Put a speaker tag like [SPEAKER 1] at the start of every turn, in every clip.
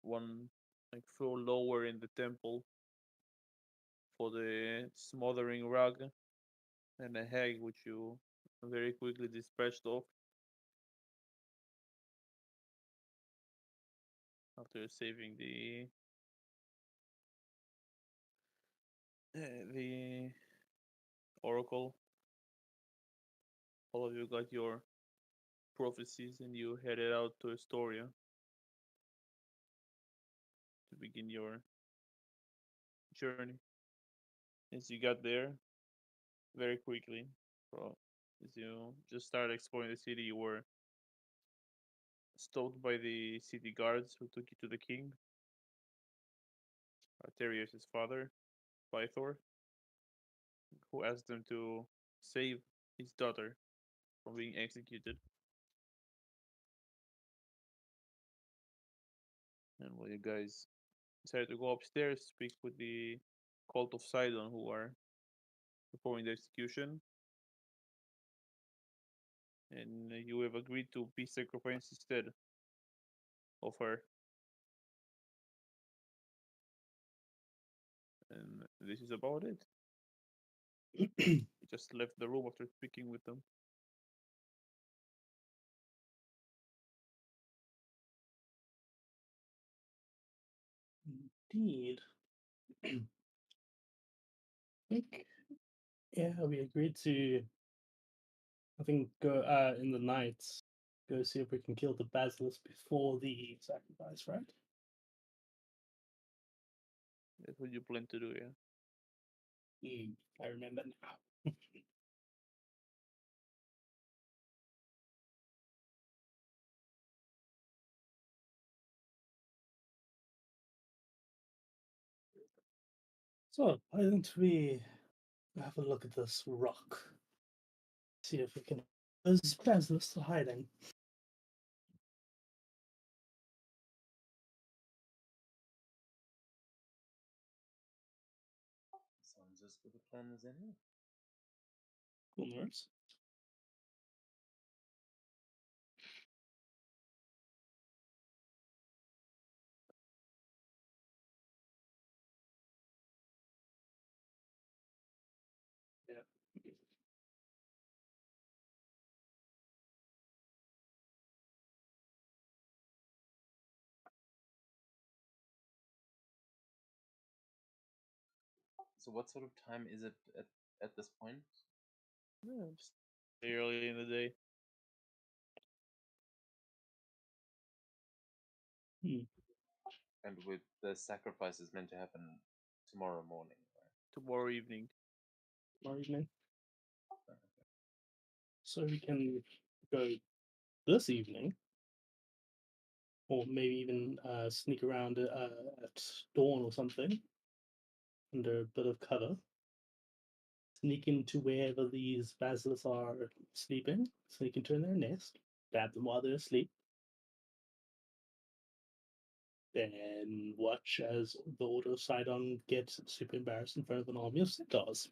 [SPEAKER 1] one like floor lower in the temple for the smothering rug and a hag which you very quickly dispatched off after saving the oracle. All of you got your prophecies and you headed out to Astoria to begin your journey. As you got there, very quickly, as you just started exploring the city, you were stopped by the city guards who took you to the king, Arterius' father, Pythor, who asked them to save his daughter from being executed. And while you guys decided to go upstairs, speak with the cult of Sidon who are performing the execution, and you have agreed to be sacrificed instead of her. And this is about it. He just left the room after speaking with them.
[SPEAKER 2] Indeed. I think, yeah, we agreed to, I think, go in the night, go see if we can kill the basilisk before the sacrifice, right?
[SPEAKER 1] That's what you plan to do, yeah?
[SPEAKER 2] I remember now. So, why don't we have a look at this rock? See if we can. Those basilisks are hiding.
[SPEAKER 3] Sounds as good a plan as any.
[SPEAKER 2] Cool nerves. Yeah.
[SPEAKER 3] So what sort of time is it at this point?
[SPEAKER 1] Yeah, just early in the day.
[SPEAKER 2] Hmm.
[SPEAKER 3] And with the sacrifice is meant to happen tomorrow morning, right?
[SPEAKER 1] Tomorrow evening.
[SPEAKER 2] Tomorrow evening. So we can go this evening, or maybe even sneak around at dawn or something, under a bit of cover. Sneak into wherever these basilisks are sleeping, sneak into their nest, grab them while they're asleep, then watch as the Order of Sidon gets super embarrassed in front of an army of centaurs.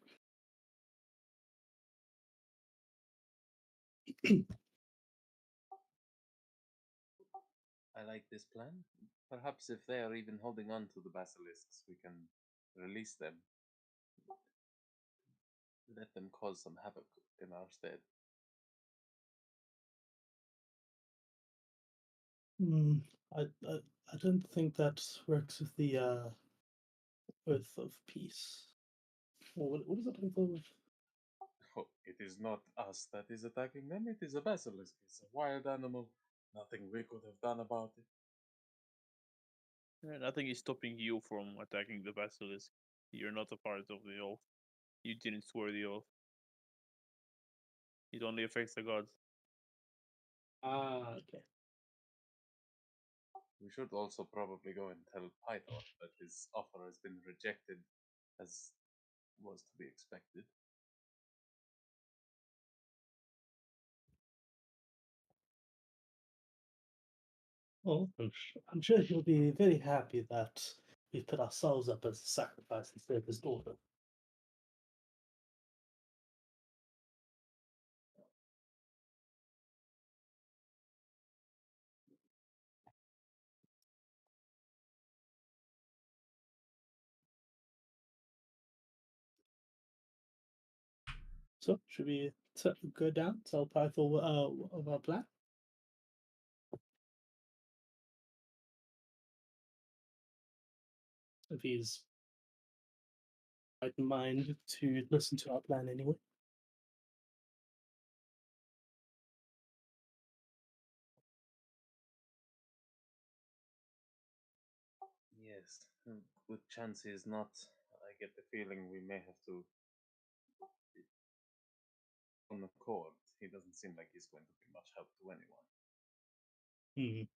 [SPEAKER 3] I like this plan. Perhaps if they are even holding on to the basilisks, we can release them. Let them cause some havoc in our stead.
[SPEAKER 2] Hmm, I don't think that works with the oath of peace. Or what is that oath of?
[SPEAKER 3] Oh, it is not us that is attacking them, it is a basilisk. It's a wild animal. Nothing we could have done about it.
[SPEAKER 1] Nothing is stopping you from attacking the basilisk. You're not a part of the oath. You didn't swear the oath. It only affects the gods.
[SPEAKER 2] Ah, okay.
[SPEAKER 3] We should also probably go and tell Python that his offer has been rejected, as was to be expected.
[SPEAKER 2] Well, I'm sure he'll be very happy that we put ourselves up as a sacrifice instead of his daughter. So, should we go down, tell Python of our plan? If he's right in mind to listen to our plan anyway.
[SPEAKER 3] Yes, good chance he's not. I get the feeling we may have to on the court. He doesn't seem like he's going to be much help to anyone.
[SPEAKER 2] Hmm.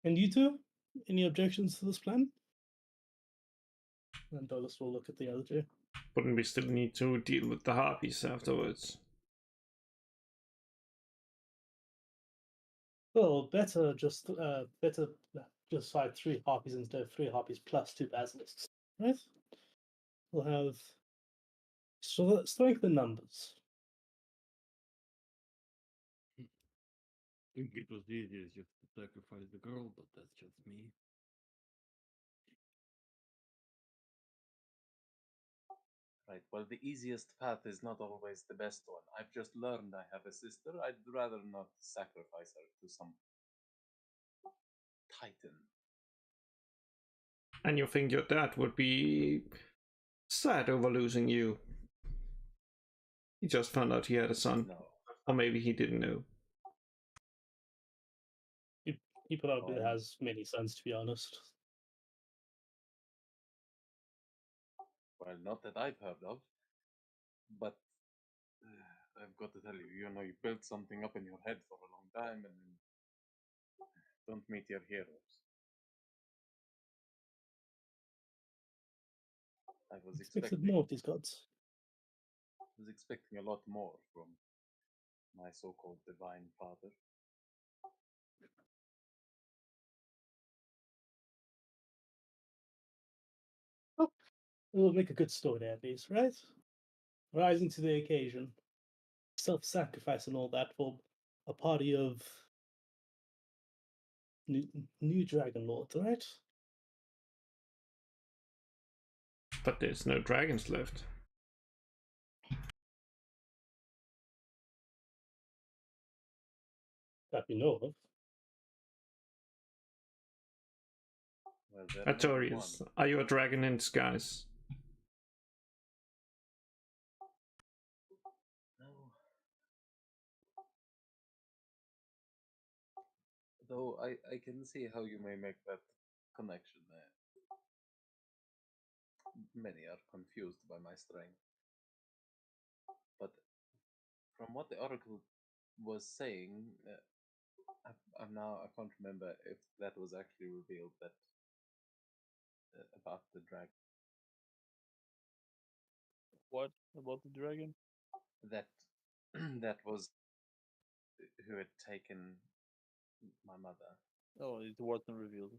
[SPEAKER 2] And you two, any objections to this plan? And Dollars will look at the other two.
[SPEAKER 4] Wouldn't we still need to deal with the harpies afterwards?
[SPEAKER 2] Well, better just fight 3 harpies instead of 3 harpies plus 2 basilisks, right? We'll have strength in numbers.
[SPEAKER 5] I think it was easier just to sacrifice the girl, but that's just me.
[SPEAKER 3] Right, well, the easiest path is not always the best one. I've just learned I have a sister. I'd rather not sacrifice her to some titan.
[SPEAKER 4] And you think your dad would be sad over losing you? He just found out he had a son.
[SPEAKER 3] No.
[SPEAKER 4] Or maybe he didn't know.
[SPEAKER 2] He probably
[SPEAKER 3] Oh.
[SPEAKER 2] has many sons, to be honest.
[SPEAKER 3] Well, not that I've heard of. But I've got to tell you, you build something up in your head for a long time and then don't meet your heroes. I was
[SPEAKER 2] Expected
[SPEAKER 3] expecting
[SPEAKER 2] more of these gods.
[SPEAKER 3] a lot more from my so-called divine father.
[SPEAKER 2] Oh, it will make a good story at least, right? Rising to the occasion, self-sacrifice and all that for a party of new dragon lords, right?
[SPEAKER 4] But there's no dragons left.
[SPEAKER 2] That we know of.
[SPEAKER 3] Well, there may be
[SPEAKER 4] Artorias,
[SPEAKER 3] one.
[SPEAKER 4] are you a dragon in disguise?
[SPEAKER 3] No. Though I can see how you may make that connection there. Many are confused by my strength. But from what the oracle was saying, I can't remember if that was actually revealed that about the dragon.
[SPEAKER 1] What about the dragon?
[SPEAKER 3] That that was who had taken my mother.
[SPEAKER 1] Oh, it wasn't revealed.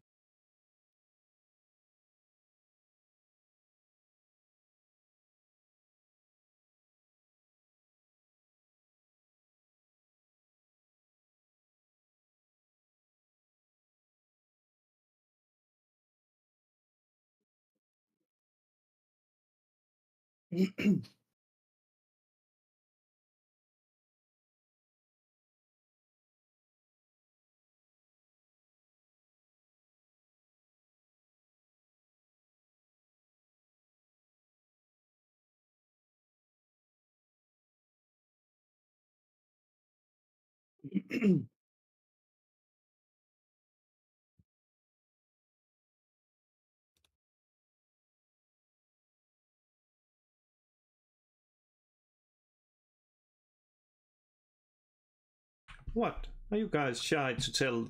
[SPEAKER 4] What? Are you guys shy to tell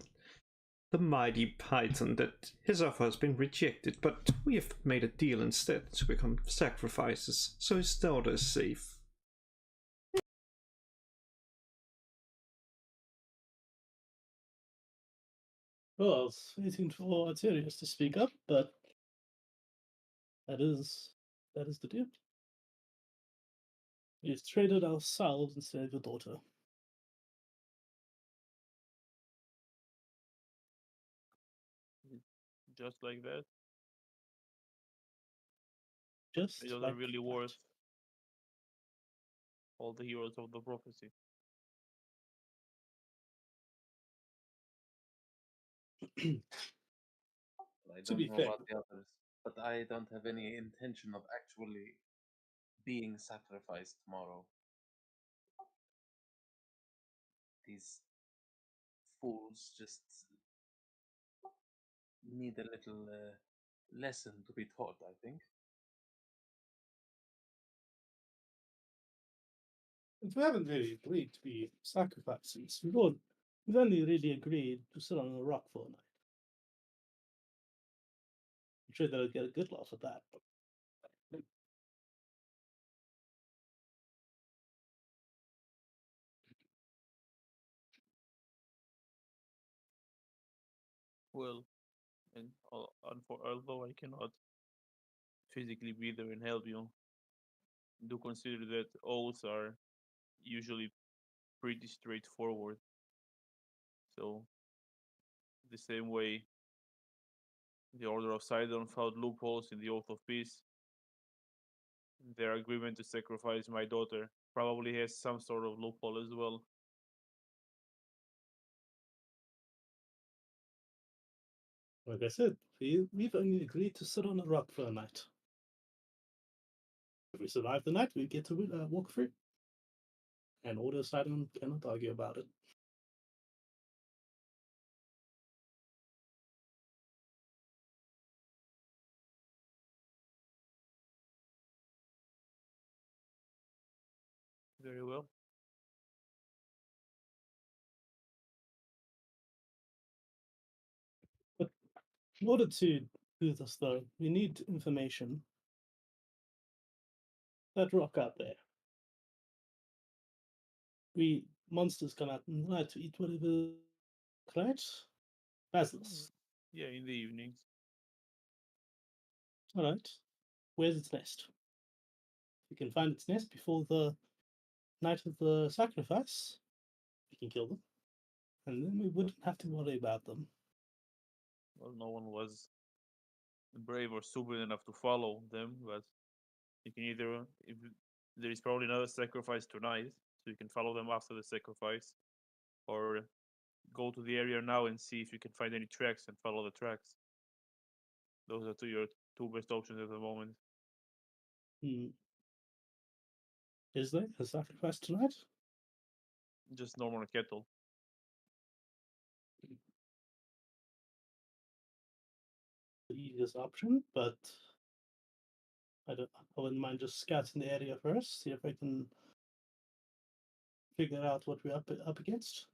[SPEAKER 4] the mighty Python that his offer has been rejected, but we have made a deal instead to become sacrifices, so his daughter is safe?
[SPEAKER 2] Well, I was waiting for Arterius to speak up, but that is the deal. We've traded ourselves instead of your daughter.
[SPEAKER 1] just like that.
[SPEAKER 2] Just
[SPEAKER 1] It wasn't
[SPEAKER 2] like
[SPEAKER 1] really
[SPEAKER 2] that.
[SPEAKER 1] worth all the heroes of the prophecy.
[SPEAKER 3] I
[SPEAKER 2] To
[SPEAKER 3] don't
[SPEAKER 2] be
[SPEAKER 3] know
[SPEAKER 2] fair,
[SPEAKER 3] about the others, but I don't have any intention of actually being sacrificed tomorrow. These fools just need a little lesson to be taught, I think.
[SPEAKER 2] we haven't really agreed to be sacrifices. We've only really agreed to sit on a rock for a night. I'm sure they'll get a good laugh at that.
[SPEAKER 1] Well, and although I cannot physically be there and help you, do consider that oaths are usually pretty straightforward. So, the same way the Order of Sidon found loopholes in the Oath of Peace, their agreement to sacrifice my daughter probably has some sort of loophole as well.
[SPEAKER 2] Like I said, we've only agreed to sit on a rock for a night. If we survive the night, we get to walk free. And Order Sidon cannot argue about it.
[SPEAKER 1] Very well.
[SPEAKER 2] But in order to do this, though, we need information. That rock out there. Monsters come out in the night to eat whatever. Right? Basilisk.
[SPEAKER 1] Yeah, in the evenings.
[SPEAKER 2] Alright. Where's its nest? We can find its nest before the night of the sacrifice. We can kill them. And then we wouldn't have to worry about them.
[SPEAKER 1] Well, no one was brave or stupid enough to follow them, but you can either, if there is probably another sacrifice tonight, so you can follow them after the sacrifice, or go to the area now and see if you can find any tracks and follow the tracks. Those are your two best options at the moment.
[SPEAKER 2] Hmm. Is there a sacrifice tonight?
[SPEAKER 1] Just normal kettle.
[SPEAKER 2] The easiest option, but I wouldn't mind just scouting the area first, see if I can figure out what we're up against.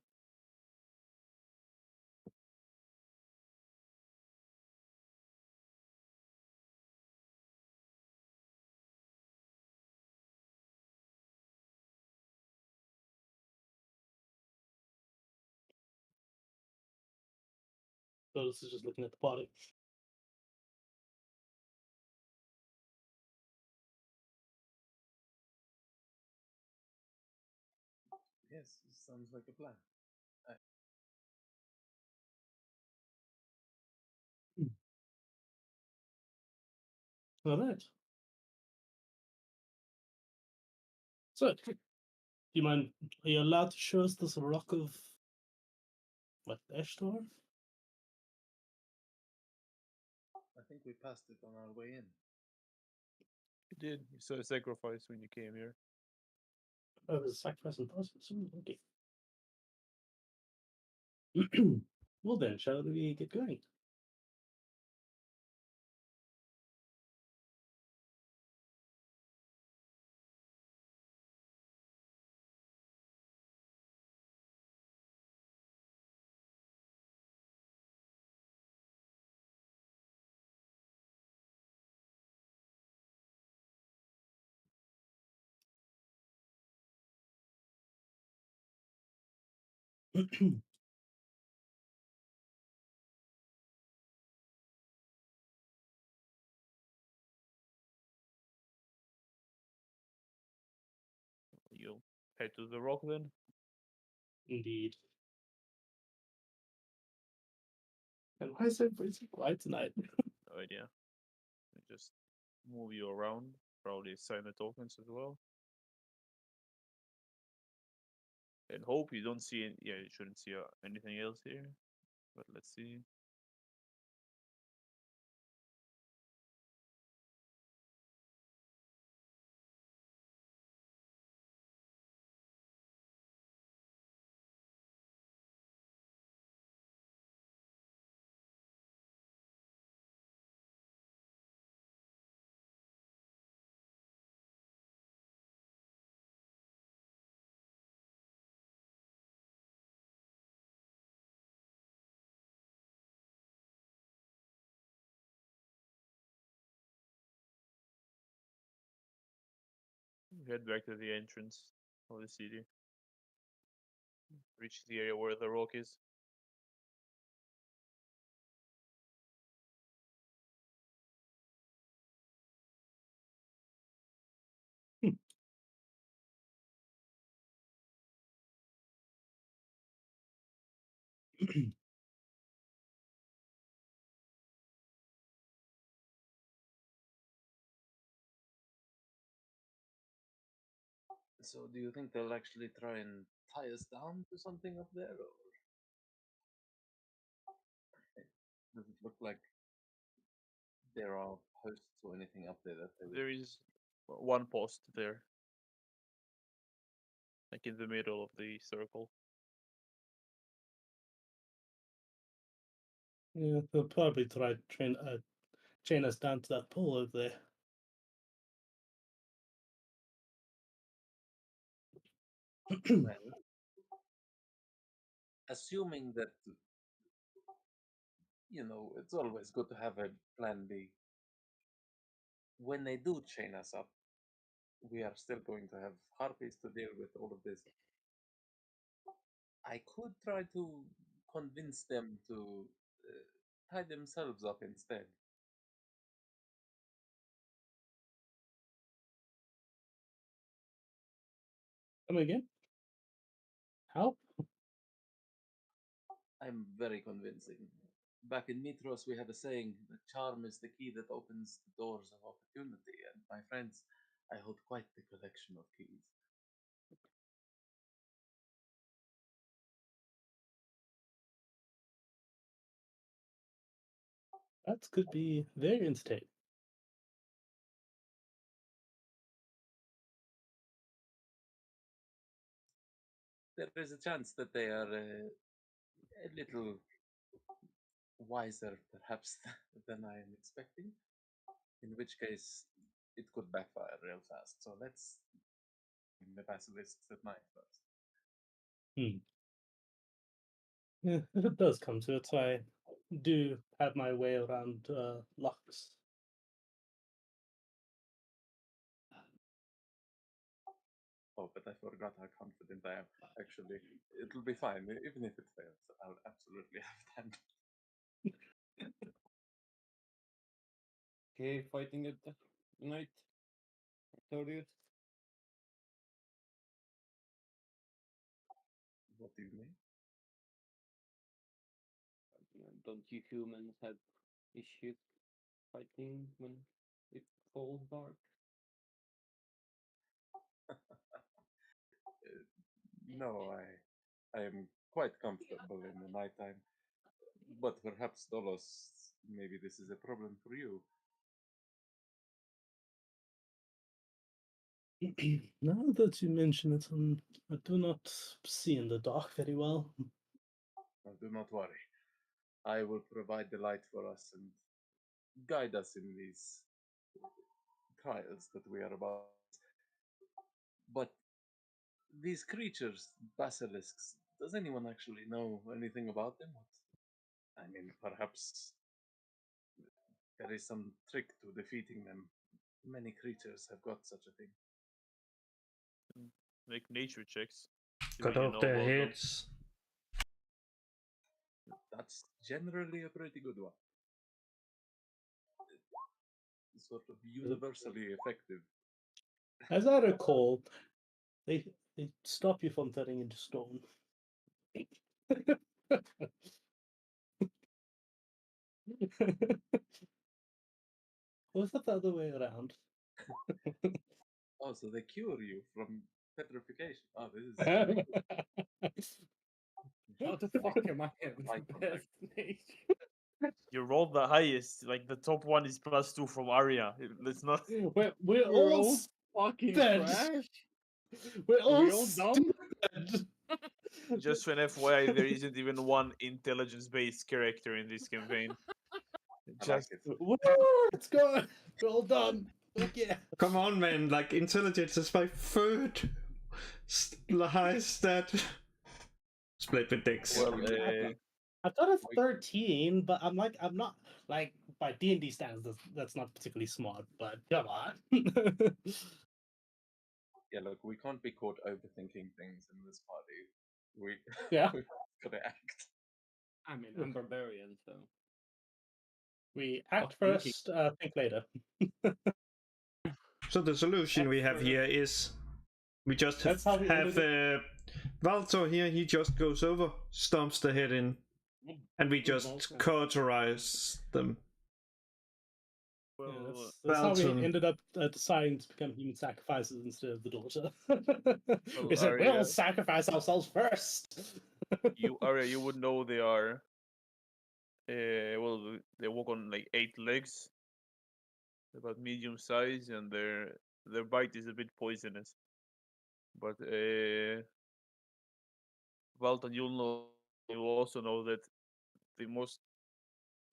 [SPEAKER 2] So this is just looking at the body.
[SPEAKER 3] Yes, sounds like a plan.
[SPEAKER 2] All right. So, do you mind? Are you allowed to show us this rock of what Ashtar?
[SPEAKER 3] I think we passed it on our way in.
[SPEAKER 1] You did. You saw a sacrifice when you came here.
[SPEAKER 2] Oh, there's a sacrifice in process. Okay. Well then, shall we get going?
[SPEAKER 1] You head to the rock then.
[SPEAKER 2] Indeed. And why is everybody so quiet tonight?
[SPEAKER 1] No idea. Just move you around. Probably sign the tokens as well. And hope you don't see. Yeah, you shouldn't see anything else here. But let's see. Head back to the entrance of the city. Reach the area where the rock is.
[SPEAKER 3] So, do you think they'll actually try and tie us down to something up there, or does it look like there are posts or anything up there that they would?
[SPEAKER 1] There is one post there, like in the middle of the circle.
[SPEAKER 2] Yeah, they'll probably try to chain us down to that pole over there.
[SPEAKER 3] Well, assuming that it's always good to have a plan B. When they do chain us up, we are still going to have harpies to deal with all of this. I could try to convince them to tie themselves up instead.
[SPEAKER 2] Come again? How?
[SPEAKER 3] I'm very convincing. Back in Mitros, we have a saying that charm is the key that opens the doors of opportunity. And my friends, I hold quite the collection of keys.
[SPEAKER 2] That could be very entertaining.
[SPEAKER 3] There is a chance that they are a little wiser, perhaps, than I am expecting. In which case, it could backfire real fast. So let's bring the basilisks at night first.
[SPEAKER 2] Yeah, if it does come to it, I do have my way around locks.
[SPEAKER 3] Oh, but I forgot how confident I am. Actually, it'll be fine. Even if it fails, I'll absolutely have time.
[SPEAKER 5] Okay, fighting at night. 30th.
[SPEAKER 3] What do you mean?
[SPEAKER 5] Don't you humans have issues fighting when it falls dark?
[SPEAKER 3] No, I am quite comfortable in the nighttime. But perhaps, Dolos, maybe this is a problem for you.
[SPEAKER 2] Now that you mention it, I do not see in the dark very well.
[SPEAKER 3] Do not worry. I will provide the light for us and guide us in these trials that we are about. But these creatures, basilisks, does anyone actually know anything about them? I mean, perhaps there is some trick to defeating them. Many creatures have got such a thing.
[SPEAKER 1] Make nature checks. See
[SPEAKER 4] Cut
[SPEAKER 1] what you
[SPEAKER 4] off
[SPEAKER 1] know
[SPEAKER 4] their
[SPEAKER 1] about them.
[SPEAKER 4] heads.
[SPEAKER 3] That's generally a pretty good one. Sort of universally effective.
[SPEAKER 2] As I recall, they stop you from turning into stone. Or was that the other way around?
[SPEAKER 3] Oh, so they cure you from petrification. Oh, this is really good.
[SPEAKER 5] How the fuck am I having
[SPEAKER 3] Eye
[SPEAKER 5] the
[SPEAKER 3] contact.
[SPEAKER 5] best mage?
[SPEAKER 1] You rolled the highest. Like the top one is +2 from Arya. Let's not.
[SPEAKER 2] We're
[SPEAKER 5] We're
[SPEAKER 2] all
[SPEAKER 5] all fucking
[SPEAKER 2] dead.
[SPEAKER 5] trash.
[SPEAKER 2] We're all
[SPEAKER 5] We all dumb.
[SPEAKER 2] dead.
[SPEAKER 1] Just for an FYI, there isn't even one intelligence-based character in this campaign.
[SPEAKER 3] I like
[SPEAKER 1] Just
[SPEAKER 3] it.
[SPEAKER 2] Woo, let's go. We're all done. Fuck yeah.
[SPEAKER 4] Come on, man! Like intelligence is my third highest stat. Split with Dex.
[SPEAKER 1] well,
[SPEAKER 2] I've got a 13, but I'm not like by D&D standards. That's not particularly smart. But come on.
[SPEAKER 3] Yeah, look, we can't be caught overthinking things in this party. We
[SPEAKER 2] Yeah.
[SPEAKER 3] we've gotta act.
[SPEAKER 5] I mean, I'm barbarian, so
[SPEAKER 2] We act
[SPEAKER 5] thinking.
[SPEAKER 2] first, think later.
[SPEAKER 4] So the solution we have here is we just
[SPEAKER 2] That's how we
[SPEAKER 4] have
[SPEAKER 2] ended
[SPEAKER 4] Valtor here. He just goes over, stomps the head in, and we just
[SPEAKER 5] Valtor.
[SPEAKER 4] cauterize them.
[SPEAKER 2] Yeah,
[SPEAKER 1] well,
[SPEAKER 2] that's how
[SPEAKER 4] Valton.
[SPEAKER 2] we ended up deciding to become human sacrifices instead of the daughter. We said,
[SPEAKER 1] Arya-
[SPEAKER 2] we'll sacrifice ourselves first.
[SPEAKER 1] you Arya, you would know they are. Well, they walk on like 8 legs, about medium size, and their bite is a bit poisonous. But Valton, you also know that the most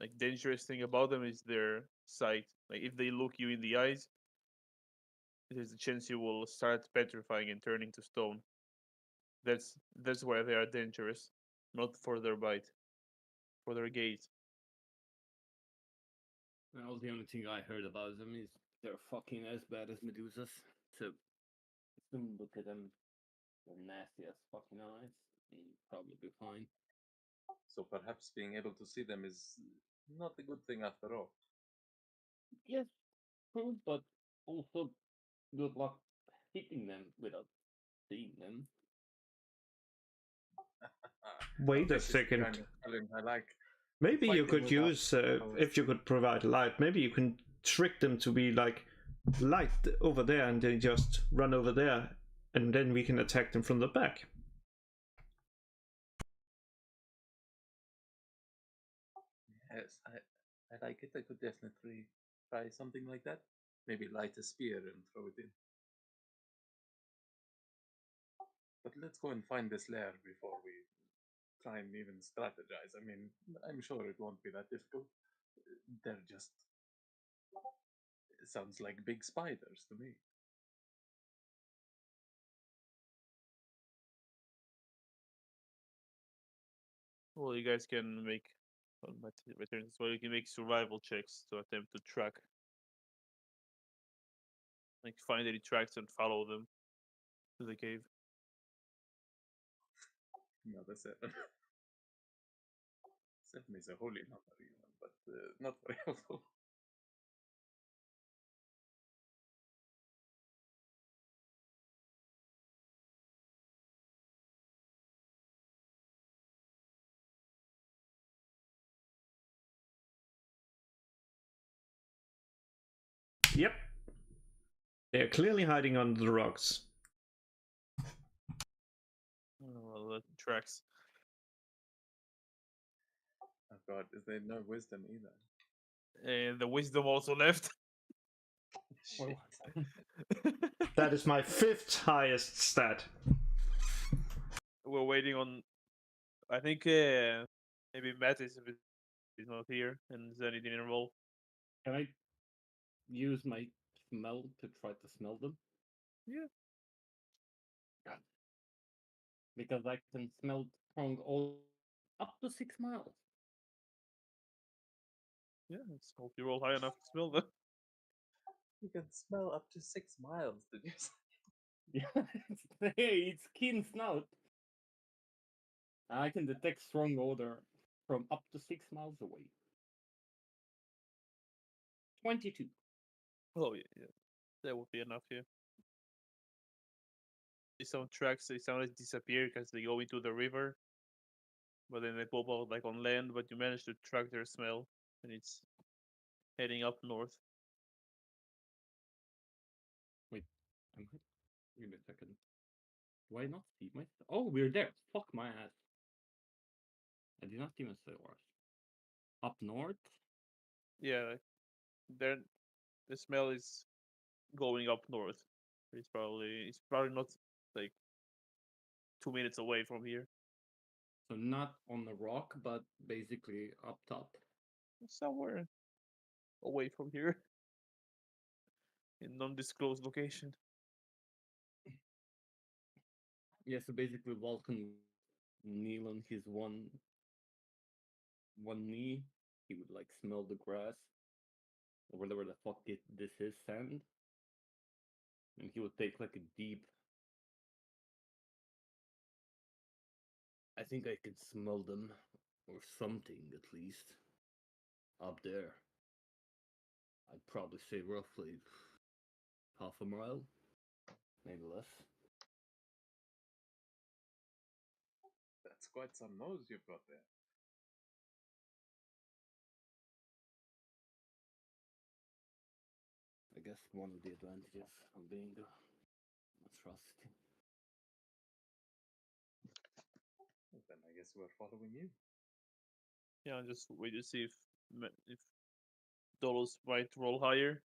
[SPEAKER 1] like dangerous thing about them is their sight. Like if they look you in the eyes, there's a chance you will start petrifying and turning to stone. That's why they are dangerous, not for their bite, for their gaze.
[SPEAKER 5] Well, the only thing I heard about them is they're fucking as bad as Medusas. So, if you look at them, they're nasty as fucking eyes. And you'll probably be fine.
[SPEAKER 3] So perhaps being able to see them is not a good thing after all.
[SPEAKER 5] Yes, true, but also good luck hitting them without seeing them.
[SPEAKER 4] Wait a
[SPEAKER 3] This is the
[SPEAKER 4] second.
[SPEAKER 3] kind of challenge I like.
[SPEAKER 4] Maybe you
[SPEAKER 3] Fighting
[SPEAKER 4] could
[SPEAKER 3] without
[SPEAKER 4] use,
[SPEAKER 3] powers.
[SPEAKER 4] if you could provide light, maybe you can trick them to be like light over there and they just run over there and then we can attack them from the back.
[SPEAKER 3] Yes, I like it. I could definitely try something like that. Maybe light a spear and throw it in. But let's go and find this lair before we try and even strategize. I mean, I'm sure it won't be that difficult. They're just. It sounds like big spiders to me.
[SPEAKER 1] Well, you guys can make on my turn as well. You can make survival checks to attempt to track, like find any tracks and follow them to the cave.
[SPEAKER 3] Another 7. 7 is a holy number, but not very helpful.
[SPEAKER 4] Yep. They're clearly hiding under the rocks.
[SPEAKER 1] Oh, well, that tracks.
[SPEAKER 3] Oh god, is there no wisdom either?
[SPEAKER 1] And the wisdom also left.
[SPEAKER 3] Shit.
[SPEAKER 4] That is my 5th highest stat.
[SPEAKER 1] We're waiting on. I think maybe Matt is not here, and Zenny didn't roll.
[SPEAKER 5] Can I use my smell to try to smell them?
[SPEAKER 1] Yeah.
[SPEAKER 5] God. Because I can smell strong all up to 6 miles.
[SPEAKER 1] Yeah, let's hope you roll high enough to smell them.
[SPEAKER 3] You can smell up to 6 miles, did you say?
[SPEAKER 5] Yeah, hey, it's keen snout. I can detect strong odor from up to 6 miles away. 22.
[SPEAKER 1] Oh yeah, that would be enough. Yeah. Some tracks they sometimes disappear because they go into the river, but then they pop out like on land. But you manage to track their smell. and it's heading up north.
[SPEAKER 5] Wait, give me a second. Do I not see my? Oh, we're there. Fuck my ass. I did not even say ours. Up north.
[SPEAKER 1] Yeah, there the smell is going up north. It's probably not like 2 minutes away from here.
[SPEAKER 5] So not on the rock, but basically up top.
[SPEAKER 1] Somewhere away from here in non-disclosed location.
[SPEAKER 5] Yeah, so basically Vulcan kneel on his one knee. He would like smell the grass or whatever the fuck this is, sand, and he would take like a deep. I think I can smell them, or something at least, up there. I'd probably say roughly half a mile, maybe less.
[SPEAKER 3] That's quite some nose you've got there.
[SPEAKER 5] I guess one of the advantages of being the monstrosity.
[SPEAKER 3] Then I guess we're following you.
[SPEAKER 1] Yeah, just wait to see if Dolos might roll higher.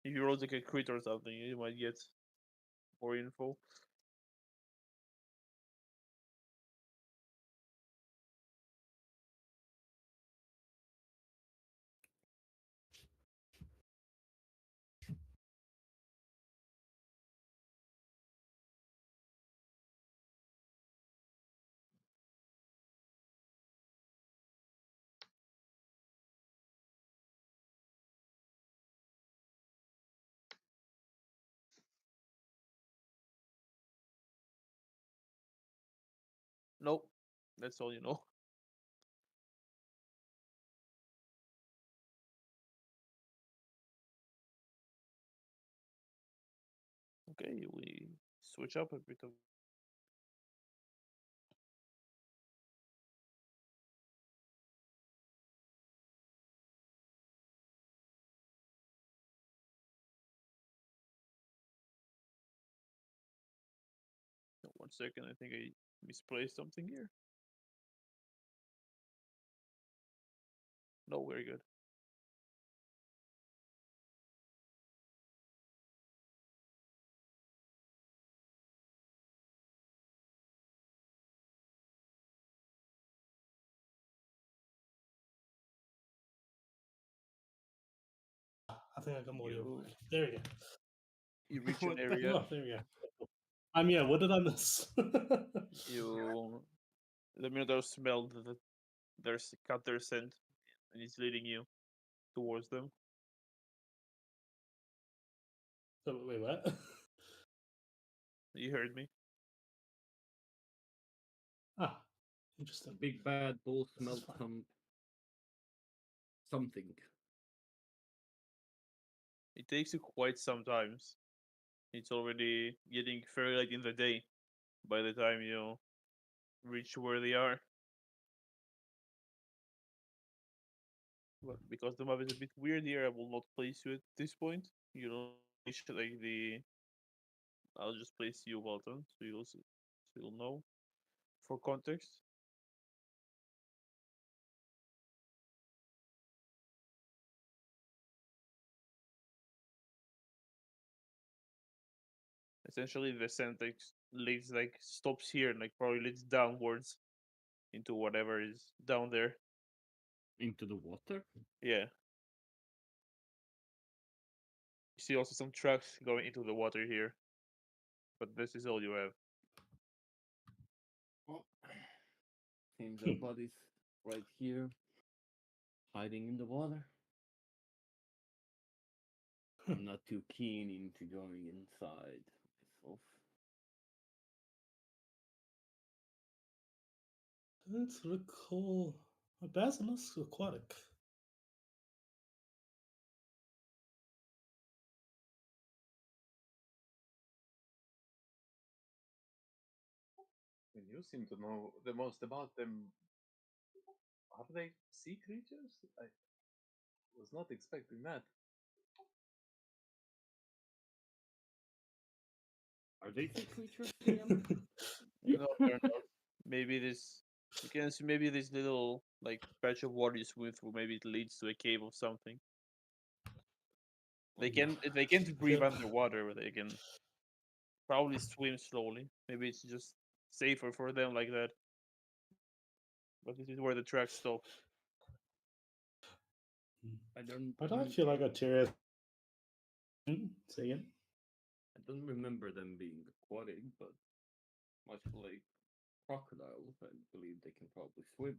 [SPEAKER 1] If you roll like a crit or something, you might get more info. Nope, that's all you know. Okay, we switch up a bit of. No, 1 second, I think I misplaced something here. No, very good.
[SPEAKER 2] I think I got more audio.
[SPEAKER 1] You
[SPEAKER 2] There we go.
[SPEAKER 1] you reach an
[SPEAKER 2] What the-
[SPEAKER 1] area.
[SPEAKER 2] oh, there we go. Yeah, what did I miss?
[SPEAKER 1] You the Minotaur smelled that there's cut their scent, and it's leading you towards them.
[SPEAKER 2] So, wait, what?
[SPEAKER 1] You heard me.
[SPEAKER 2] Ah, interesting.
[SPEAKER 5] Big bad bull
[SPEAKER 2] This is
[SPEAKER 5] smelled
[SPEAKER 2] fun.
[SPEAKER 5] something.
[SPEAKER 1] It takes you quite some times. It's already getting very late in the day by the time you reach where they are. But because the map is a bit weird here, I will not place you at this point. You don't reach like the. I'll just place you, Walton, so you'll know. For context, essentially the scent leads like stops here and like probably leads downwards into whatever is down there.
[SPEAKER 5] Into the water?
[SPEAKER 1] Yeah. You see also some tracks going into the water here, but this is all you have.
[SPEAKER 5] Well, seems our body's right here, hiding in the water. I'm not too keen into going inside myself.
[SPEAKER 2] Let's recall. A basilisk aquatic.
[SPEAKER 3] And you seem to know the most about them. Are they sea creatures? Was not expecting that.
[SPEAKER 5] Are they sea creatures, DM?
[SPEAKER 1] No, they're not. Maybe this you can see maybe this little like patch of water you swim through. Maybe it leads to a cave or something. They can't breathe
[SPEAKER 2] feel-
[SPEAKER 1] underwater, but they can probably swim slowly. Maybe it's just safer for them like that. But this is where the track stop.
[SPEAKER 5] I don't.
[SPEAKER 2] I don't feel like Arteria. Say again.
[SPEAKER 5] I don't remember them being aquatic, but much like crocodiles, I believe they can probably swim.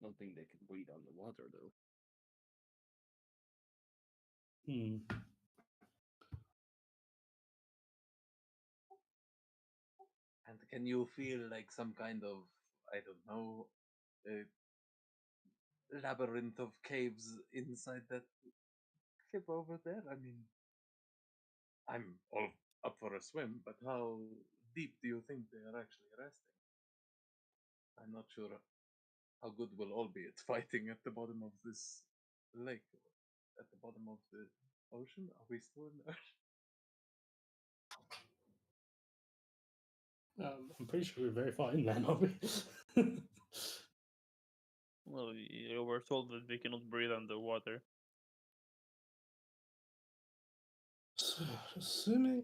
[SPEAKER 5] Don't think they can breathe underwater though.
[SPEAKER 2] Hmm.
[SPEAKER 3] And can you feel like some kind of, I don't know, labyrinth of caves inside that cliff over there? I mean, I'm all up for a swim, but how deep do you think they are actually resting? I'm not sure how good we'll all be at fighting at the bottom of this lake. At the bottom of the ocean? Are we still in the ocean?
[SPEAKER 2] I'm pretty sure we're very far inland, aren't we?
[SPEAKER 1] Well, you were told that they cannot breathe underwater.
[SPEAKER 2] So, assuming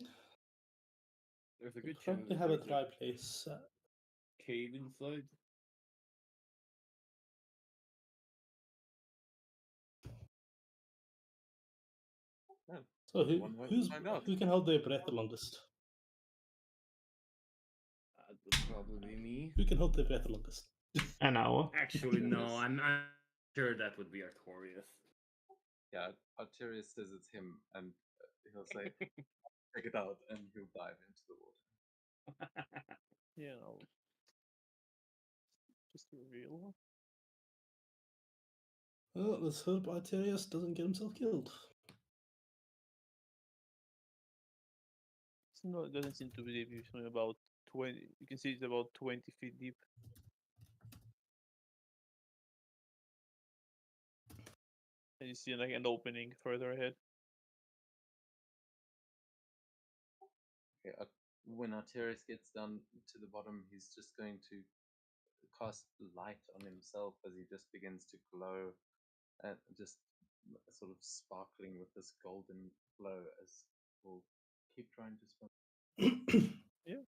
[SPEAKER 5] There's a
[SPEAKER 2] we
[SPEAKER 5] good chance
[SPEAKER 2] probably have a
[SPEAKER 5] there's
[SPEAKER 2] dry place.
[SPEAKER 5] cave inside.
[SPEAKER 3] Well,
[SPEAKER 2] So
[SPEAKER 3] one way to find out.
[SPEAKER 2] who can hold their breath the longest?
[SPEAKER 5] That would probably be me.
[SPEAKER 2] Who can hold their breath the longest?
[SPEAKER 4] An hour.
[SPEAKER 5] Actually, no.
[SPEAKER 3] Yes.
[SPEAKER 5] I'm sure that would be Artorias.
[SPEAKER 3] Yeah, Arterius says it's him, and he'll say, check it out, and he'll dive into the water.
[SPEAKER 1] You know, just reveal.
[SPEAKER 2] Well, let's hope Arterius doesn't get himself killed.
[SPEAKER 1] No, it doesn't seem to be deep. It's only about 20. You can see it's about 20 feet deep. And you see like an opening further ahead.
[SPEAKER 3] Okay, when Arterius gets down to the bottom, he's just going to cast light on himself as he just begins to glow, and just sort of sparkling with this golden glow as we'll keep trying to swim.
[SPEAKER 1] Yeah.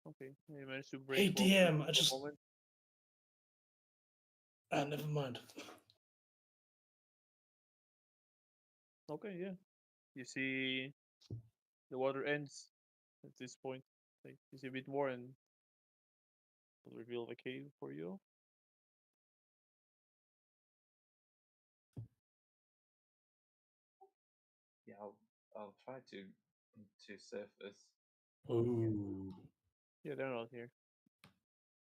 [SPEAKER 1] Okay. You managed to break
[SPEAKER 2] Hey,
[SPEAKER 1] bubble
[SPEAKER 2] DM,
[SPEAKER 1] for a moment.
[SPEAKER 2] never mind.
[SPEAKER 1] Okay, yeah. You see the water ends at this point. Like you see a bit more and will reveal the cave for you.
[SPEAKER 3] Yeah, I'll try to surface.
[SPEAKER 2] Ooh.
[SPEAKER 1] Yeah, they're not here.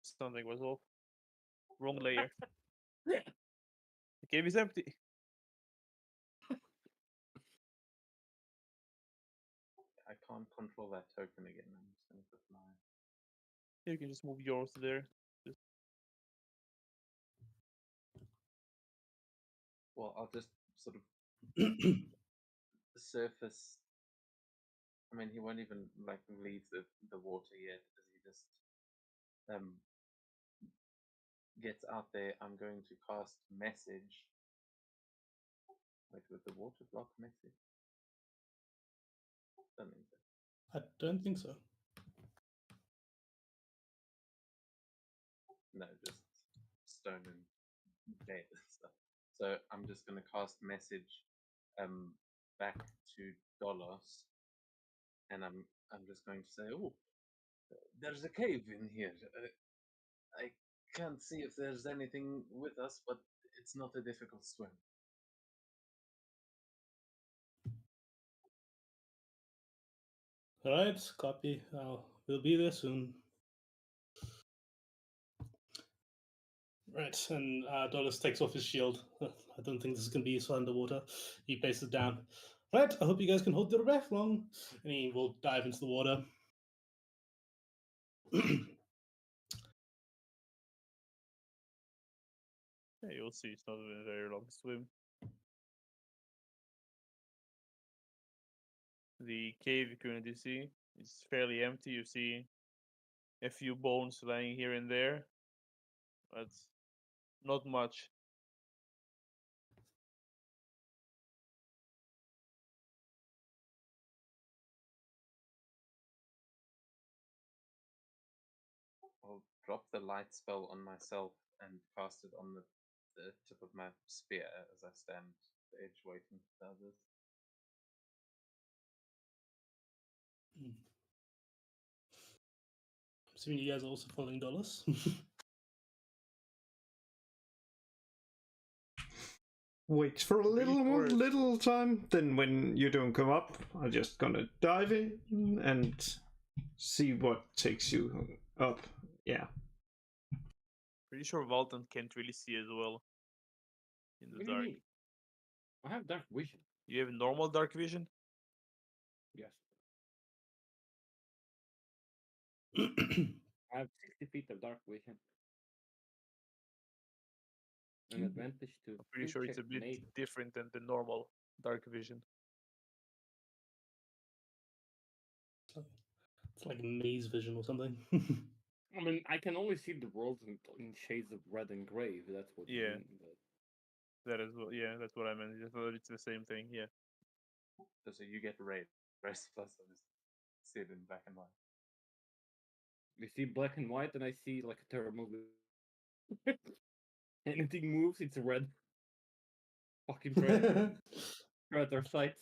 [SPEAKER 1] Something was off. Wrong layer. The cave is empty.
[SPEAKER 3] I can't control that token again. I'm just going to put mine.
[SPEAKER 1] You can just move yours there. Just
[SPEAKER 3] Well, I'll just sort of surface. I mean, he won't even like leave the water yet, as he just gets out there. I'm going to cast message. Wait, with the water block message? Don't think so.
[SPEAKER 2] I don't think so.
[SPEAKER 3] No, just stone and dead and stuff. So I'm just going to cast message back to Dolos, and I'm just going to say, oh, there's a cave in here. I can't see if there's anything with us, but it's not a difficult swim.
[SPEAKER 2] Alright, copy. We'll be there soon. Right, and Dollars takes off his shield. I don't think this is going to be useful underwater. He places it down. Right, I hope you guys can hold your breath long. And he will dive into the water.
[SPEAKER 1] Yeah, you'll see. It's not a very long swim. The cave you currently see is fairly empty. You see a few bones lying here and there, but not much.
[SPEAKER 3] I'll drop the light spell on myself and cast it on the tip of my spear as I stand at the edge waiting for the others.
[SPEAKER 2] Assuming you guys are also following Dolus.
[SPEAKER 4] Wait for a
[SPEAKER 1] Pretty sure-
[SPEAKER 4] little time, then when you don't come up, I'm just gonna dive in and see what takes you up. Yeah.
[SPEAKER 1] Pretty sure Valton can't really see as well in the
[SPEAKER 5] What do you
[SPEAKER 1] dark.
[SPEAKER 5] mean? I have dark vision.
[SPEAKER 1] You have normal dark vision?
[SPEAKER 5] Yes. I have 60 feet of dark vision. An advantage to.
[SPEAKER 1] I'm pretty sure it's a bit
[SPEAKER 5] nade.
[SPEAKER 1] different than the normal dark vision.
[SPEAKER 2] It's like maze vision or something.
[SPEAKER 5] I mean, I can only see the world in shades of red and gray, if that's what you
[SPEAKER 1] Yeah.
[SPEAKER 5] mean. But
[SPEAKER 1] That is what, yeah, that's what I meant. I thought it's the same thing. Yeah.
[SPEAKER 3] So you get red, rest plus I just see it in black and white.
[SPEAKER 5] you see black and white, and I see like a terror movie. Anything moves, it's red. Fucking predator. Predator sight.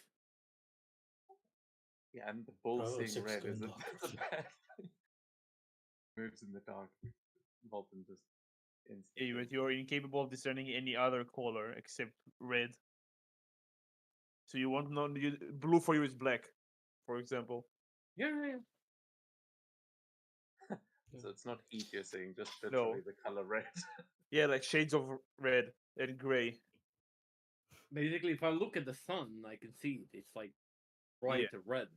[SPEAKER 3] Yeah, and the bull
[SPEAKER 2] Oh,
[SPEAKER 3] seeing
[SPEAKER 2] six
[SPEAKER 3] red
[SPEAKER 2] going
[SPEAKER 3] is a,
[SPEAKER 2] dark.
[SPEAKER 3] that's a bad thing. Moves in the dark. Vulcan just
[SPEAKER 1] Yeah,
[SPEAKER 3] instantly.
[SPEAKER 1] but you're incapable of discerning any other color except red. So you want not blue for you is black, for example.
[SPEAKER 5] Yeah.
[SPEAKER 3] So it's not heat you're seeing, just
[SPEAKER 1] No.
[SPEAKER 3] literally the color red.
[SPEAKER 1] Yeah, like shades of red and gray.
[SPEAKER 5] Basically, if I look at the sun, I can see it. It's like bright red.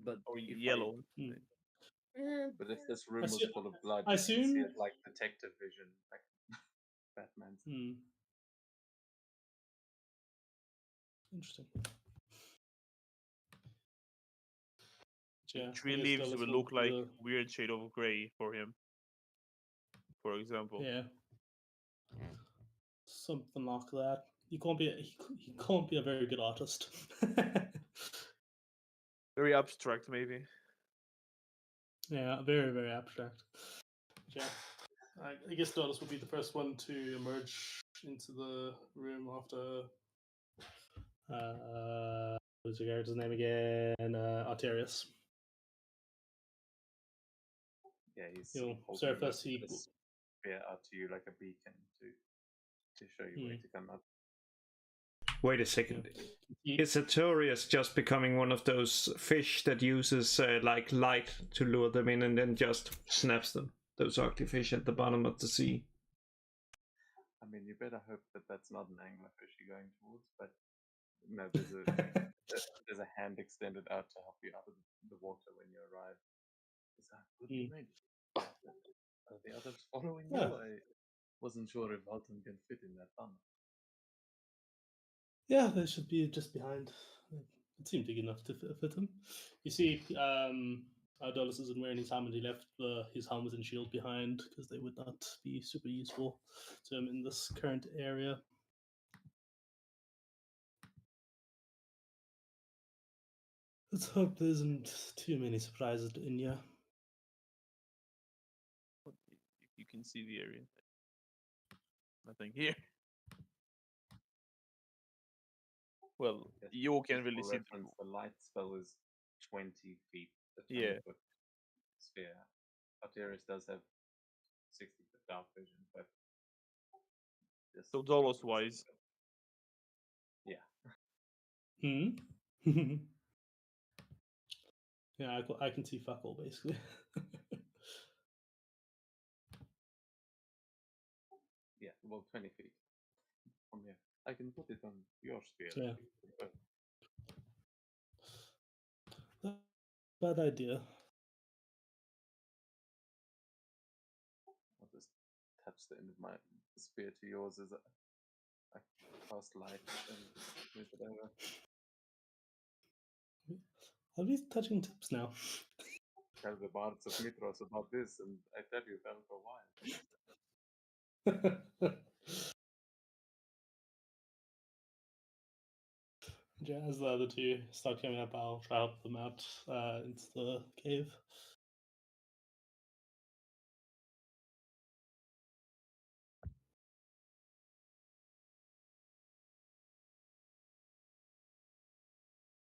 [SPEAKER 5] But
[SPEAKER 1] Or
[SPEAKER 5] if
[SPEAKER 1] yellow.
[SPEAKER 3] But if this room
[SPEAKER 2] I
[SPEAKER 3] was
[SPEAKER 2] see-
[SPEAKER 3] full of blood,
[SPEAKER 2] I
[SPEAKER 3] you can see
[SPEAKER 2] assume-
[SPEAKER 3] it like detective vision, like Batman's.
[SPEAKER 2] Interesting.
[SPEAKER 1] Tree leaves will look like weird shade of gray for him, for example.
[SPEAKER 2] Yeah. Something like that. He can't be. He can't be a very good artist.
[SPEAKER 1] Very abstract, maybe.
[SPEAKER 2] Yeah, very very abstract. Yeah, I guess Dallas will be the first one to emerge into the room after. What's your character's name again? Arterius.
[SPEAKER 3] Yeah, he's
[SPEAKER 2] He'll
[SPEAKER 3] holding
[SPEAKER 2] surface.
[SPEAKER 3] the spear out to you like a beacon to show you where to come up.
[SPEAKER 4] Wait a second. Is Artorias just becoming one of those fish that uses like light to lure them in and then just snaps them? Those ugly fish at the bottom of the sea.
[SPEAKER 3] I mean, you better hope that that's not an anglerfish you're going towards, but no, there's a hand extended out to help you out of the water when you arrive. Is that good mate? Are the others following you? I wasn't sure if Alton can fit in that tunnel.
[SPEAKER 2] Yeah, they should be just behind. It seemed big enough to fit him. You see, Dallas isn't wearing his helmet. He left his helmet and shield behind because they would not be super useful to him in this current area. Let's hope there isn't too many surprises to India.
[SPEAKER 1] You can see the area. Nothing here. Well,
[SPEAKER 3] Yes,
[SPEAKER 1] you can
[SPEAKER 3] just
[SPEAKER 1] really
[SPEAKER 3] for
[SPEAKER 1] see.
[SPEAKER 3] reference, the light spell is 20 feet. The 20
[SPEAKER 1] Yeah.
[SPEAKER 3] foot sphere. Arterius does have 60 foot dark vision, but just
[SPEAKER 1] So Dolos wise.
[SPEAKER 3] Yeah.
[SPEAKER 2] Yeah, I can see fuck all basically.
[SPEAKER 3] Yeah, well, 20 feet from here. I can put it on your sphere.
[SPEAKER 2] Yeah. bad idea.
[SPEAKER 3] I'll just touch the end of my spear to yours as I cast light and move it over.
[SPEAKER 2] Are we touching tips now?
[SPEAKER 3] Tell the bards of Mitros about this, and I tell you, them for a while.
[SPEAKER 2] Yeah, as the other two start coming up, I'll try to help them out into the cave.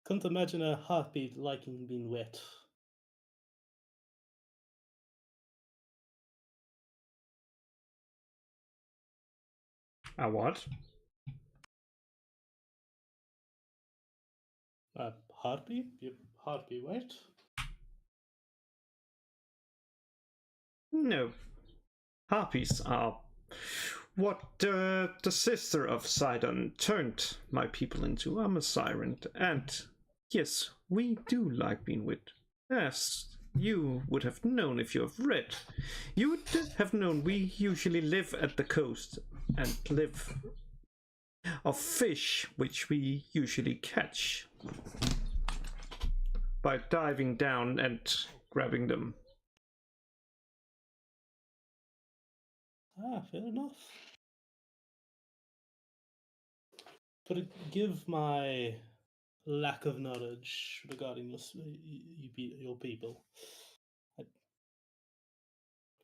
[SPEAKER 2] Couldn't imagine a heartbeat liking being wet.
[SPEAKER 4] A what?
[SPEAKER 2] Heartbeat? Your heartbeat wet?
[SPEAKER 4] No. Harpies are what the sister of Sidon turned my people into. I'm a siren, and yes, we do like being wet. As you would have known if you have read. You would have known we usually live at the coast and live of fish, which we usually catch by diving down and grabbing them.
[SPEAKER 2] Ah, fair enough. But give my lack of knowledge regarding your people.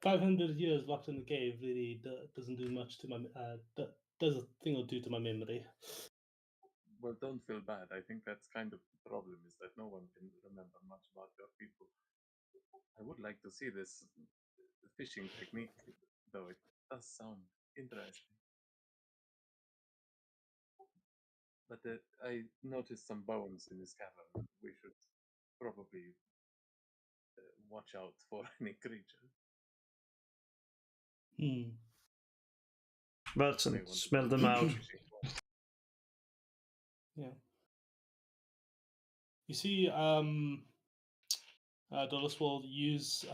[SPEAKER 2] 500 years locked in the cave really doesn't do much to my does a thing or two to my memory.
[SPEAKER 3] Well, don't feel bad. I think that's kind of the problem, is that no one can remember much about your people. I would like to see this fishing technique, though it does sound interesting. But I noticed some bones in this cavern. We should probably watch out for any creature.
[SPEAKER 4] Wilson,
[SPEAKER 3] May want to
[SPEAKER 4] smell
[SPEAKER 3] do
[SPEAKER 4] them
[SPEAKER 3] some
[SPEAKER 4] out.
[SPEAKER 3] fishing.
[SPEAKER 2] Yeah. You see, Dulles will use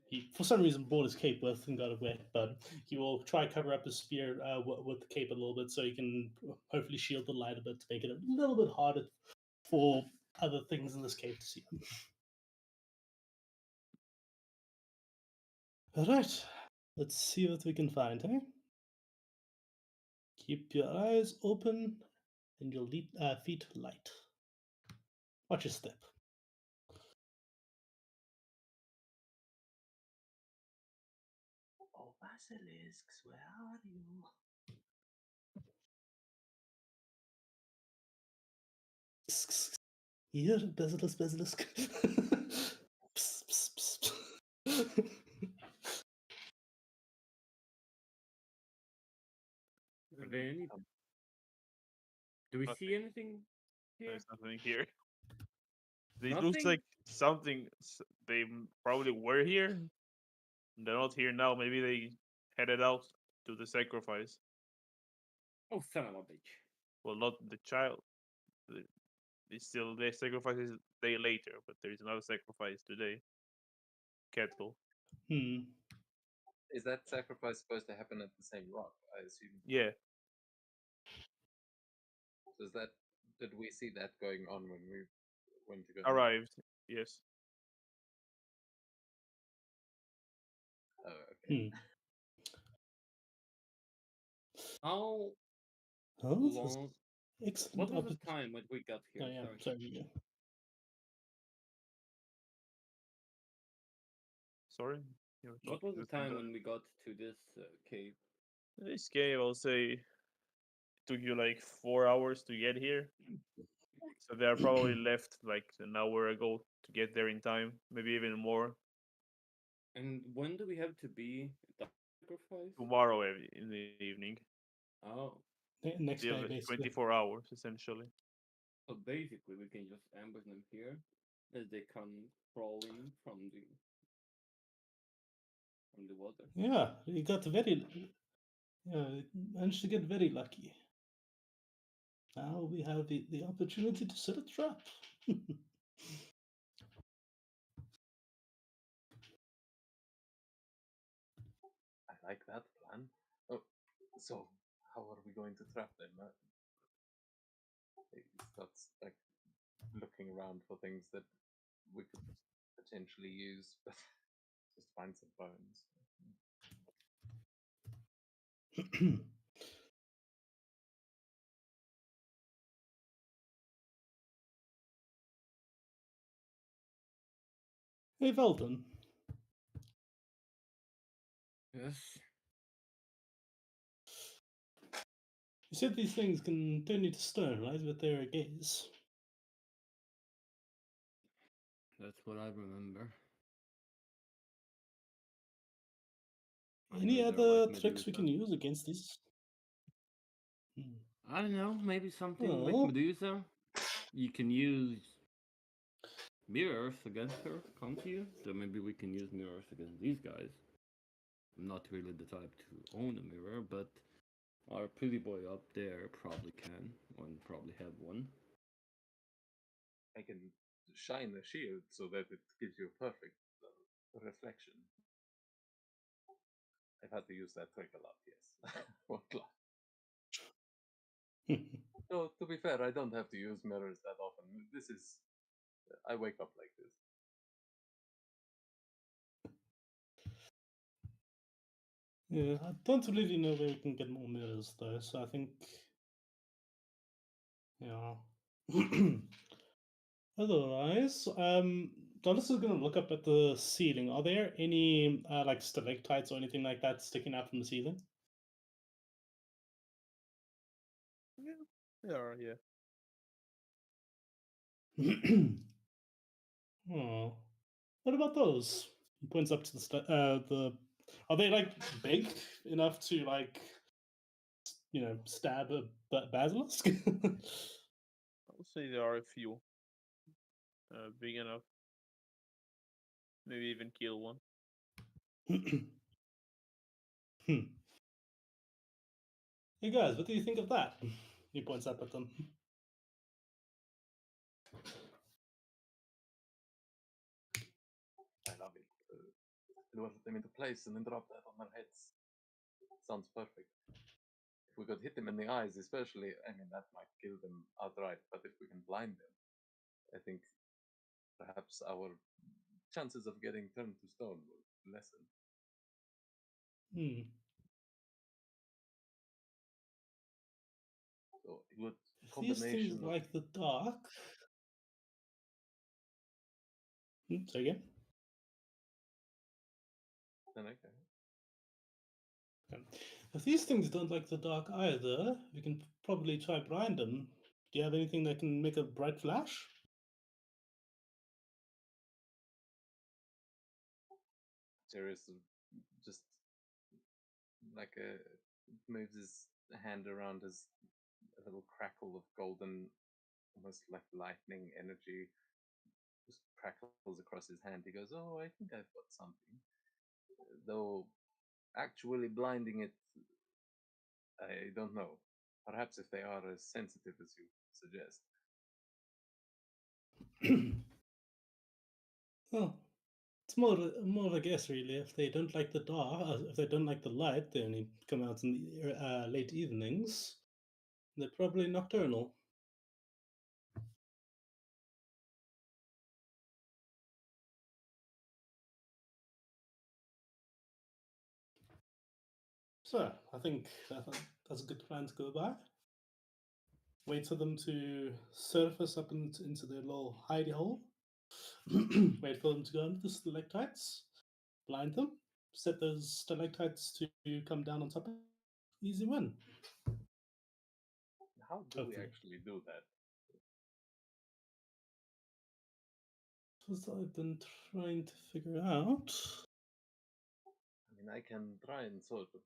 [SPEAKER 2] he for some reason brought his cape with and got it wet, but he will try cover up his spear with the cape a little bit so he can hopefully shield the light a bit to make it a little bit harder for other things in this cave to see him. All right, let's see what we can find, eh? Keep your eyes open and your feet light. Watch your step.
[SPEAKER 3] Oh, basilisks, where are you?
[SPEAKER 2] Here, basilisk. Psst, psst, psst.
[SPEAKER 5] Are there any?
[SPEAKER 3] Um,
[SPEAKER 5] Do we
[SPEAKER 1] nothing.
[SPEAKER 5] see anything here?
[SPEAKER 1] There's nothing here. It looks
[SPEAKER 5] Nothing?
[SPEAKER 1] like something. They probably were here. They're not here now. Maybe they headed out to the sacrifice.
[SPEAKER 5] Oh, son of a bitch!
[SPEAKER 1] Well, not the child. It's still the sacrifice is a day later, but there is another sacrifice today. Kettle.
[SPEAKER 3] Is that sacrifice supposed to happen at the same rock? I assume.
[SPEAKER 1] Yeah.
[SPEAKER 3] Does that? Did we see that going on when we went to go?
[SPEAKER 1] Arrived. Yes.
[SPEAKER 3] Oh, okay.
[SPEAKER 5] How
[SPEAKER 2] Oh, this is
[SPEAKER 5] long?
[SPEAKER 2] excellent.
[SPEAKER 5] What was the time when we got here?
[SPEAKER 2] Oh, yeah,
[SPEAKER 5] Sorry.
[SPEAKER 2] sorry. Yeah.
[SPEAKER 1] Sorry. You were
[SPEAKER 5] What was
[SPEAKER 1] talking
[SPEAKER 5] the
[SPEAKER 1] to
[SPEAKER 5] time
[SPEAKER 1] somebody.
[SPEAKER 5] when we got to this cave?
[SPEAKER 1] This cave, I'll say, it took you like 4 hours to get here. So they are probably left like an hour ago to get there in time, maybe even more.
[SPEAKER 5] And when do we have to be at the sacrifice?
[SPEAKER 1] Tomorrow in the evening.
[SPEAKER 5] Oh,
[SPEAKER 2] Next
[SPEAKER 1] Still
[SPEAKER 2] day, basically.
[SPEAKER 1] 24 hours essentially.
[SPEAKER 5] so basically we can just ambush them here as they come crawling from the water.
[SPEAKER 2] Yeah, you got very. Yeah, managed to get very lucky. Now we have the opportunity to set a trap.
[SPEAKER 3] like that plan. Oh, so how are we going to trap them? He starts like looking around for things that we could potentially use, but just find some bones.
[SPEAKER 2] Hey, Velton.
[SPEAKER 5] Yes.
[SPEAKER 2] You said these things can turn you to stone, right? With their gaze.
[SPEAKER 5] That's what I remember. I
[SPEAKER 2] Any
[SPEAKER 5] know they're
[SPEAKER 2] other
[SPEAKER 5] like
[SPEAKER 2] tricks we
[SPEAKER 5] Medusa.
[SPEAKER 2] can use against these? Hmm.
[SPEAKER 5] I don't know, maybe something like
[SPEAKER 2] Well,
[SPEAKER 5] Medusa. You can use mirrors against her, can't you? So maybe we can use mirrors against these guys. I'm not really the type to own a mirror, but our pretty boy up there probably can, and probably have one.
[SPEAKER 3] I can shine a shield so that it gives you a perfect reflection. I've had to use that trick a lot, yes. Won't lie. No, to be fair, I don't have to use mirrors that often. This is. I wake up like this.
[SPEAKER 2] yeah, I don't really know where we can get more mirrors though, so I think, yeah. Otherwise, Dallas is gonna look up at the ceiling. Are there any like stalactites or anything like that sticking out from the ceiling?
[SPEAKER 1] Yeah, there are, yeah.
[SPEAKER 2] Oh, what about those? He points up to the. Are they like big enough to like stab a basilisk?
[SPEAKER 1] I would say there are a few big enough, maybe even kill one.
[SPEAKER 2] Hmm. Hey guys, what do you think of that? He points up at them.
[SPEAKER 3] I love it. Lure them into place and then drop that on their heads. Sounds perfect. If we could hit them in the eyes, especially, I mean, that might kill them outright, but if we can blind them, I think perhaps our chances of getting turned to stone will lessen.
[SPEAKER 2] Hmm.
[SPEAKER 3] So it would
[SPEAKER 2] If these things
[SPEAKER 3] combination of.
[SPEAKER 2] like the dark. Say again.
[SPEAKER 3] Okay.
[SPEAKER 2] If these things don't like the dark either, we can probably try blind them. Do you have anything that can make a bright flash?
[SPEAKER 3] Serious, just like a moves his hand around his a little crackle of golden, almost like lightning energy, just crackles across his hand. He goes, "Oh, I think I've got something." Though actually blinding it, I don't know. Perhaps if they are as sensitive as you suggest.
[SPEAKER 2] Well, it's more of a guess, really. If they don't like the dark, if they don't like the light, they only come out in the late evenings. They're probably nocturnal. So I think that's a good plan to go by. Wait for them to surface up into their little hidey hole. Wait for them to go under the stalactites. Blind them. Set those stalactites to come down on top. Easy win.
[SPEAKER 3] How do we
[SPEAKER 2] Hopefully.
[SPEAKER 3] actually do that?
[SPEAKER 2] That's what I've been trying to figure out.
[SPEAKER 3] I mean, I can try and sort of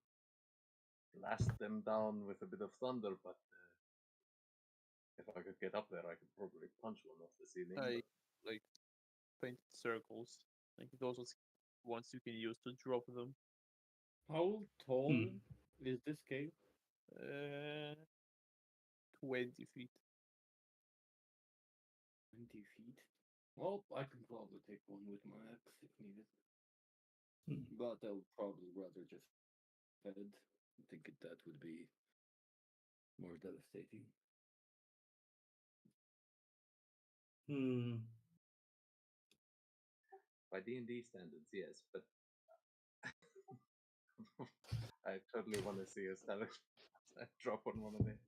[SPEAKER 3] blast them down with a bit of thunder, but if I could get up there, I could probably punch one off the ceiling.
[SPEAKER 1] I like painted circles. Like those are ones you can use to drop them.
[SPEAKER 5] How tall is this cave?
[SPEAKER 1] Uh, 20 feet.
[SPEAKER 5] 20 feet. Well, I can probably take one with my axe if needed.
[SPEAKER 2] Hmm.
[SPEAKER 5] But I would probably rather just head. I think that would be more devastating.
[SPEAKER 2] Hmm.
[SPEAKER 3] By D&D standards, yes, but I totally want to see a stalactite drop on one of them.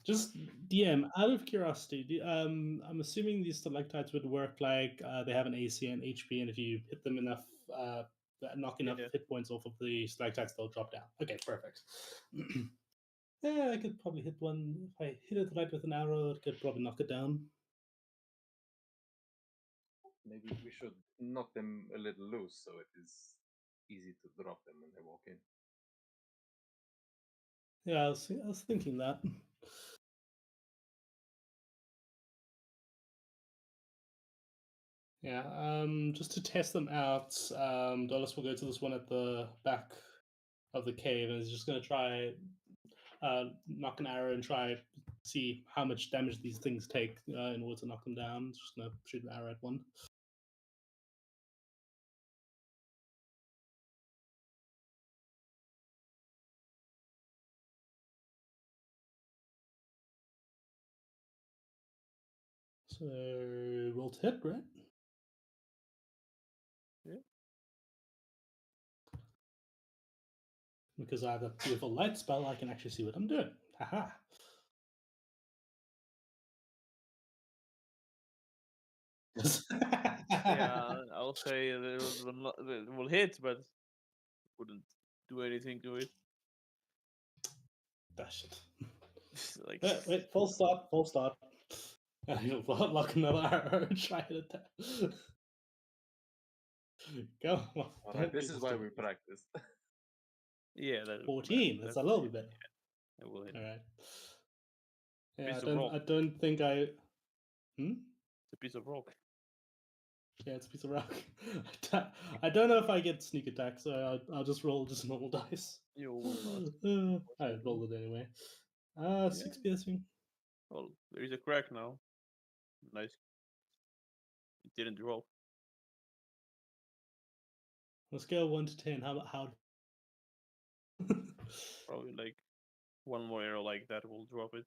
[SPEAKER 2] Just DM, out of curiosity, I'm assuming these stalactites would work like they have an AC and HP, and if you hit them enough, knock enough
[SPEAKER 1] Yeah.
[SPEAKER 2] hit points off of the stalactites, they'll drop down. Okay, perfect. Yeah, I could probably hit one. If I hit it right with an arrow, it could probably knock it down.
[SPEAKER 3] Maybe we should knock them a little loose so it is easy to drop them when they walk in.
[SPEAKER 2] Yeah, I was thinking that. Yeah, just to test them out, Dolus will go to this one at the back of the cave and is just going to try knock an arrow and try see how much damage these things take in order to knock them down. Just going to shoot an arrow at one. So roll to hit, right?
[SPEAKER 1] Yeah.
[SPEAKER 2] Because I have a beautiful light spell, I can actually see what I'm doing. Haha.
[SPEAKER 1] Yeah, I'll say it will hit, but wouldn't do anything to it.
[SPEAKER 2] Dash it.
[SPEAKER 1] Like,
[SPEAKER 2] Wait, full stop, full stop. You'll lock another arrow and try it attack. Go.
[SPEAKER 3] Alright, this is why we practice.
[SPEAKER 1] yeah, that
[SPEAKER 2] 14. That's a little bit better.
[SPEAKER 1] I will hit.
[SPEAKER 2] All right. Yeah,
[SPEAKER 1] Piece of rock.
[SPEAKER 2] I don't think I. Hmm?
[SPEAKER 1] It's a piece of rock.
[SPEAKER 2] Yeah, it's a piece of rock. I don't know if I get sneak attack, so I'll just roll just normal dice.
[SPEAKER 1] You will not.
[SPEAKER 2] I rolled it anyway. 6
[SPEAKER 1] Yeah.
[SPEAKER 2] piercing.
[SPEAKER 1] Well, there is a crack now. Nice. It didn't drop.
[SPEAKER 2] On a scale of 1 to 10, how?
[SPEAKER 1] Probably like one more arrow like that will drop it.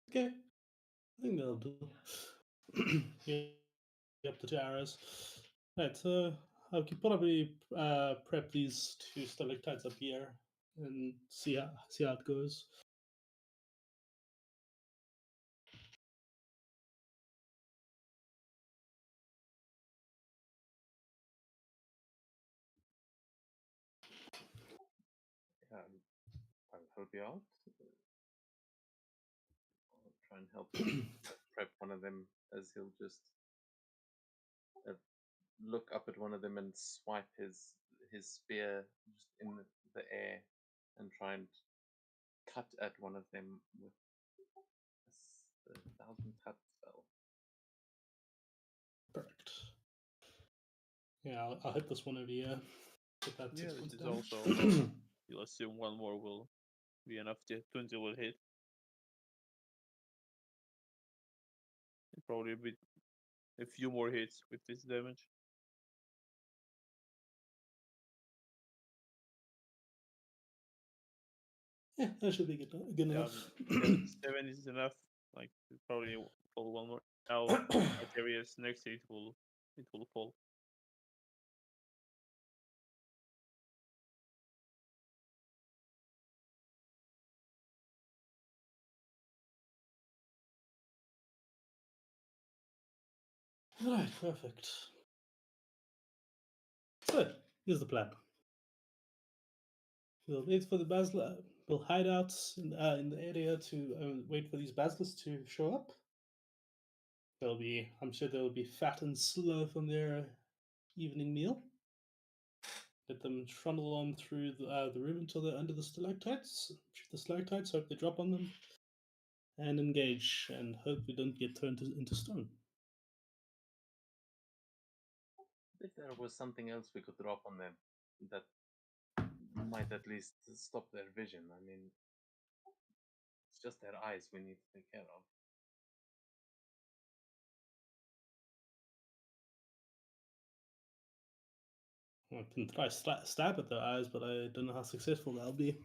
[SPEAKER 2] Okay, I think that'll do. Yeah, up to 2 arrows. Right, so I could probably prep these 2 stalactites up here and see how it goes.
[SPEAKER 3] I'll help you out. I'll try and help him prep one of them as he'll just look up at one of them and swipe his spear just in the air and try and cut at one of them with a 1,000 cut spell.
[SPEAKER 2] Perfect. Yeah, I'll hit this one over here. Get that
[SPEAKER 1] Yeah,
[SPEAKER 2] 6
[SPEAKER 1] this
[SPEAKER 2] points
[SPEAKER 1] is
[SPEAKER 2] damage.
[SPEAKER 1] also. You'll assume one more will be enough to 20 will hit. And probably a few more hits with this damage.
[SPEAKER 2] Yeah, that should be good
[SPEAKER 1] Yeah,
[SPEAKER 2] enough.
[SPEAKER 1] 7 is enough. Like probably fall one more. Now Arterius next to it will fall.
[SPEAKER 2] Alright, perfect. So, here's the plan. We'll wait for the basilisk. We'll hide out in the area to wait for these basilisks to show up. I'm sure they'll be fat and slow from their evening meal. Let them trundle on through the room until they're under the stalactites. Shoot the stalactites, hope they drop on them, and engage, and hope we don't get turned into stone.
[SPEAKER 3] If there was something else we could drop on them that might at least stop their vision. I mean, it's just their eyes we need to take care of.
[SPEAKER 2] I can try stab at their eyes, but I don't know how successful that'll be.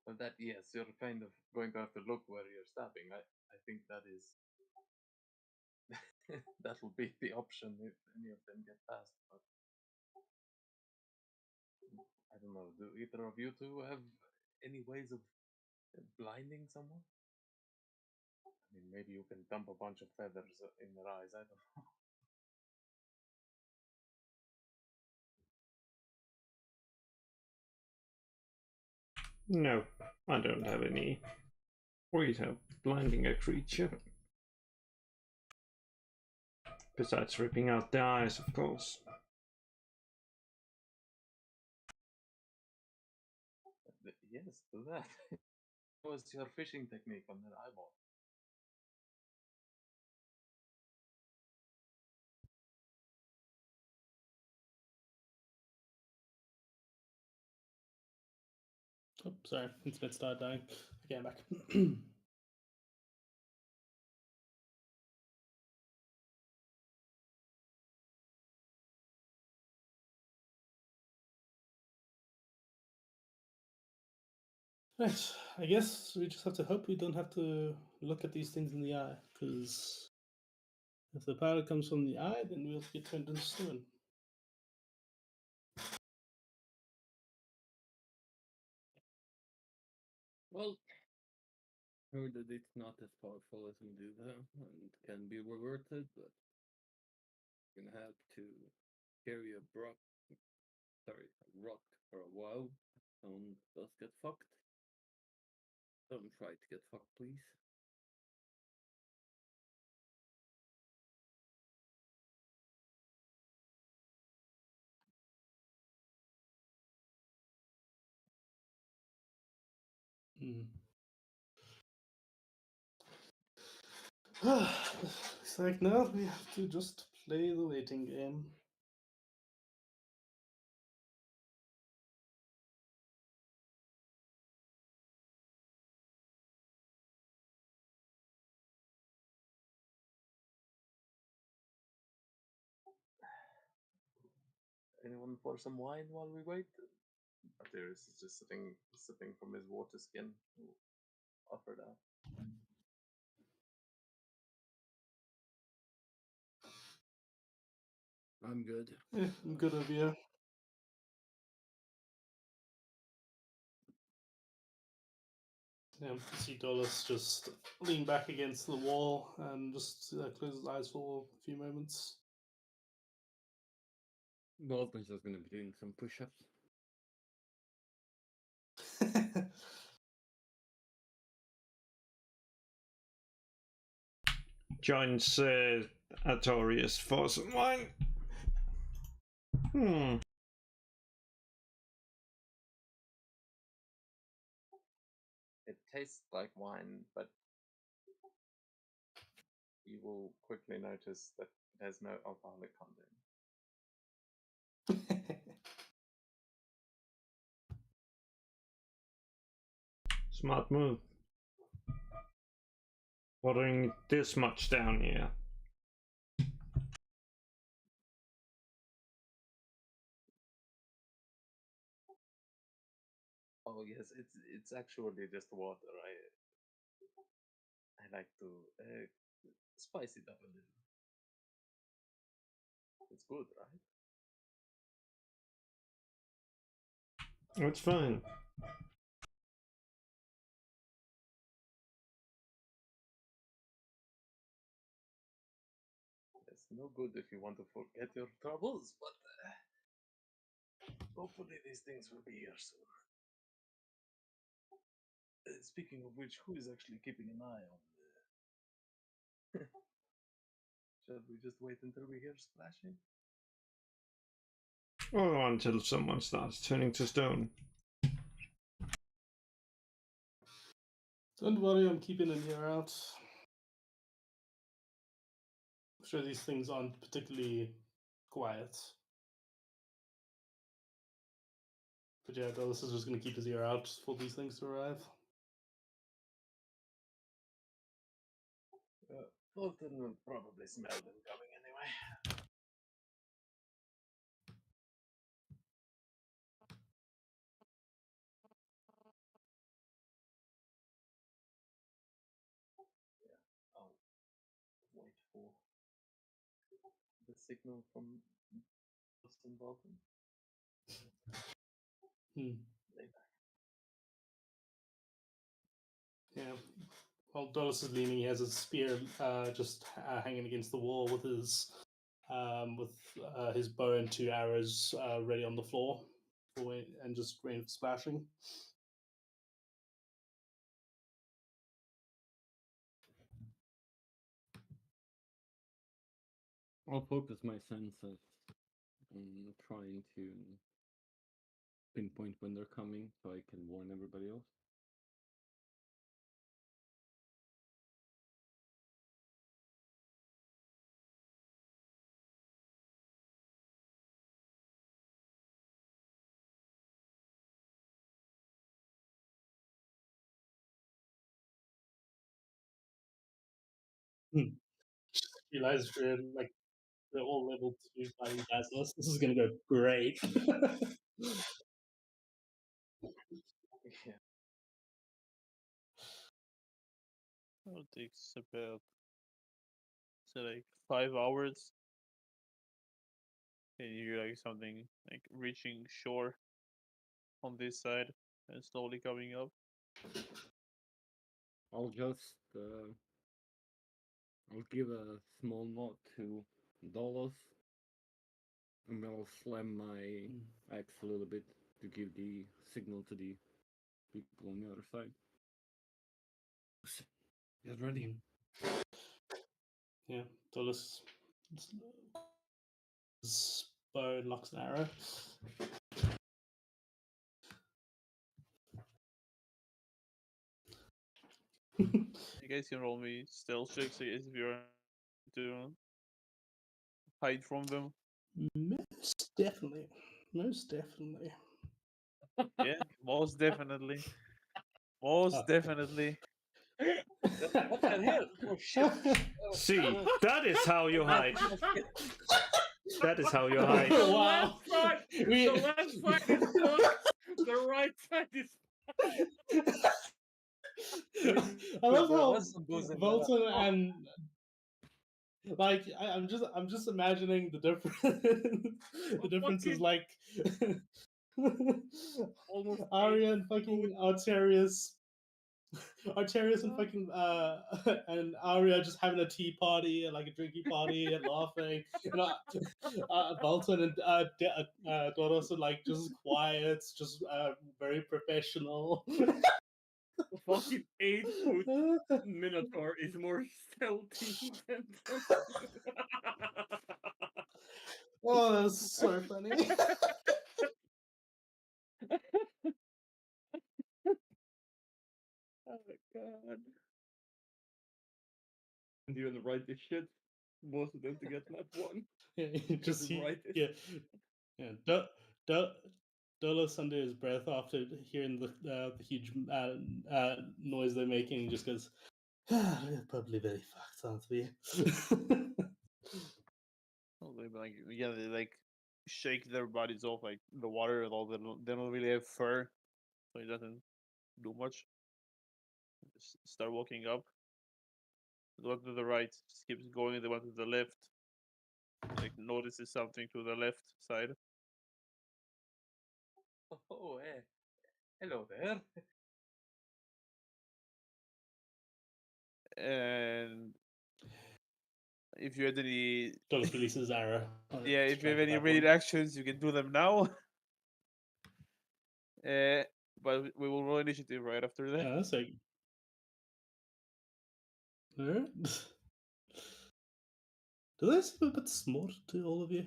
[SPEAKER 3] Well, that yes, you're kind of going to have to look where you're stabbing. I think that is that will be the option if any of them get past. But I don't know. Do either of you two have any ways of blinding someone? I mean, maybe you can dump a bunch of feathers in their eyes. I don't know.
[SPEAKER 4] No, I don't have any way of blinding a creature. Besides ripping out the eyes, of course.
[SPEAKER 3] Yes, do that. What's your fishing technique on their eyeball?
[SPEAKER 2] Oh, sorry, internet started dying. Okay, I'm back. Right, I guess we just have to hope we don't have to look at these things in the eye, because if the powder comes from the eye, then we'll get turned into stone.
[SPEAKER 5] Well, heard that it's not as powerful as Medusa and can be reverted, but you're gonna have to carry a rock for a while. Someone does get fucked. Don't try to get fucked, please.
[SPEAKER 2] Hmm. Looks like now we have to just play the waiting game.
[SPEAKER 3] Anyone pour some wine while we wait? Atreus is just sipping from his water skin. Offer that.
[SPEAKER 5] I'm good.
[SPEAKER 2] Yeah, I'm good over here. Yeah, see Dolus just lean back against the wall and just close his eyes for a few moments.
[SPEAKER 5] Baldwin's just gonna be doing some push-ups.
[SPEAKER 4] Joins Artorius for some wine.
[SPEAKER 3] It tastes like wine, but you will quickly notice that it has no alcoholic content.
[SPEAKER 4] Smart move. Watering this much down here.
[SPEAKER 3] Oh yes, it's actually just water. I like to spice it up a little. It's good, right?
[SPEAKER 4] It's fine.
[SPEAKER 3] It's no good if you want to forget your troubles, but hopefully these things will be here soon. Speaking of which, who is actually keeping an eye on the... Shall we just wait until we hear splashing?
[SPEAKER 4] Or until someone starts turning to stone.
[SPEAKER 2] Don't worry, I'm keeping an ear out. I'm sure these things aren't particularly quiet. But yeah, Dallas is just going to keep his ear out for these things to arrive.
[SPEAKER 3] Colton will probably smell them coming anyway. the signal from Boston Bolton.
[SPEAKER 2] Hmm.
[SPEAKER 3] Lay back.
[SPEAKER 2] Yeah. While Dolus is leaning, he has his spear just hanging against the wall with his bow and 2 arrows ready on the floor, and just rain of splashing.
[SPEAKER 5] I'll focus my senses on trying to pinpoint when they're coming so I can warn everybody else.
[SPEAKER 2] Realize we're all level 2 fighting Basilisk. This is gonna go great.
[SPEAKER 3] Yeah.
[SPEAKER 1] It takes about like 5 hours, and you're like something like reaching shore on this side and slowly coming up.
[SPEAKER 5] I'll just I'll give a small nod to Dolus, and then I'll slam my axe a little bit to give the signal to the people on the other side. Get ready.
[SPEAKER 2] Yeah, Dolus bow locks an arrow.
[SPEAKER 1] You guys can roll me stealth checks if you're to hide from them.
[SPEAKER 2] Most definitely. Most definitely.
[SPEAKER 1] Yeah, most definitely. Most definitely.
[SPEAKER 3] What the hell? Oh shit! Oh,
[SPEAKER 4] See, that is how you hide. That is how you hide.
[SPEAKER 5] The
[SPEAKER 2] Wow.
[SPEAKER 5] left side,
[SPEAKER 2] We-
[SPEAKER 5] the left side is fucked. The right side is.
[SPEAKER 2] I love
[SPEAKER 3] there
[SPEAKER 2] how
[SPEAKER 3] was some booze in there.
[SPEAKER 2] Volton
[SPEAKER 3] Oh.
[SPEAKER 2] and like I'm just imagining the difference. The difference is
[SPEAKER 5] fucking-
[SPEAKER 2] like
[SPEAKER 5] Almost
[SPEAKER 2] Arya and fucking Arterius. Arterius and fucking and Arya just having a tea party, like a drinking party, and laughing. And Bolton and Doros are like just quiet, just very professional.
[SPEAKER 5] The fucking 8-foot Minotaur is more stealthy than.
[SPEAKER 2] Oh, that's so funny.
[SPEAKER 5] Oh my god. And you and write this shit. Most of them to get that one.
[SPEAKER 2] Yeah, you just
[SPEAKER 5] Just write it.
[SPEAKER 2] yeah. Dolos under his breath after hearing the huge noise they're making, he just goes, "We're probably very fucked, aren't we?"
[SPEAKER 1] Oh, they like shake their bodies off like the water and all. They don't really have fur, so it doesn't do much. Just start walking up. The one to the right just keeps going. The one to the left like notices something to the left side.
[SPEAKER 3] Oh, hey. Hello there.
[SPEAKER 1] And if you had any,
[SPEAKER 2] Dolos releases his arrow.
[SPEAKER 1] yeah,
[SPEAKER 2] to
[SPEAKER 1] if
[SPEAKER 2] try
[SPEAKER 1] you have
[SPEAKER 2] and
[SPEAKER 1] any
[SPEAKER 2] get that
[SPEAKER 1] raid
[SPEAKER 2] one.
[SPEAKER 1] actions, you can do them now. But we will roll initiative right after that.
[SPEAKER 2] That's like. Alright. Do they seem a bit smart to all of you?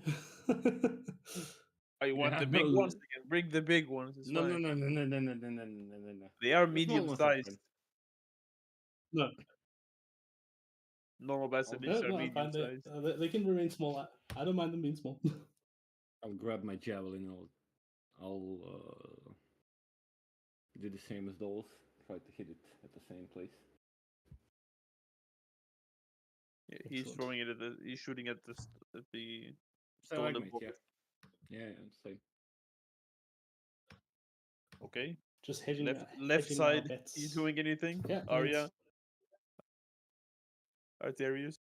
[SPEAKER 1] I want
[SPEAKER 5] Yeah,
[SPEAKER 1] the big
[SPEAKER 5] no,
[SPEAKER 1] ones. You can bring the big ones. It's
[SPEAKER 5] No,
[SPEAKER 1] fine.
[SPEAKER 5] no, no, no, no, no, no, no, no, no, no, no.
[SPEAKER 1] They are
[SPEAKER 5] The small
[SPEAKER 1] medium
[SPEAKER 5] ones are
[SPEAKER 1] sized.
[SPEAKER 5] fine.
[SPEAKER 2] No,
[SPEAKER 1] Normal
[SPEAKER 2] no,
[SPEAKER 1] basilisks are
[SPEAKER 2] no,
[SPEAKER 1] medium
[SPEAKER 2] fine.
[SPEAKER 1] sized.
[SPEAKER 2] They can remain small. I don't mind them being small.
[SPEAKER 5] I'll grab my javelin. I'll do the same as those. Try to hit it at the same place.
[SPEAKER 1] Yeah, he's
[SPEAKER 2] Excellent.
[SPEAKER 1] throwing it at the. He's shooting at the
[SPEAKER 5] So I
[SPEAKER 1] stolen
[SPEAKER 5] mate,
[SPEAKER 1] book.
[SPEAKER 5] yeah, same.
[SPEAKER 1] Okay.
[SPEAKER 2] Just hedging
[SPEAKER 1] Left
[SPEAKER 2] hedging our
[SPEAKER 1] side.
[SPEAKER 2] bets.
[SPEAKER 1] He's doing anything?
[SPEAKER 2] Yeah,
[SPEAKER 1] Arya, Arterius.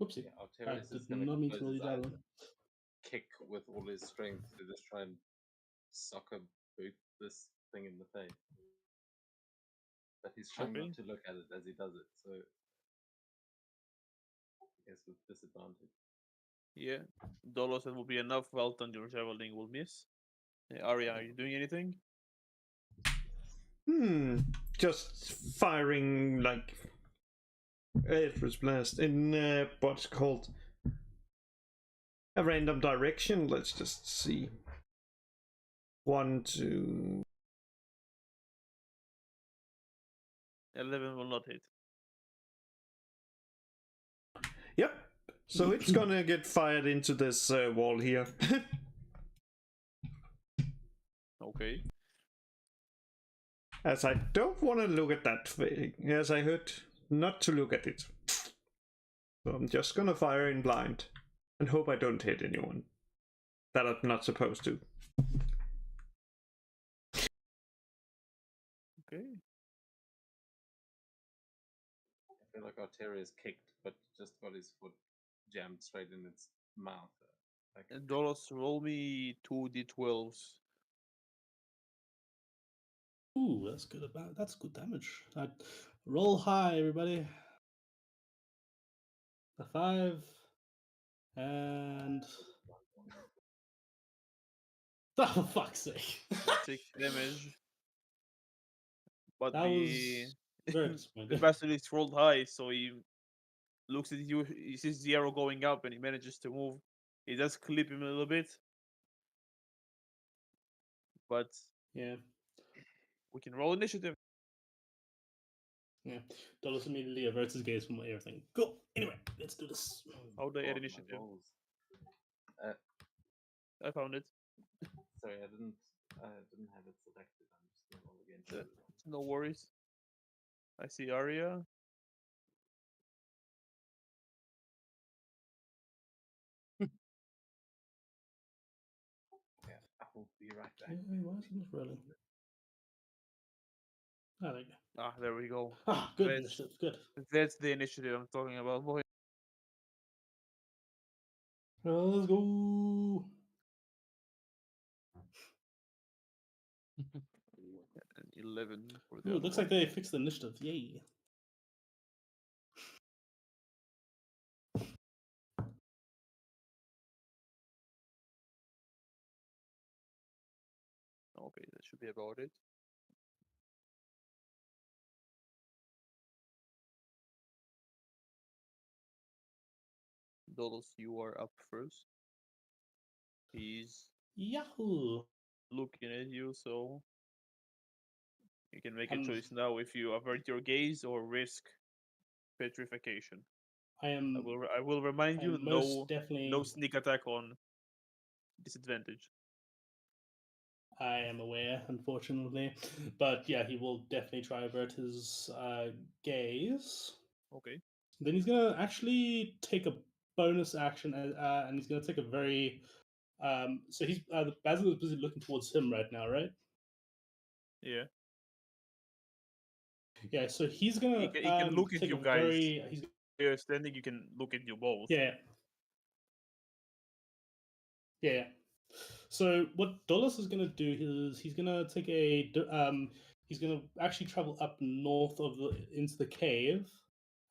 [SPEAKER 2] Whoopsie.
[SPEAKER 3] Yeah,
[SPEAKER 2] I
[SPEAKER 3] Arterius is
[SPEAKER 2] did
[SPEAKER 3] gonna
[SPEAKER 2] not mean to
[SPEAKER 3] close
[SPEAKER 2] roll you
[SPEAKER 3] his eyes
[SPEAKER 2] javelin.
[SPEAKER 3] and kick with all his strength to just try and soccer boot this thing in the face. But he's trying
[SPEAKER 1] Okay.
[SPEAKER 3] not to look at it as he does it, so I guess with disadvantage.
[SPEAKER 1] Yeah. Dolos, that will be enough. Welton, your javelin will miss. Arya, are you doing anything?
[SPEAKER 4] Just firing like Eldritch Blast in what's called a random direction. Let's just see. 1, 2.
[SPEAKER 1] 11 will not hit.
[SPEAKER 4] Yep. So it's gonna get fired into this wall here.
[SPEAKER 1] Okay.
[SPEAKER 4] As I don't want to look at that thing, as I heard not to look at it. So I'm just gonna fire in blind and hope I don't hit anyone that I'm not supposed to.
[SPEAKER 1] Okay.
[SPEAKER 3] I feel like Arterius kicked, but just got his foot jammed straight in its mouth. Like,
[SPEAKER 1] And Dolos, roll me 2d12s.
[SPEAKER 2] Ooh, that's good. That's good damage. Roll high, everybody. A 5 and oh, for fuck's sake!
[SPEAKER 1] 6 damage. But
[SPEAKER 2] That
[SPEAKER 1] the
[SPEAKER 2] was very
[SPEAKER 1] the
[SPEAKER 2] disappointing.
[SPEAKER 1] basilisk rolled high, so he looks at you. He sees the arrow going up, and he manages to move. It does clip him a little bit, but
[SPEAKER 2] Yeah,
[SPEAKER 1] we can roll initiative.
[SPEAKER 2] yeah. Dolos immediately averts his gaze from everything. Cool. Anyway, let's do this.
[SPEAKER 1] How do I add
[SPEAKER 3] God, my
[SPEAKER 1] initiative?
[SPEAKER 3] rolls.
[SPEAKER 1] I found it.
[SPEAKER 3] Sorry, I didn't have it selected. I'm just gonna roll again.
[SPEAKER 1] Yeah. No worries. I see Arya.
[SPEAKER 3] Yeah, I will be right back.
[SPEAKER 2] Yeah, why is it not rolling? Ah, there you go.
[SPEAKER 1] Ah, there we go.
[SPEAKER 2] Ah, good
[SPEAKER 1] That's-
[SPEAKER 2] initiative. Good.
[SPEAKER 1] That's the initiative I'm talking about, boy.
[SPEAKER 2] Let's go.
[SPEAKER 1] And 11 for the
[SPEAKER 2] Ooh,
[SPEAKER 1] other
[SPEAKER 2] looks
[SPEAKER 1] one.
[SPEAKER 2] like they fixed the initiative. Yay.
[SPEAKER 1] Okay, that should be about it. Dolos, you are up first. He's
[SPEAKER 2] Yahoo.
[SPEAKER 1] looking at you, so you can make a
[SPEAKER 2] I'm-
[SPEAKER 1] choice now if you avert your gaze or risk petrification.
[SPEAKER 2] I am.
[SPEAKER 1] I will remind you,
[SPEAKER 2] I'm most
[SPEAKER 1] no
[SPEAKER 2] definitely.
[SPEAKER 1] sneak attack on disadvantage.
[SPEAKER 2] I am aware, unfortunately, but yeah, he will definitely try to avert his gaze.
[SPEAKER 1] Okay.
[SPEAKER 2] Then he's gonna actually take a bonus action, and he's gonna take a very. So he's Basil is busy looking towards him right now, right?
[SPEAKER 1] Yeah.
[SPEAKER 2] Yeah. So he's gonna
[SPEAKER 1] He can look at
[SPEAKER 2] take
[SPEAKER 1] you
[SPEAKER 2] a
[SPEAKER 1] guys.
[SPEAKER 2] very. He's
[SPEAKER 1] You're standing, you can look at you both.
[SPEAKER 2] yeah. Yeah. So what Dolos is gonna do is he's gonna take he's gonna actually travel up north of into the cave,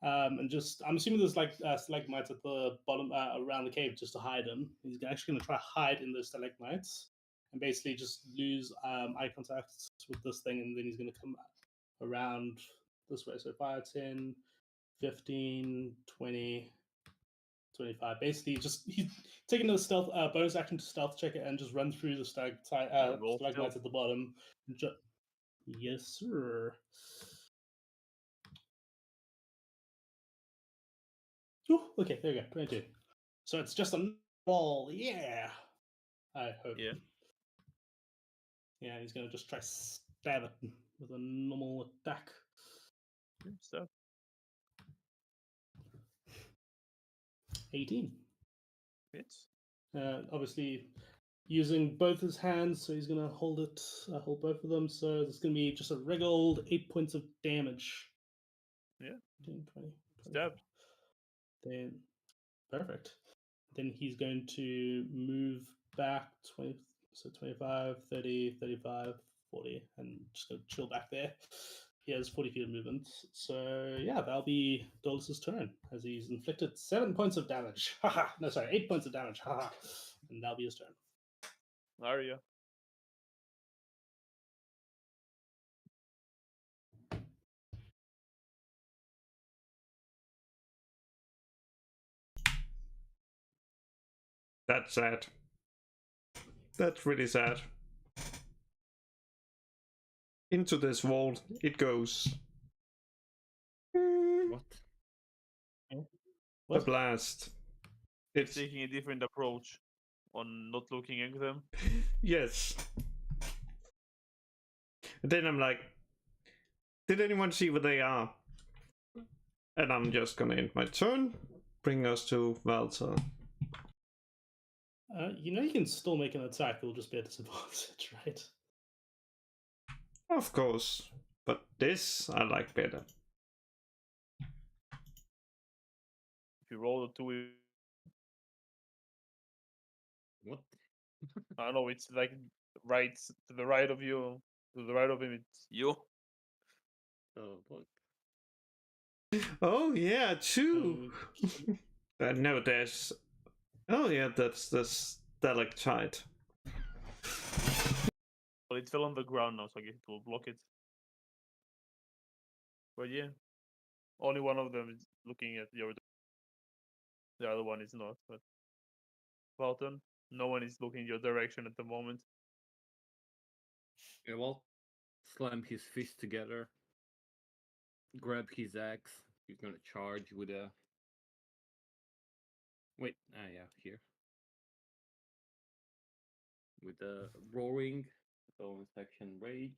[SPEAKER 2] and just I'm assuming there's like stalagmites at the bottom around the cave just to hide him. He's actually gonna try hide in those stalagmites and basically just lose eye contact with this thing, and then he's gonna come around this way. So 5, 10, 15, 20. 25. Basically, just he's taking the stealth bonus action to stealth check it and just run through the
[SPEAKER 1] Roll
[SPEAKER 2] stalagmites
[SPEAKER 1] stealth.
[SPEAKER 2] at the bottom. Yes, sir. Ooh, okay, there you go. 22. So it's just a ball. Yeah. I hope.
[SPEAKER 1] Yeah.
[SPEAKER 2] Yeah, he's gonna just try stab it with a normal attack.
[SPEAKER 1] Stuff.
[SPEAKER 2] 18.
[SPEAKER 1] Hits.
[SPEAKER 2] Obviously, using both his hands, so he's gonna hold both of them. So it's gonna be just a regular old 8 points of damage.
[SPEAKER 1] Yeah.
[SPEAKER 2] 15, 20,
[SPEAKER 1] Stabbed.
[SPEAKER 2] Then Perfect. Then he's going to move back 20, so 25, 30, 35, 40, and just go chill back there. He has 40 feet of movement. So yeah, that'll be Dolus's turn as he's inflicted 7 points of damage. Haha. No, sorry, 8 points of damage. Haha. And that'll be his turn.
[SPEAKER 1] Arya.
[SPEAKER 4] That's sad. That's really sad. Into this wall it goes.
[SPEAKER 5] What?
[SPEAKER 4] A
[SPEAKER 2] What?
[SPEAKER 4] blast. It's
[SPEAKER 1] Taking a different approach on not looking at them.
[SPEAKER 4] yes. And then I'm like, did anyone see where they are? And I'm just gonna end my turn. Bring us to Valter.
[SPEAKER 2] You can still make an attack. It'll just be a disadvantage, right?
[SPEAKER 4] Of course. But this I like better.
[SPEAKER 1] If you roll a 2,
[SPEAKER 5] What?
[SPEAKER 1] I don't know, it's like right to the right of you, to the right of him, it's you.
[SPEAKER 5] Oh, what?
[SPEAKER 4] Oh yeah, two. No, there's. Oh yeah, that's the stalactite.
[SPEAKER 1] But it fell on the ground now, so I guess it will block it. But yeah, only one of them is looking at your. The other one is not. But Walton, no one is looking your direction at the moment.
[SPEAKER 5] Yeah, well, slam his fist together, grab his axe. He's gonna charge with a. Wait, yeah, here. With a roaring, so section rage.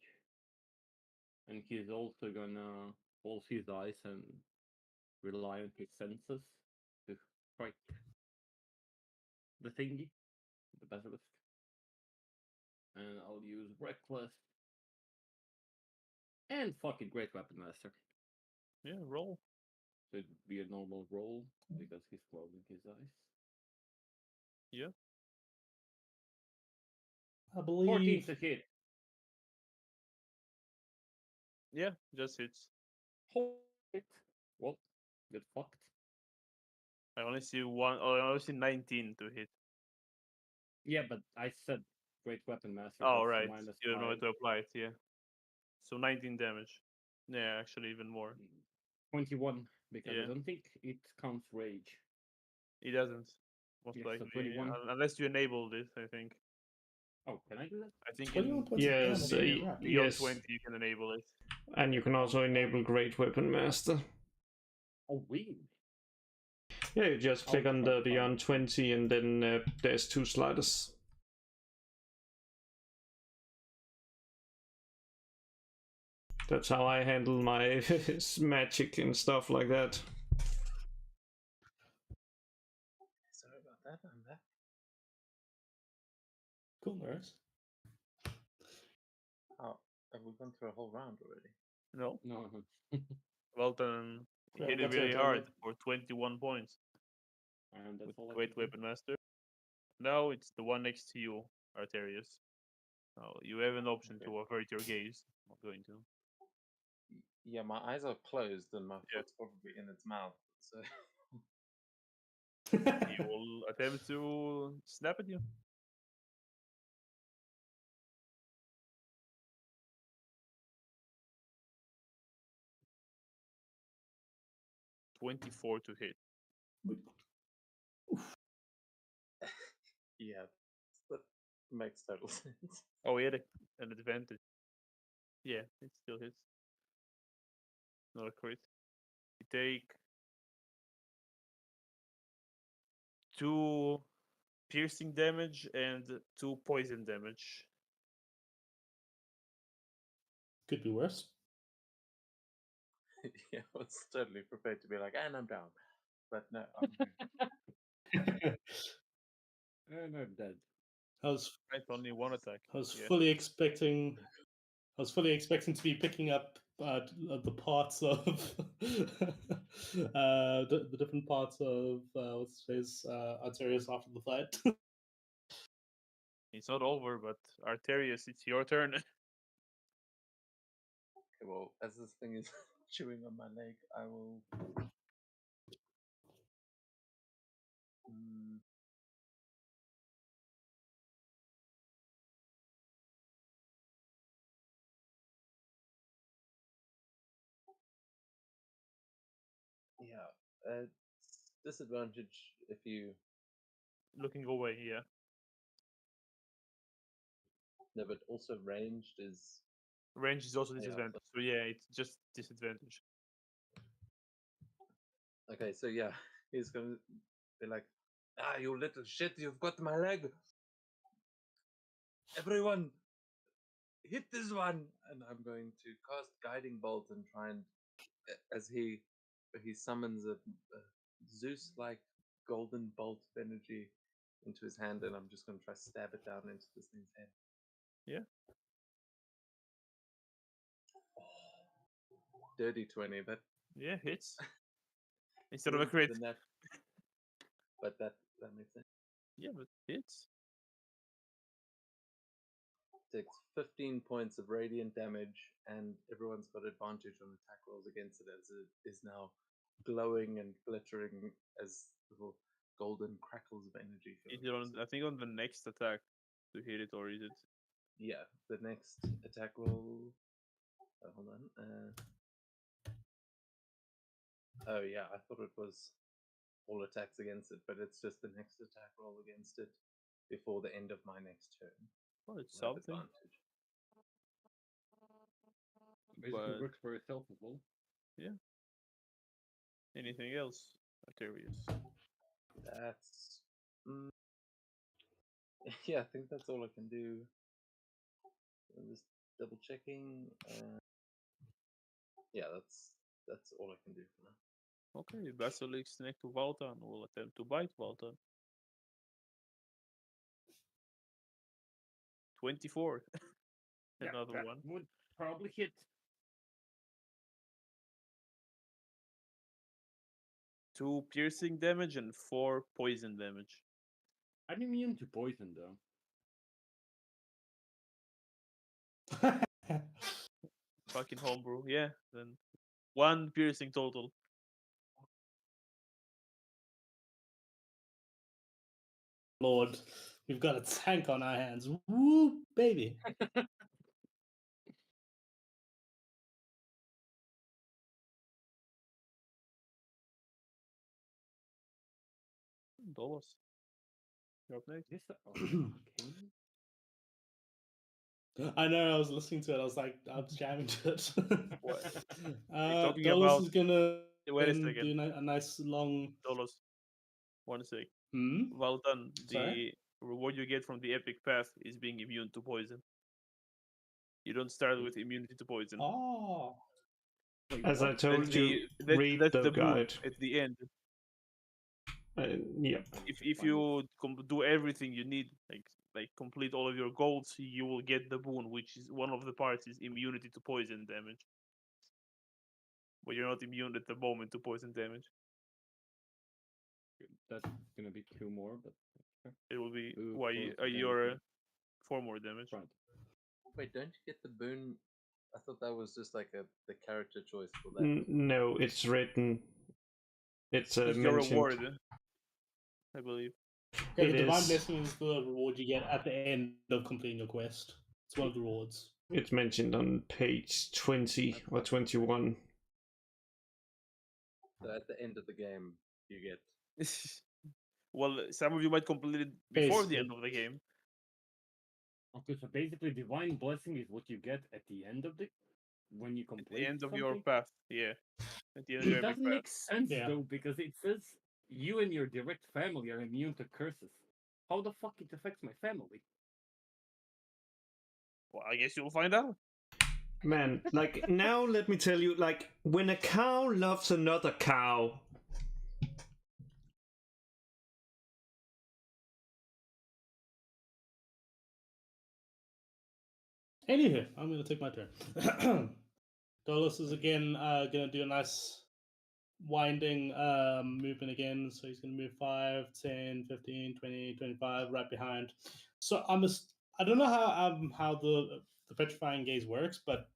[SPEAKER 5] And he's also gonna close his eyes and rely on his senses to strike the thingy, the basilisk. And I'll use reckless and fucking great weapon master.
[SPEAKER 1] Yeah, roll.
[SPEAKER 5] So it'd be a normal roll because he's closing his eyes.
[SPEAKER 1] Yeah.
[SPEAKER 2] I
[SPEAKER 5] 14
[SPEAKER 2] believe.
[SPEAKER 5] to hit.
[SPEAKER 1] Yeah, just hits.
[SPEAKER 5] Hit. Well, get fucked.
[SPEAKER 1] I only see one. Oh, I only see 19 to hit.
[SPEAKER 5] Yeah, but I said great weapon master.
[SPEAKER 1] Oh,
[SPEAKER 5] that's
[SPEAKER 1] right.
[SPEAKER 5] minus
[SPEAKER 1] You don't know where
[SPEAKER 5] 5.
[SPEAKER 1] to apply it, yeah. So 19 damage. Yeah, actually, even more.
[SPEAKER 5] 21, because
[SPEAKER 1] Yeah.
[SPEAKER 5] I don't think it counts rage.
[SPEAKER 1] It doesn't. Most
[SPEAKER 5] Yeah, so
[SPEAKER 1] likely.
[SPEAKER 5] 21.
[SPEAKER 1] Unless you enable this, I think.
[SPEAKER 5] Oh, can I do that?
[SPEAKER 1] I think
[SPEAKER 2] 21
[SPEAKER 1] in
[SPEAKER 2] points
[SPEAKER 4] Yes,
[SPEAKER 2] of damage. Right.
[SPEAKER 1] beyond
[SPEAKER 4] yes.
[SPEAKER 1] 20 you can enable it.
[SPEAKER 4] And you can also enable Great Weapon Master.
[SPEAKER 5] Oh, really?
[SPEAKER 4] Yeah, you just click on the Beyond 20 and then there's 2 sliders. That's how I handle my magic and stuff like that.
[SPEAKER 3] Sorry about that. I'm back.
[SPEAKER 2] Cool, Norris.
[SPEAKER 3] Oh, have we gone through a whole round already?
[SPEAKER 1] No.
[SPEAKER 5] No.
[SPEAKER 1] Well done. He
[SPEAKER 2] Yeah,
[SPEAKER 1] hit it
[SPEAKER 2] that's
[SPEAKER 1] really
[SPEAKER 2] it,
[SPEAKER 1] hard
[SPEAKER 2] yeah.
[SPEAKER 1] for 21 points
[SPEAKER 5] And that's
[SPEAKER 1] with
[SPEAKER 5] all I
[SPEAKER 1] Great
[SPEAKER 5] can do.
[SPEAKER 1] Weapon Master. Now it's the one next to you, Arterius. Now you have an option
[SPEAKER 3] Okay.
[SPEAKER 1] to avert your gaze. I'm not going to.
[SPEAKER 3] Yeah, my eyes are closed and my
[SPEAKER 1] Yeah.
[SPEAKER 3] foot's probably in its mouth. So
[SPEAKER 1] He will attempt to snap at you. "24 to hit."
[SPEAKER 3] yeah, that makes total sense.
[SPEAKER 1] Oh, he had an advantage. Yeah, it still hits. Not a crit. You take 2 piercing damage and 2 poison damage.
[SPEAKER 2] Could be worse.
[SPEAKER 3] Yeah, I was totally prepared to be like, and I'm down. But no, I'm good.
[SPEAKER 5] And I'm dead.
[SPEAKER 2] I was
[SPEAKER 1] Right, only one attack.
[SPEAKER 2] I was
[SPEAKER 1] Yeah.
[SPEAKER 2] fully expecting to be picking up the parts of the different parts of what's his face Arterius after the fight.
[SPEAKER 1] It's not over, but Arterius, it's your turn.
[SPEAKER 3] Okay, well, as this thing is chewing on my leg, I will. Mm, yeah, disadvantage if you.
[SPEAKER 1] Looking away, yeah.
[SPEAKER 3] No, but also ranged is.
[SPEAKER 1] Range is also
[SPEAKER 3] Yeah,
[SPEAKER 1] disadvantage. So yeah, it's just disadvantage.
[SPEAKER 3] Okay, so yeah, he's gonna be like, "Ah, you little shit! You've got my leg. Everyone, hit this one!" And I'm going to cast Guiding Bolt and try and, as he summons a Zeus-like golden bolt of energy into his hand, and I'm just going to try stab it down into this thing's head.
[SPEAKER 1] Yeah.
[SPEAKER 3] Dirty 20, but
[SPEAKER 1] Yeah, hits. Instead of a crit.
[SPEAKER 3] But that makes sense.
[SPEAKER 1] Yeah, but hits.
[SPEAKER 3] Takes 15 points of radiant damage, and everyone's got advantage on attack rolls against it as it is now glowing and glittering as little golden crackles of energy.
[SPEAKER 1] Is it on? I think on the next attack to hit it, or is it?
[SPEAKER 3] Yeah, the next attack roll. Hold on. Oh yeah, I thought it was all attacks against it, but it's just the next attack roll against it before the end of my next turn.
[SPEAKER 1] Well, it's
[SPEAKER 3] Will have
[SPEAKER 1] something.
[SPEAKER 3] advantage.
[SPEAKER 5] Basically
[SPEAKER 1] But
[SPEAKER 5] works for itself as well.
[SPEAKER 1] yeah. Anything else, Arterius?
[SPEAKER 3] That's yeah, I think that's all I can do. I'm just double checking. Yeah, that's all I can do for now.
[SPEAKER 1] Okay, Basilisk next to Valtan will attempt to bite Valtan. 24. Another
[SPEAKER 5] that
[SPEAKER 1] one.
[SPEAKER 5] would probably hit.
[SPEAKER 1] 2 piercing damage and 4 poison damage.
[SPEAKER 5] I'm immune to poison though.
[SPEAKER 1] Fucking homebrew. Yeah, then 1 piercing total.
[SPEAKER 2] Lord, we've got a tank on our hands. Woo, baby.
[SPEAKER 1] Dolos. You're up next.
[SPEAKER 5] This
[SPEAKER 2] I know. I was listening to it. I was like, I was jamming to it.
[SPEAKER 1] What? You're talking
[SPEAKER 2] Dolus
[SPEAKER 1] about-
[SPEAKER 2] is gonna
[SPEAKER 1] Wait a
[SPEAKER 2] do
[SPEAKER 1] second.
[SPEAKER 2] a nice long.
[SPEAKER 1] Dolos. 1 sec.
[SPEAKER 2] Hmm.
[SPEAKER 1] Well done.
[SPEAKER 2] Sorry?
[SPEAKER 1] The reward you get from the epic path is being immune to poison. You don't start with immunity to poison.
[SPEAKER 2] Oh.
[SPEAKER 4] As I
[SPEAKER 1] That's
[SPEAKER 4] told you, read
[SPEAKER 1] that's
[SPEAKER 4] the
[SPEAKER 1] the boon
[SPEAKER 4] guide.
[SPEAKER 1] at the end.
[SPEAKER 4] Yep.
[SPEAKER 1] If you do everything you need, like complete all of your goals, you will get the boon, which is one of the parts is immunity to poison damage. But you're not immune at the moment to poison damage.
[SPEAKER 5] That's gonna be 2 more, but
[SPEAKER 1] It will be
[SPEAKER 5] Ooh,
[SPEAKER 1] why
[SPEAKER 5] close
[SPEAKER 1] are
[SPEAKER 5] to
[SPEAKER 1] your
[SPEAKER 5] damage.
[SPEAKER 1] 4 more damage.
[SPEAKER 5] Right.
[SPEAKER 3] Wait, don't you get the boon? I thought that was just like the character choice for that.
[SPEAKER 4] No, it's written. It's
[SPEAKER 1] It's your
[SPEAKER 4] mentioned.
[SPEAKER 1] reward, I believe.
[SPEAKER 2] Yeah,
[SPEAKER 4] It
[SPEAKER 2] the divine
[SPEAKER 4] is.
[SPEAKER 2] blessing is the reward you get at the end of completing your quest. It's one of the rewards.
[SPEAKER 4] It's mentioned on page 20 or 21.
[SPEAKER 3] So at the end of the game, you get.
[SPEAKER 1] Well, some of you might complete it before the end
[SPEAKER 2] Basically.
[SPEAKER 1] of the game.
[SPEAKER 5] Okay, so basically divine blessing is what you get at the end of the when you
[SPEAKER 1] At
[SPEAKER 5] complete
[SPEAKER 1] the end of
[SPEAKER 5] something?
[SPEAKER 1] your path, yeah. At the end of
[SPEAKER 5] It
[SPEAKER 1] your epic
[SPEAKER 5] doesn't
[SPEAKER 1] path.
[SPEAKER 5] make sense
[SPEAKER 2] Yeah.
[SPEAKER 5] though, because it says you and your direct family are immune to curses. How the fuck it affects my family?
[SPEAKER 1] Well, I guess you'll find out.
[SPEAKER 4] Man, like, now let me tell you, like, when a cow loves another cow.
[SPEAKER 2] Anywho, I'm gonna take my turn. Dolus is again going to do a nice winding movement again. So he's going to move 5, 10, 15, 20, 25 right behind. So I don't know how the petrifying gaze works, but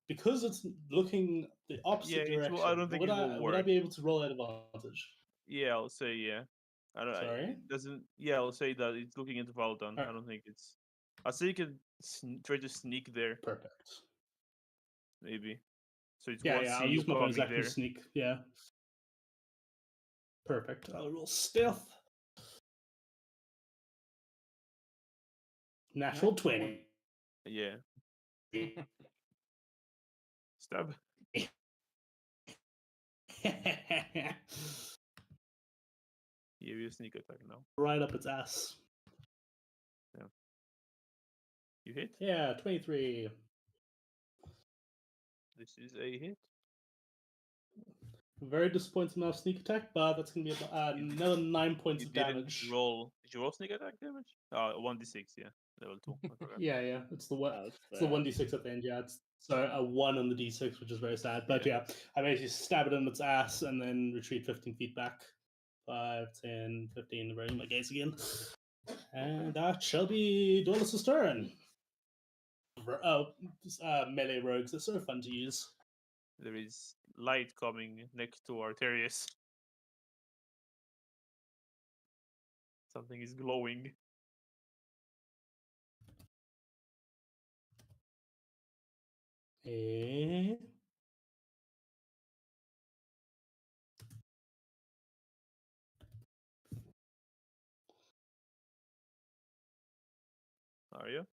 [SPEAKER 2] because it's looking the opposite
[SPEAKER 1] Yeah,
[SPEAKER 2] direction,
[SPEAKER 1] I don't think it will
[SPEAKER 2] would I
[SPEAKER 1] work.
[SPEAKER 2] be able to roll that advantage?
[SPEAKER 1] Yeah, I'll say yeah.
[SPEAKER 2] Sorry?
[SPEAKER 1] It doesn't. Yeah, I'll say that it's looking into Valdan. I
[SPEAKER 2] Alright.
[SPEAKER 1] don't think it's. I say you can try to sneak there,
[SPEAKER 2] Perfect.
[SPEAKER 1] maybe. So it
[SPEAKER 2] Yeah,
[SPEAKER 1] won't
[SPEAKER 2] yeah.
[SPEAKER 1] see
[SPEAKER 2] I'll
[SPEAKER 1] you
[SPEAKER 2] use my bonus
[SPEAKER 1] coming
[SPEAKER 2] action
[SPEAKER 1] there.
[SPEAKER 2] to sneak. Yeah. Perfect. I'll roll stealth. Natural 20.
[SPEAKER 1] Yeah. Stab. Give you a sneak attack now.
[SPEAKER 2] Right up its ass.
[SPEAKER 1] You hit.
[SPEAKER 2] Yeah, 23.
[SPEAKER 1] This is a hit.
[SPEAKER 2] Very disappointing now sneak attack, but that's going to be another 9 points
[SPEAKER 1] You
[SPEAKER 2] of
[SPEAKER 1] didn't
[SPEAKER 2] damage.
[SPEAKER 1] roll. Did you roll sneak attack damage? 1d6. Yeah, level 2. I forgot.
[SPEAKER 2] Yeah, yeah. It's the one.
[SPEAKER 5] That's
[SPEAKER 2] It's the
[SPEAKER 5] bad.
[SPEAKER 2] 1d6 at the end. Yeah, it's so a 1 on the d6, which is very sad. But yeah, I basically stab it in its ass and then retreat 15 feet back. 5, 10, 15. Bring my gaze again. And that shall be Dolus' turn. Melee rogues are so fun to use.
[SPEAKER 1] There is light coming next to Arterius. Something is glowing.
[SPEAKER 2] Eh?
[SPEAKER 1] Are you?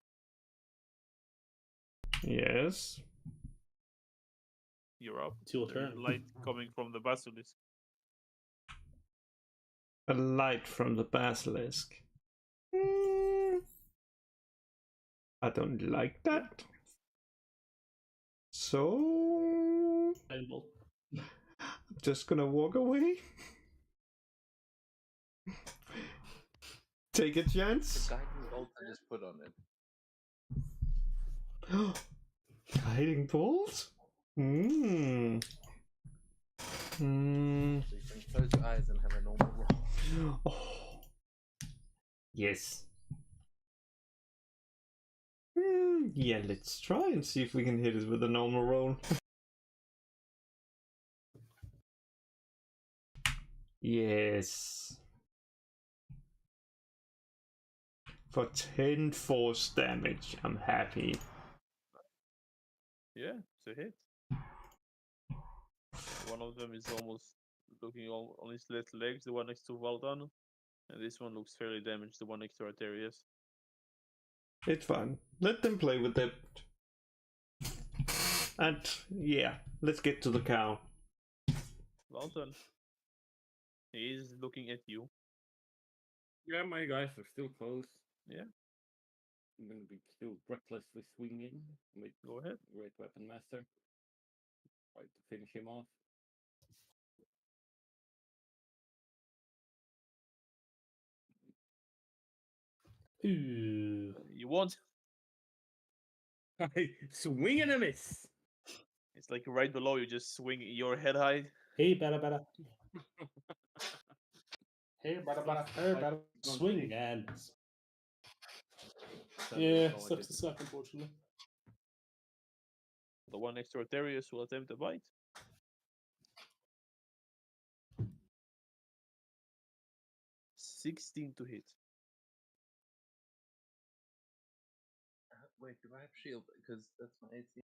[SPEAKER 4] Yes.
[SPEAKER 1] You're up.
[SPEAKER 2] It's your
[SPEAKER 1] There's
[SPEAKER 2] turn.
[SPEAKER 1] light coming from the basilisk.
[SPEAKER 4] A light from the basilisk. Hmm. I don't like that. So
[SPEAKER 2] Fireball.
[SPEAKER 4] I'm just gonna walk away. Take a
[SPEAKER 3] The
[SPEAKER 4] chance.
[SPEAKER 3] guiding bolt I just put on it.
[SPEAKER 4] Guiding bolt? Hmm. Hmm.
[SPEAKER 3] So you can close your eyes and have a normal roll.
[SPEAKER 4] Oh. Yes. Yeah, let's try and see if we can hit it with a normal roll. Yes. For 10 force damage, I'm happy.
[SPEAKER 1] Yeah, it's a hit. One of them is almost looking on his left legs, the one next to Valdan. And this one looks fairly damaged, the one next to Arterius.
[SPEAKER 4] It's fine. Let them play with it. And yeah, let's get to the cow.
[SPEAKER 1] Valdan. He is looking at you.
[SPEAKER 5] Yeah, my guys are still close.
[SPEAKER 1] Yeah.
[SPEAKER 5] I'm gonna be still recklessly swinging with
[SPEAKER 1] Go ahead.
[SPEAKER 5] Great Weapon Master. Try to finish him off.
[SPEAKER 2] Ooh.
[SPEAKER 1] You won't.
[SPEAKER 5] I swing and a miss.
[SPEAKER 1] It's like right below you, just swing your head high.
[SPEAKER 2] Hey, better. Hey, better. Swing and. Yeah, sucks to suck, unfortunately.
[SPEAKER 1] The one next to Arterius will attempt a bite. $16 to hit.
[SPEAKER 3] Wait, do I have shield? Because that's my AC.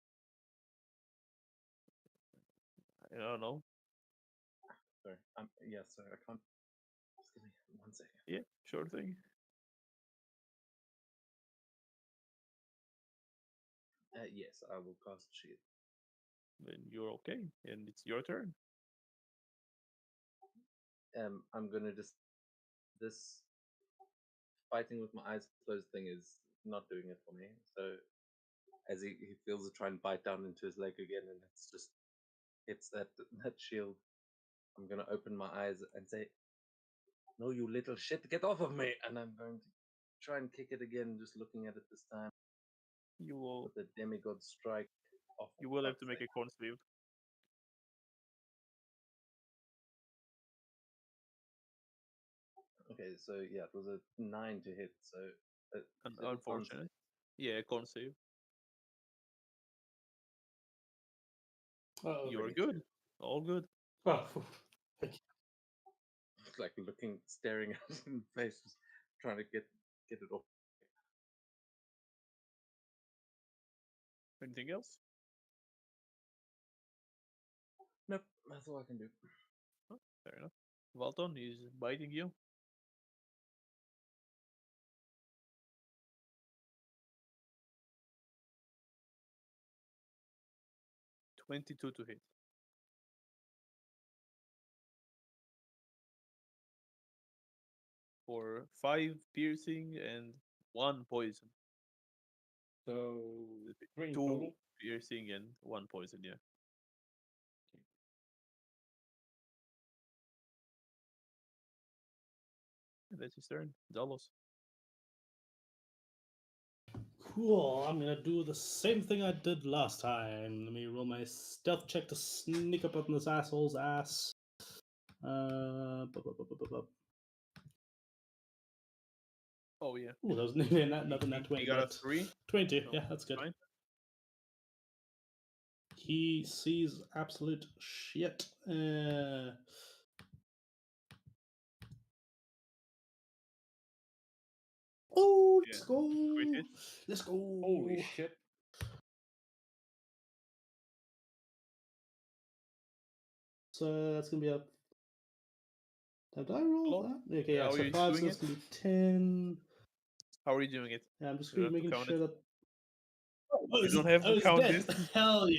[SPEAKER 1] I don't know.
[SPEAKER 3] Sorry. Yeah, sorry. I can't. Just give me 1 second.
[SPEAKER 1] Yeah, sure thing.
[SPEAKER 3] Yes, I will cast shield.
[SPEAKER 1] Then you're okay, and it's your turn.
[SPEAKER 3] I'm gonna just this fighting with my eyes closed thing is not doing it for me. So as he feels it try and bite down into his leg again, and it's just hits that shield. I'm gonna open my eyes and say, "No, you little shit, get off of me!" And I'm going to try and kick it again, just looking at it this time
[SPEAKER 1] You will
[SPEAKER 3] with the demigod strike. Oh,
[SPEAKER 1] You
[SPEAKER 3] for
[SPEAKER 1] will have
[SPEAKER 3] fuck's
[SPEAKER 1] to make
[SPEAKER 3] sake.
[SPEAKER 1] a con save.
[SPEAKER 3] Okay, so yeah, it was a 9 to hit, so you said a con
[SPEAKER 1] Unfortunate.
[SPEAKER 3] save.
[SPEAKER 1] Yeah, con save.
[SPEAKER 2] Oh,
[SPEAKER 1] You're
[SPEAKER 2] okay.
[SPEAKER 1] good. All good.
[SPEAKER 2] Well,
[SPEAKER 3] It's like looking, staring at it in the face, just trying to get it off.
[SPEAKER 1] Anything else?
[SPEAKER 3] Nope, that's all I can do.
[SPEAKER 1] Oh, fair enough. Valton is biting you. $22 to hit. For 5 piercing and 1 poison.
[SPEAKER 5] So 3 in
[SPEAKER 1] 2
[SPEAKER 5] total.
[SPEAKER 1] piercing and 1 poison, yeah. And that's his turn. Dalos.
[SPEAKER 2] cool. I'm gonna do the same thing I did last time. Let me roll my stealth check to sneak up on this asshole's ass.
[SPEAKER 1] Oh, yeah.
[SPEAKER 2] Ooh, that was nearly another
[SPEAKER 1] He-
[SPEAKER 2] nat
[SPEAKER 1] he
[SPEAKER 2] 20.
[SPEAKER 1] got a
[SPEAKER 2] but
[SPEAKER 1] 3.
[SPEAKER 2] 20.
[SPEAKER 1] So
[SPEAKER 2] Yeah, that's good.
[SPEAKER 1] fine.
[SPEAKER 2] He sees absolute shit. Oh, let's
[SPEAKER 1] Yeah,
[SPEAKER 2] go.
[SPEAKER 1] crit hit.
[SPEAKER 2] Let's go.
[SPEAKER 5] Holy shit!
[SPEAKER 2] So that's gonna be a. Did I roll
[SPEAKER 1] Hello?
[SPEAKER 2] that? Okay, yeah.
[SPEAKER 1] How are
[SPEAKER 2] So
[SPEAKER 1] you
[SPEAKER 2] 5, so
[SPEAKER 1] doing
[SPEAKER 2] that's
[SPEAKER 1] it?
[SPEAKER 2] gonna be 10.
[SPEAKER 1] How are you doing it?
[SPEAKER 2] Yeah, I'm just
[SPEAKER 1] You have to
[SPEAKER 2] making
[SPEAKER 1] count
[SPEAKER 2] sure
[SPEAKER 1] it.
[SPEAKER 2] that.
[SPEAKER 1] You don't have to
[SPEAKER 2] it's
[SPEAKER 1] count
[SPEAKER 2] dead.
[SPEAKER 1] this.
[SPEAKER 2] Hell yeah.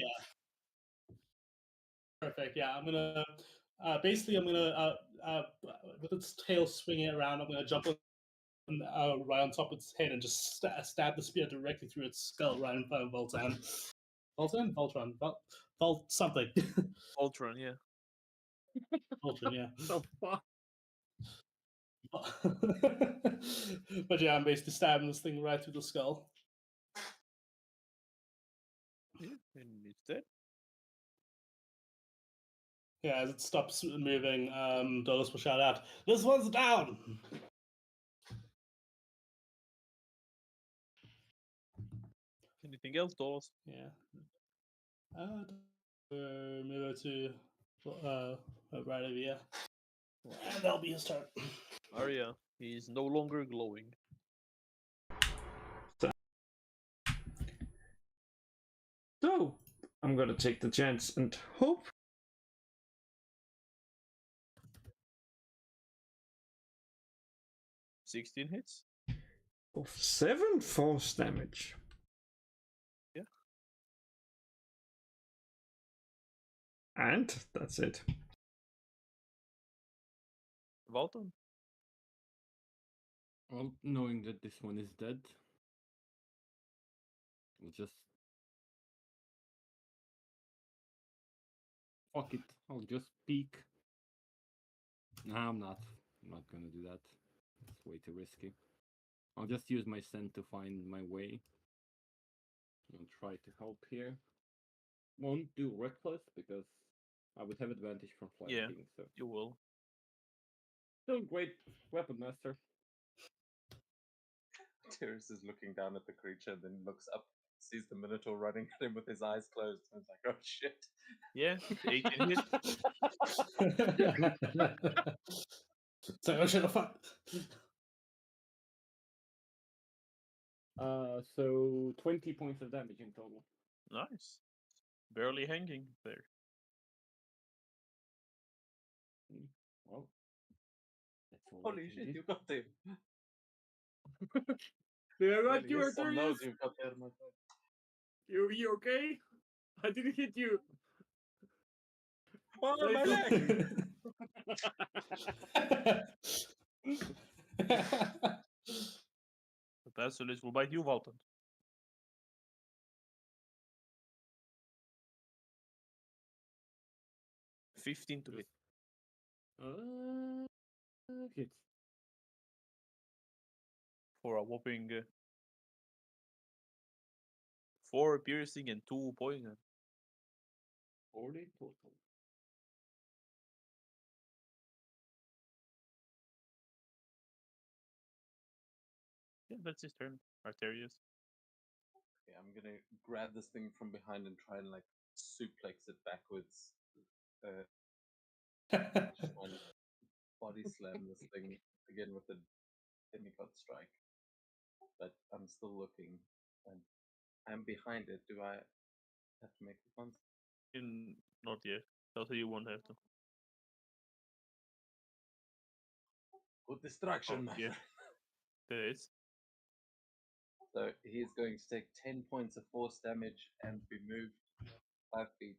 [SPEAKER 2] Perfect. Yeah, I'm gonna. Basically, I'm gonna. With its tail swinging around, I'm gonna jump right on top of its head and just stab the spear directly through its skull right in front of Voltan. Voltan? Voltron. Volt something.
[SPEAKER 1] Ultron, yeah.
[SPEAKER 2] Voltron, yeah.
[SPEAKER 5] The fuck?
[SPEAKER 2] But yeah, I'm basically stabbing this thing right through the skull.
[SPEAKER 1] Yeah, and it's dead.
[SPEAKER 2] Yeah, as it stops moving, Dolus will shout out, "This one's down!"
[SPEAKER 1] Anything else, Dalos?
[SPEAKER 2] Yeah. Move over to right over here. And that'll be his turn.
[SPEAKER 1] Arya, he's no longer glowing.
[SPEAKER 4] So, I'm gonna take the chance and hope
[SPEAKER 1] 16 hits.
[SPEAKER 4] of 7 force damage.
[SPEAKER 1] Yeah.
[SPEAKER 4] And that's it.
[SPEAKER 1] Valton?
[SPEAKER 5] Well, knowing that this one is dead, we'll just fuck it. I'll just peek. Nah, I'm not. I'm not gonna do that. It's way too risky. I'll just use my scent to find my way. I'll try to help here. Won't do reckless because I would have advantage from
[SPEAKER 1] Yeah.
[SPEAKER 5] flanking. So
[SPEAKER 1] You will.
[SPEAKER 5] still great weapon master.
[SPEAKER 3] Tyrus is looking down at the creature, and then looks up, sees the Minotaur running at him with his eyes closed, and is like, "Oh shit!"
[SPEAKER 1] Yeah, 18 hit.
[SPEAKER 2] So I should have fucked.
[SPEAKER 5] So 20 points of damage in total.
[SPEAKER 1] Nice. Barely hanging there.
[SPEAKER 5] Well, that's all I
[SPEAKER 3] Holy
[SPEAKER 5] can
[SPEAKER 3] shit!
[SPEAKER 5] do.
[SPEAKER 3] You got him.
[SPEAKER 5] Did I
[SPEAKER 3] Well,
[SPEAKER 5] got you,
[SPEAKER 3] yes, some knows
[SPEAKER 5] Arturius?
[SPEAKER 3] you've got there, my friend.
[SPEAKER 5] You okay? I didn't hit you.
[SPEAKER 3] Oh,
[SPEAKER 5] Say
[SPEAKER 3] my
[SPEAKER 5] something.
[SPEAKER 1] The basilisk will bite you, Valton. $15 to hit.
[SPEAKER 5] Hits.
[SPEAKER 1] For a whopping 4 piercing and 2 poison.
[SPEAKER 5] 40 total.
[SPEAKER 1] Yeah, that's his turn. Arterius.
[SPEAKER 3] Okay, I'm gonna grab this thing from behind and try and like suplex it backwards. Try and body slam this thing again with the demigod strike. But I'm still looking, and I'm behind it. Do I have to make the ones?
[SPEAKER 1] Not yet. Also, you won't have to.
[SPEAKER 3] Good distraction,
[SPEAKER 1] Oh,
[SPEAKER 3] my
[SPEAKER 1] yeah.
[SPEAKER 3] friend.
[SPEAKER 1] There is.
[SPEAKER 3] So he's going to take 10 points of force damage and be moved 5 feet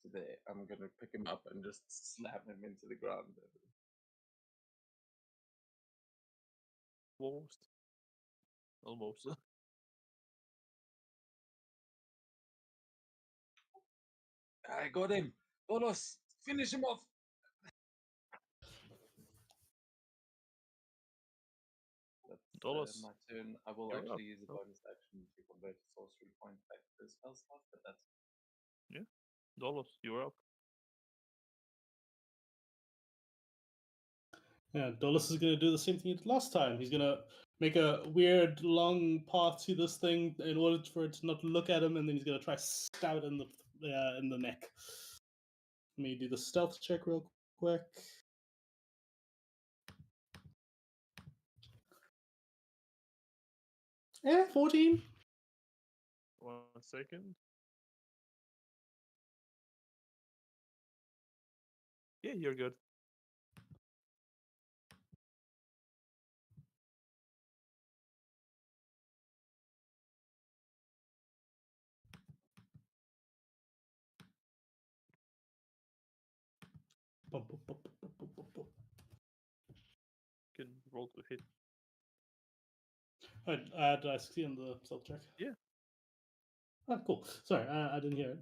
[SPEAKER 3] to there. I'm going to pick him up and just slam him into the ground.
[SPEAKER 1] Almost. Almost.
[SPEAKER 3] I got him! Dolos, finish him off! That's
[SPEAKER 1] Dolos,
[SPEAKER 3] my turn. I will
[SPEAKER 1] you're up.
[SPEAKER 3] actually use a
[SPEAKER 1] Oh.
[SPEAKER 3] bonus action to convert a sorcery point back to a spell slot, but that's
[SPEAKER 1] Dolos, you're up.
[SPEAKER 2] Yeah, Dolus is gonna do the same thing he did last time. He's gonna make a weird long path to this thing in order for it to not look at him, and then he's gonna try stab it in the neck. Let me do the stealth check real quick. 14.
[SPEAKER 1] 1 second. Yeah, you're good. Can roll to hit.
[SPEAKER 2] Did I succeed on the stealth check?
[SPEAKER 1] Yeah.
[SPEAKER 2] Ah, cool. Sorry, I didn't hear it.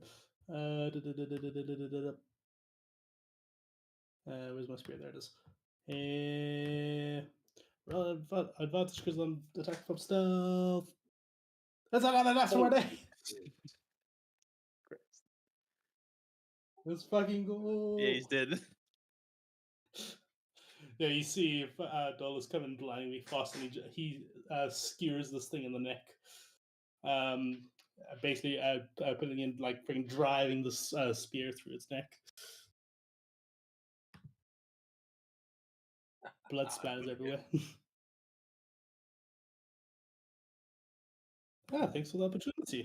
[SPEAKER 2] Where's my spear? There it is. Well, advantage because I'm attacking from stealth. That's another natural one.
[SPEAKER 1] Christ.
[SPEAKER 2] Let's fucking go.
[SPEAKER 1] Yeah, he's dead.
[SPEAKER 2] Yeah, you see Dolus coming blindly fast, and he skewers this thing in the neck. Basically, putting in like freaking driving this spear through its neck. Blood splatters everywhere. Thanks for the opportunity.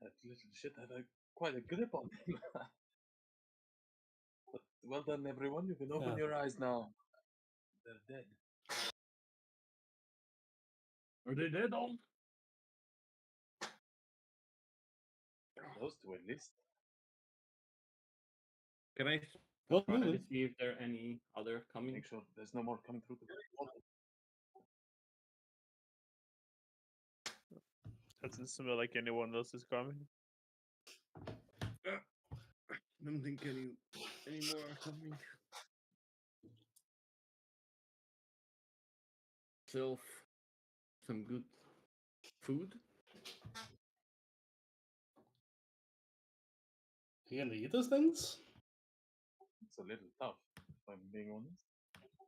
[SPEAKER 3] that little shit had quite a grip on him. But well done, everyone. You can open
[SPEAKER 2] Yeah.
[SPEAKER 3] your eyes now. They're dead.
[SPEAKER 5] Are they dead all?
[SPEAKER 3] Those two at least.
[SPEAKER 5] Can I
[SPEAKER 2] Well,
[SPEAKER 5] try to
[SPEAKER 2] moving.
[SPEAKER 5] see if there are any other coming?
[SPEAKER 3] Make sure there's no more coming through the portal.
[SPEAKER 1] Doesn't smell like anyone else is coming.
[SPEAKER 5] I don't think any more are coming. Self some good food.
[SPEAKER 2] You gonna eat those things?
[SPEAKER 3] It's a little tough, if I'm being honest.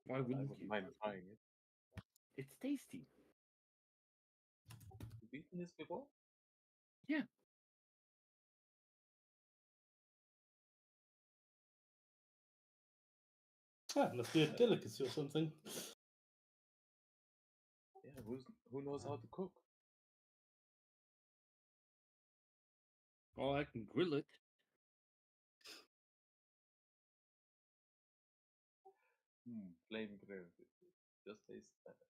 [SPEAKER 5] Why
[SPEAKER 3] I
[SPEAKER 5] wouldn't
[SPEAKER 3] wouldn't
[SPEAKER 5] you?
[SPEAKER 3] mind trying it.
[SPEAKER 5] It's tasty.
[SPEAKER 3] You've eaten this before?
[SPEAKER 5] Yeah.
[SPEAKER 2] Must be a delicacy or something.
[SPEAKER 3] Yeah, who knows how to cook?
[SPEAKER 5] Oh, I can grill it.
[SPEAKER 3] Flame grilled. It just tastes better.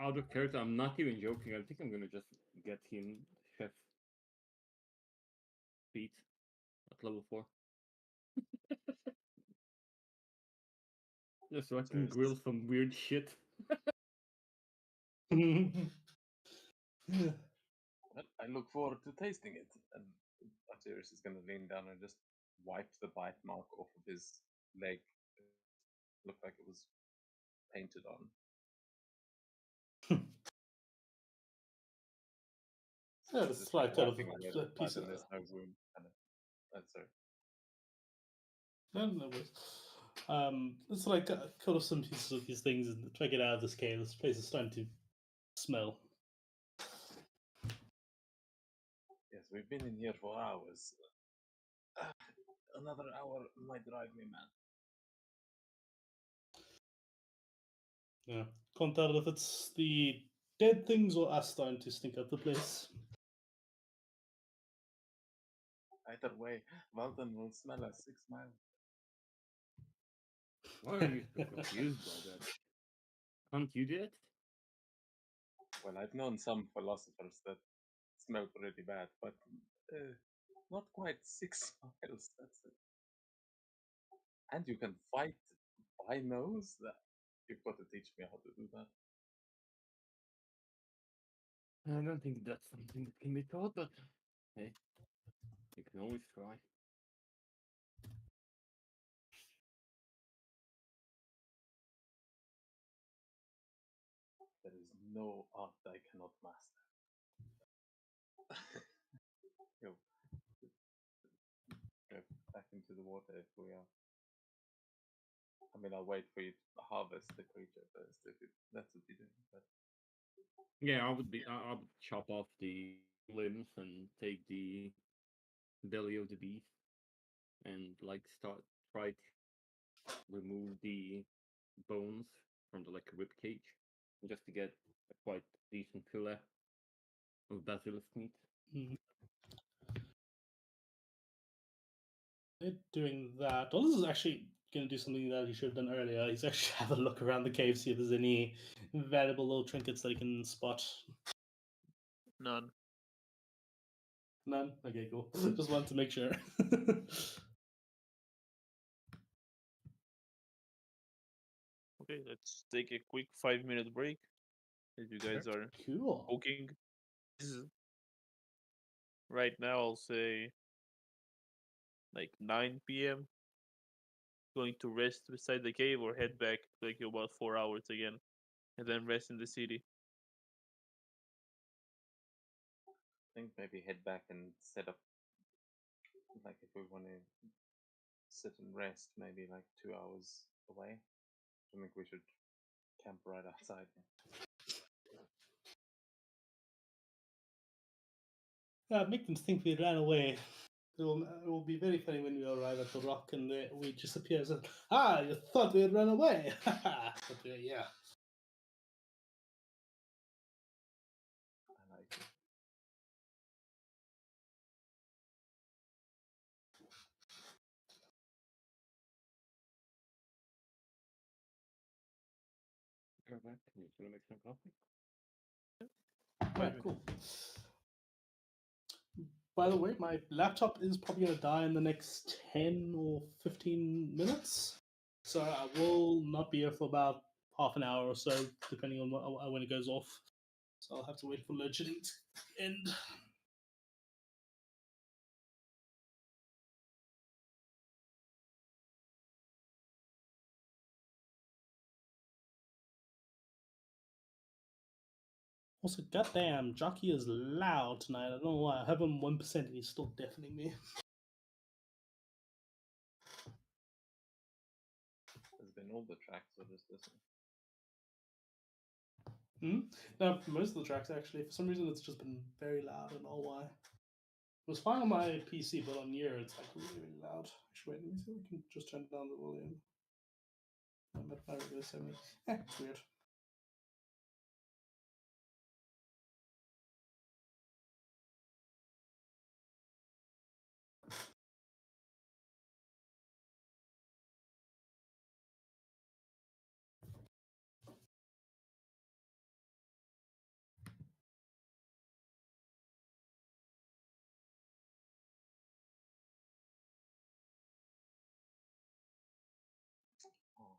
[SPEAKER 5] Out of character, I'm not even joking. I think I'm gonna just get him chef feat at level 4. Just so I can
[SPEAKER 3] Serious.
[SPEAKER 5] grill some weird shit.
[SPEAKER 3] Well, I look forward to tasting it. And Arterius is going to lean down and just wipe the bite mark off of his leg. It looked like it was painted on.
[SPEAKER 2] what I tell of
[SPEAKER 3] wiping a little
[SPEAKER 2] the
[SPEAKER 3] blood
[SPEAKER 2] piece of
[SPEAKER 3] and there's no wound. Sorry.
[SPEAKER 2] no, no worries. It's like cut off some pieces of these things and try to get out of this cave. This place is starting to smell.
[SPEAKER 3] Yes, we've been in here for hours. Another hour might drive me mad.
[SPEAKER 2] Yeah, can't tell if it's the dead things or us starting to stink up the place.
[SPEAKER 3] Either way, Walden will smell us 6 miles.
[SPEAKER 5] Why are you so confused by that? Can't you do it?
[SPEAKER 3] Well, I've known some philosophers that smell pretty bad, but not quite 6 miles. That's it. And you can fight by nose? You've got to teach me how to do that.
[SPEAKER 5] I don't think that's something that can be taught, but hey, you can always try.
[SPEAKER 3] There is no art I cannot master. Yo, go back into the water if we are. I mean, I'll wait for you to harvest the creature first if that's what you're doing. But
[SPEAKER 5] Yeah, I would chop off the limbs and take the belly of the beast and like try to remove the bones from the like rib cage just to get a quite decent fillet of basilisk meat.
[SPEAKER 2] Mm. Doing that. Well, this is actually going to do something that he should have done earlier. He's actually have a look around the cave, see if there's any valuable little trinkets that he can spot.
[SPEAKER 1] None.
[SPEAKER 2] None? Okay, cool. Just wanted to make sure.
[SPEAKER 1] Okay, let's take a quick 5 minute break. As you guys are
[SPEAKER 2] Cool.
[SPEAKER 1] cooking. This is right now, I'll say like 9 p.m. Going to rest beside the cave or head back like about 4 hours again, and then rest in the city.
[SPEAKER 3] I think maybe head back and set up, like if we want to sit and rest, maybe like 2 hours away. I think we should camp right outside.
[SPEAKER 2] Make them think we ran away. It will be very funny when we arrive at the rock and we disappear. As you thought we had run away. but yeah.
[SPEAKER 3] I like it.
[SPEAKER 5] Go back. You gonna make some coffee?
[SPEAKER 2] Right, cool. By the way, my laptop is probably going to die in the next 10 or 15 minutes. So I will not be here for about half an hour or so, depending on when it goes off. So I'll have to wait for load shedding to end. Also, goddamn, Jockey is loud tonight. I don't know why. I have him 1% and he's still deafening me.
[SPEAKER 3] There's been all the tracks, or just this one?
[SPEAKER 2] Hmm? No, most of the tracks actually. For some reason, it's just been very loud. I don't know why. It was fine on my PC, but on here, it's like really, really loud. Actually, wait, let me see if we can just turn down the volume. I'm at my regular 70. It's weird.
[SPEAKER 3] Oh,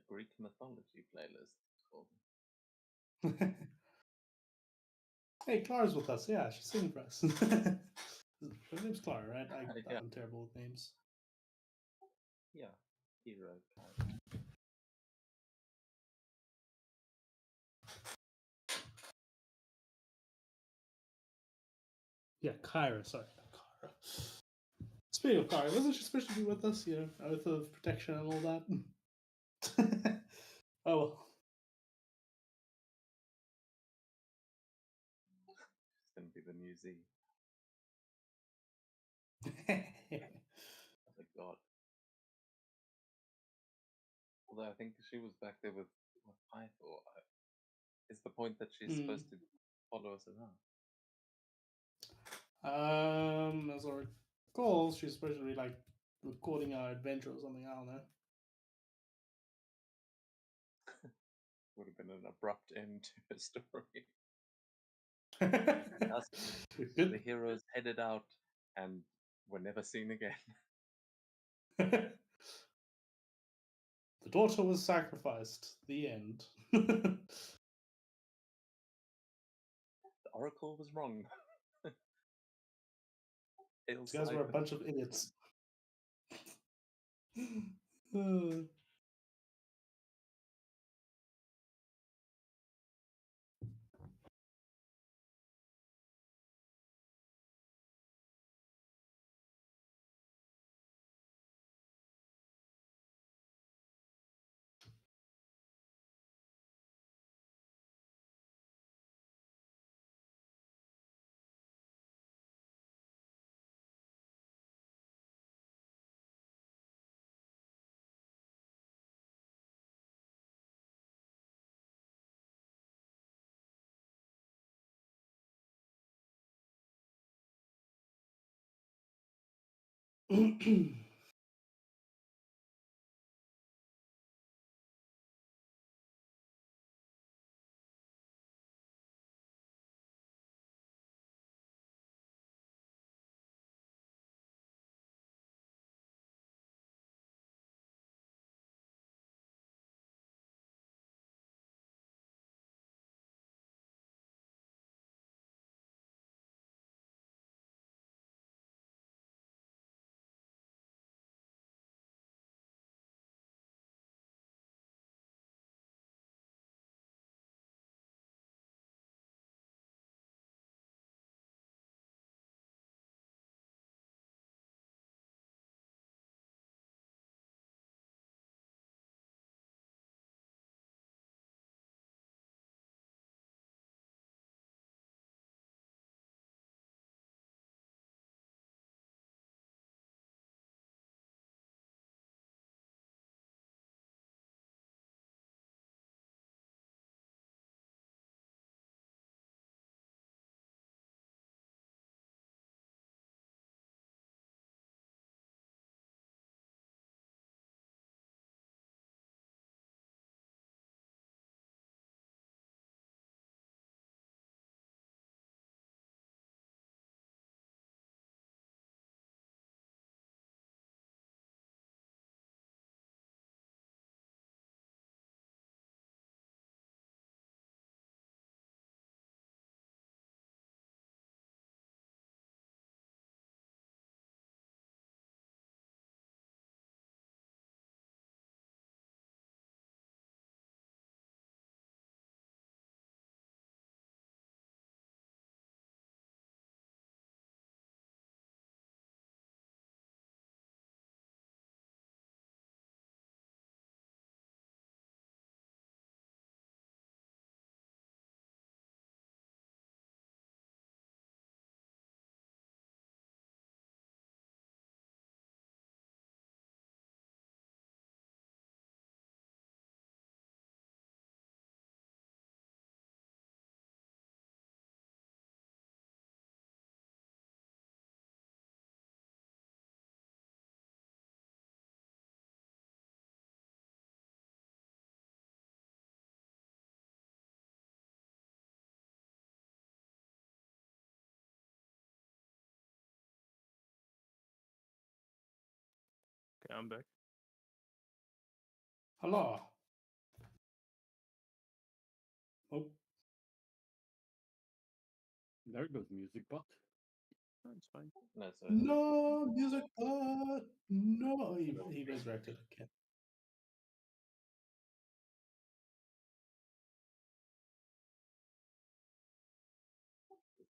[SPEAKER 3] Greek mythology playlist. It's called.
[SPEAKER 2] Hey, Clara's with us. Yeah, she's singing for us. Her name's Clara, right?
[SPEAKER 3] Yeah.
[SPEAKER 2] I'm terrible with names.
[SPEAKER 3] Yeah, hero character.
[SPEAKER 2] Yeah, Kyra. Sorry, not Kyra. Speaking of Kyra, wasn't she supposed to be with us? You know, oath of protection and all that. Oh well.
[SPEAKER 3] It's gonna be the new Z. Oh my god. Although I think she was back there with Pythor. Is the point that she's supposed to follow us around?
[SPEAKER 2] As I recall, she's supposed to be like recording our adventure or something. I don't know.
[SPEAKER 3] Would have been an abrupt end to her story. Us, the
[SPEAKER 2] Good.
[SPEAKER 3] heroes headed out and were never seen again.
[SPEAKER 2] The daughter was sacrificed. The end.
[SPEAKER 3] The Oracle was wrong. Hail
[SPEAKER 2] These guys were a
[SPEAKER 3] Simon.
[SPEAKER 2] bunch of idiots.
[SPEAKER 1] Okay, I'm back.
[SPEAKER 2] Hello.
[SPEAKER 5] There goes music, but
[SPEAKER 1] That's fine.
[SPEAKER 3] No, so
[SPEAKER 2] No music, but no. He resurrected. Okay.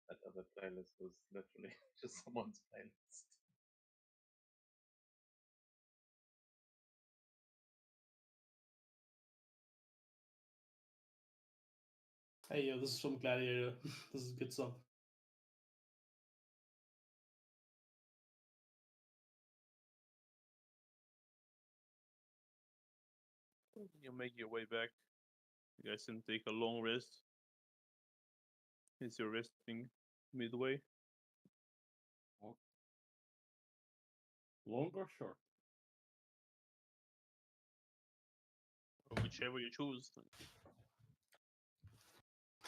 [SPEAKER 3] that other playlist was literally just someone's playlist.
[SPEAKER 2] Hey, yo, this is from Gladiator. This is a good song.
[SPEAKER 1] You make your way back. You guys can take a long rest. Is you're resting midway?
[SPEAKER 5] long or short?
[SPEAKER 1] Or whichever you choose.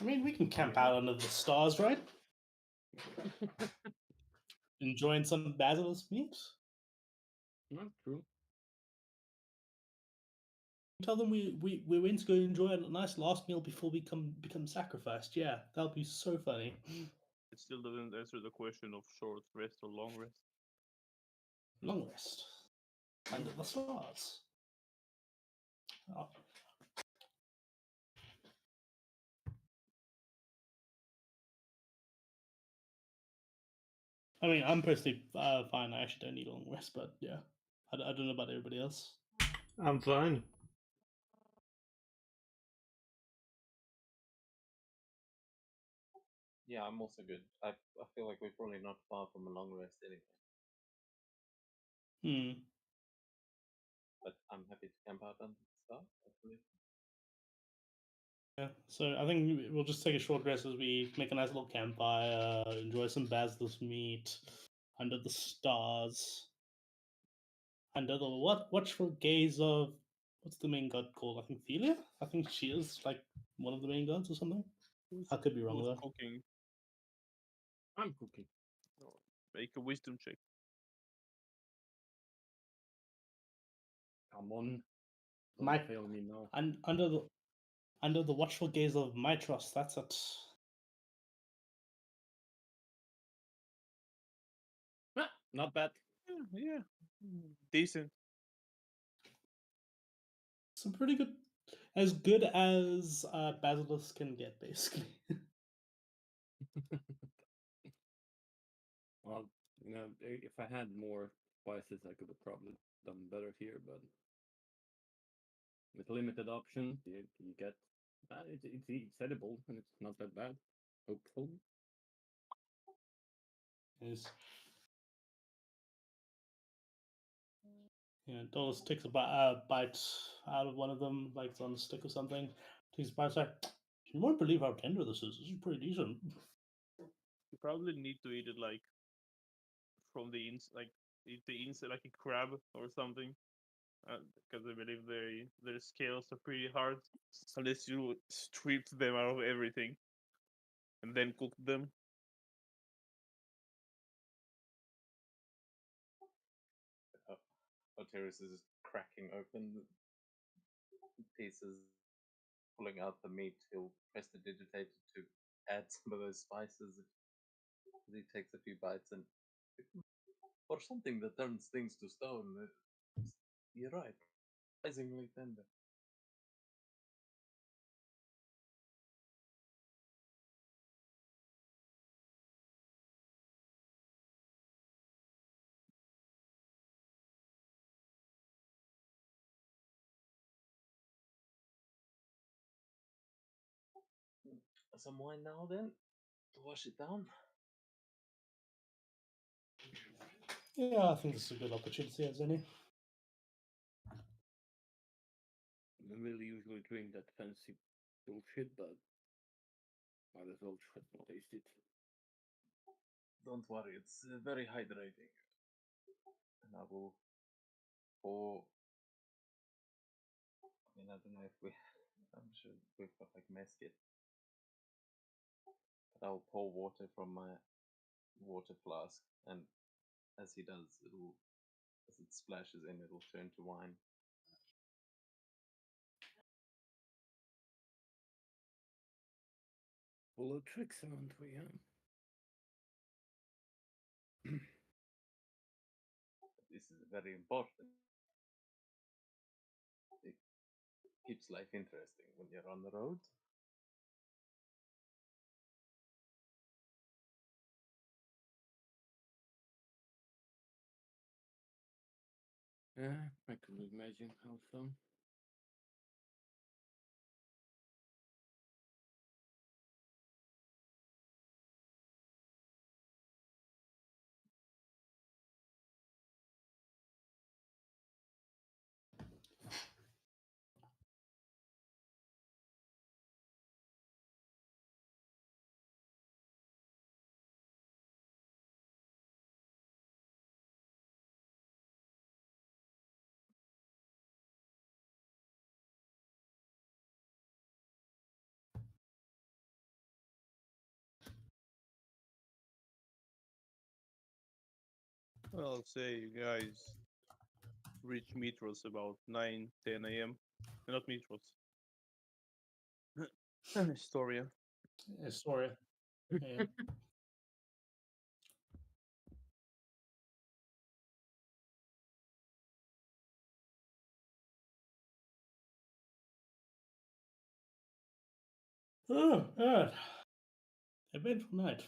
[SPEAKER 2] I mean, we can camp out under the stars, right? Enjoying some basilisk meat.
[SPEAKER 5] Not true.
[SPEAKER 2] Tell them we went to go enjoy a nice last meal before we become sacrificed. Yeah, that'll be so funny.
[SPEAKER 1] It still doesn't answer the question of short rest or long rest.
[SPEAKER 2] Long rest under the stars. Oh. I mean, I'm personally fine. I actually don't need a long rest, but yeah, I don't know about everybody else.
[SPEAKER 4] I'm fine.
[SPEAKER 3] Yeah, I'm also good. I feel like we're probably not far from a long rest anyway. But I'm happy to camp out on the start, hopefully.
[SPEAKER 2] Yeah, so I think we'll just take a short rest as we make a nice little campfire, enjoy some basilisk meat under the stars, under the watchful gaze of what's the main god called? I think Thelia. I think she is like one of the main gods or something. I could be wrong
[SPEAKER 1] Who's
[SPEAKER 2] though.
[SPEAKER 1] cooking?
[SPEAKER 5] I'm cooking.
[SPEAKER 1] No, make a wisdom check.
[SPEAKER 5] Come on. Don't
[SPEAKER 2] My
[SPEAKER 5] fail me now.
[SPEAKER 2] and under the watchful gaze of Mitros. That's it.
[SPEAKER 5] Ah, not bad.
[SPEAKER 1] Yeah. Decent.
[SPEAKER 2] Some pretty good, as good as basilisk can get, basically.
[SPEAKER 5] Well, if I had more spices, I could have probably done better here, but with limited option, you get it's edible and it's not that bad. Hopefully.
[SPEAKER 2] Is yeah, Dolus takes a bite out of one of them, like it's on a stick or something. Takes a bite, like, you won't believe how tender this is. This is pretty decent.
[SPEAKER 1] You probably need to eat it like from the ins, like eat the inside like a crab or something, because I believe their scales are pretty hard unless you strip them out of everything and then cook them.
[SPEAKER 3] Oteris is cracking open the pieces, pulling out the meat. He'll prestidigitate it to add some of those spices. He takes a few bites and for something that turns things to stone, you're right, surprisingly tender. Some wine now then to wash it down.
[SPEAKER 2] Yeah, I think this is a good opportunity as any.
[SPEAKER 5] I don't really usually drink that fancy bullshit, but might as well try to taste it.
[SPEAKER 3] Don't worry, it's very hydrating. And I will pour. I mean, I don't know if we. I'm sure we've got like mesquite. But I'll pour water from my water flask, and as he does, as it splashes in, it'll turn to wine.
[SPEAKER 5] Full of tricks, aren't we? Huh?
[SPEAKER 3] is very important. It keeps life interesting when you're on the road.
[SPEAKER 5] Yeah, I can imagine how so.
[SPEAKER 1] Well, I'll say you guys reach Mitros about 9, 10 a.m. Not Mitros. Historia.
[SPEAKER 2] Astoria. Yeah. Oh, God. Eventful night.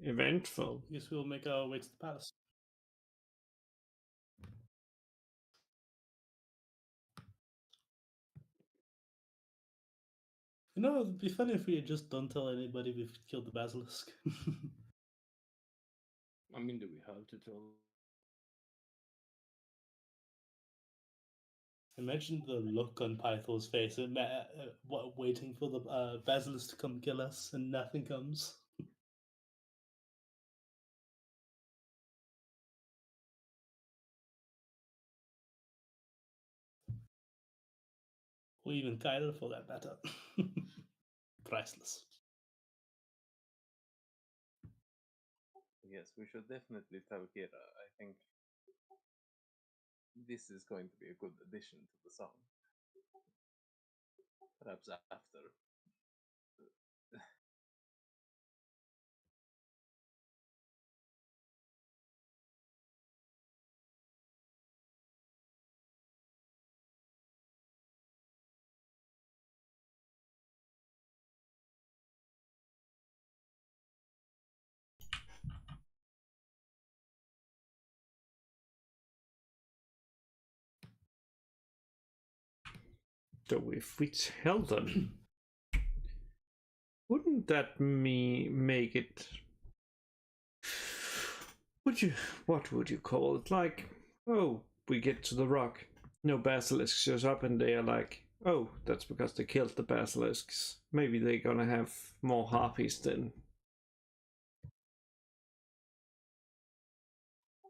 [SPEAKER 4] Eventful.
[SPEAKER 2] Guess we'll make our way to the palace. You know, it'd be funny if we had just don't tell anybody we've killed the basilisk.
[SPEAKER 5] I mean, do we have to tell?
[SPEAKER 2] Imagine the look on Pythor's face, waiting for the basilisk to come kill us, and nothing comes. Or even Kyler for that matter. Priceless.
[SPEAKER 3] Yes, we should definitely tell Kira. I think this is going to be a good addition to the song. Perhaps after.
[SPEAKER 4] So if we tell them, wouldn't that make it? What would you call it? Like, oh, we get to the rock, no basilisk shows up, and they are like, oh, that's because they killed the basilisks. Maybe they're gonna have more harpies then.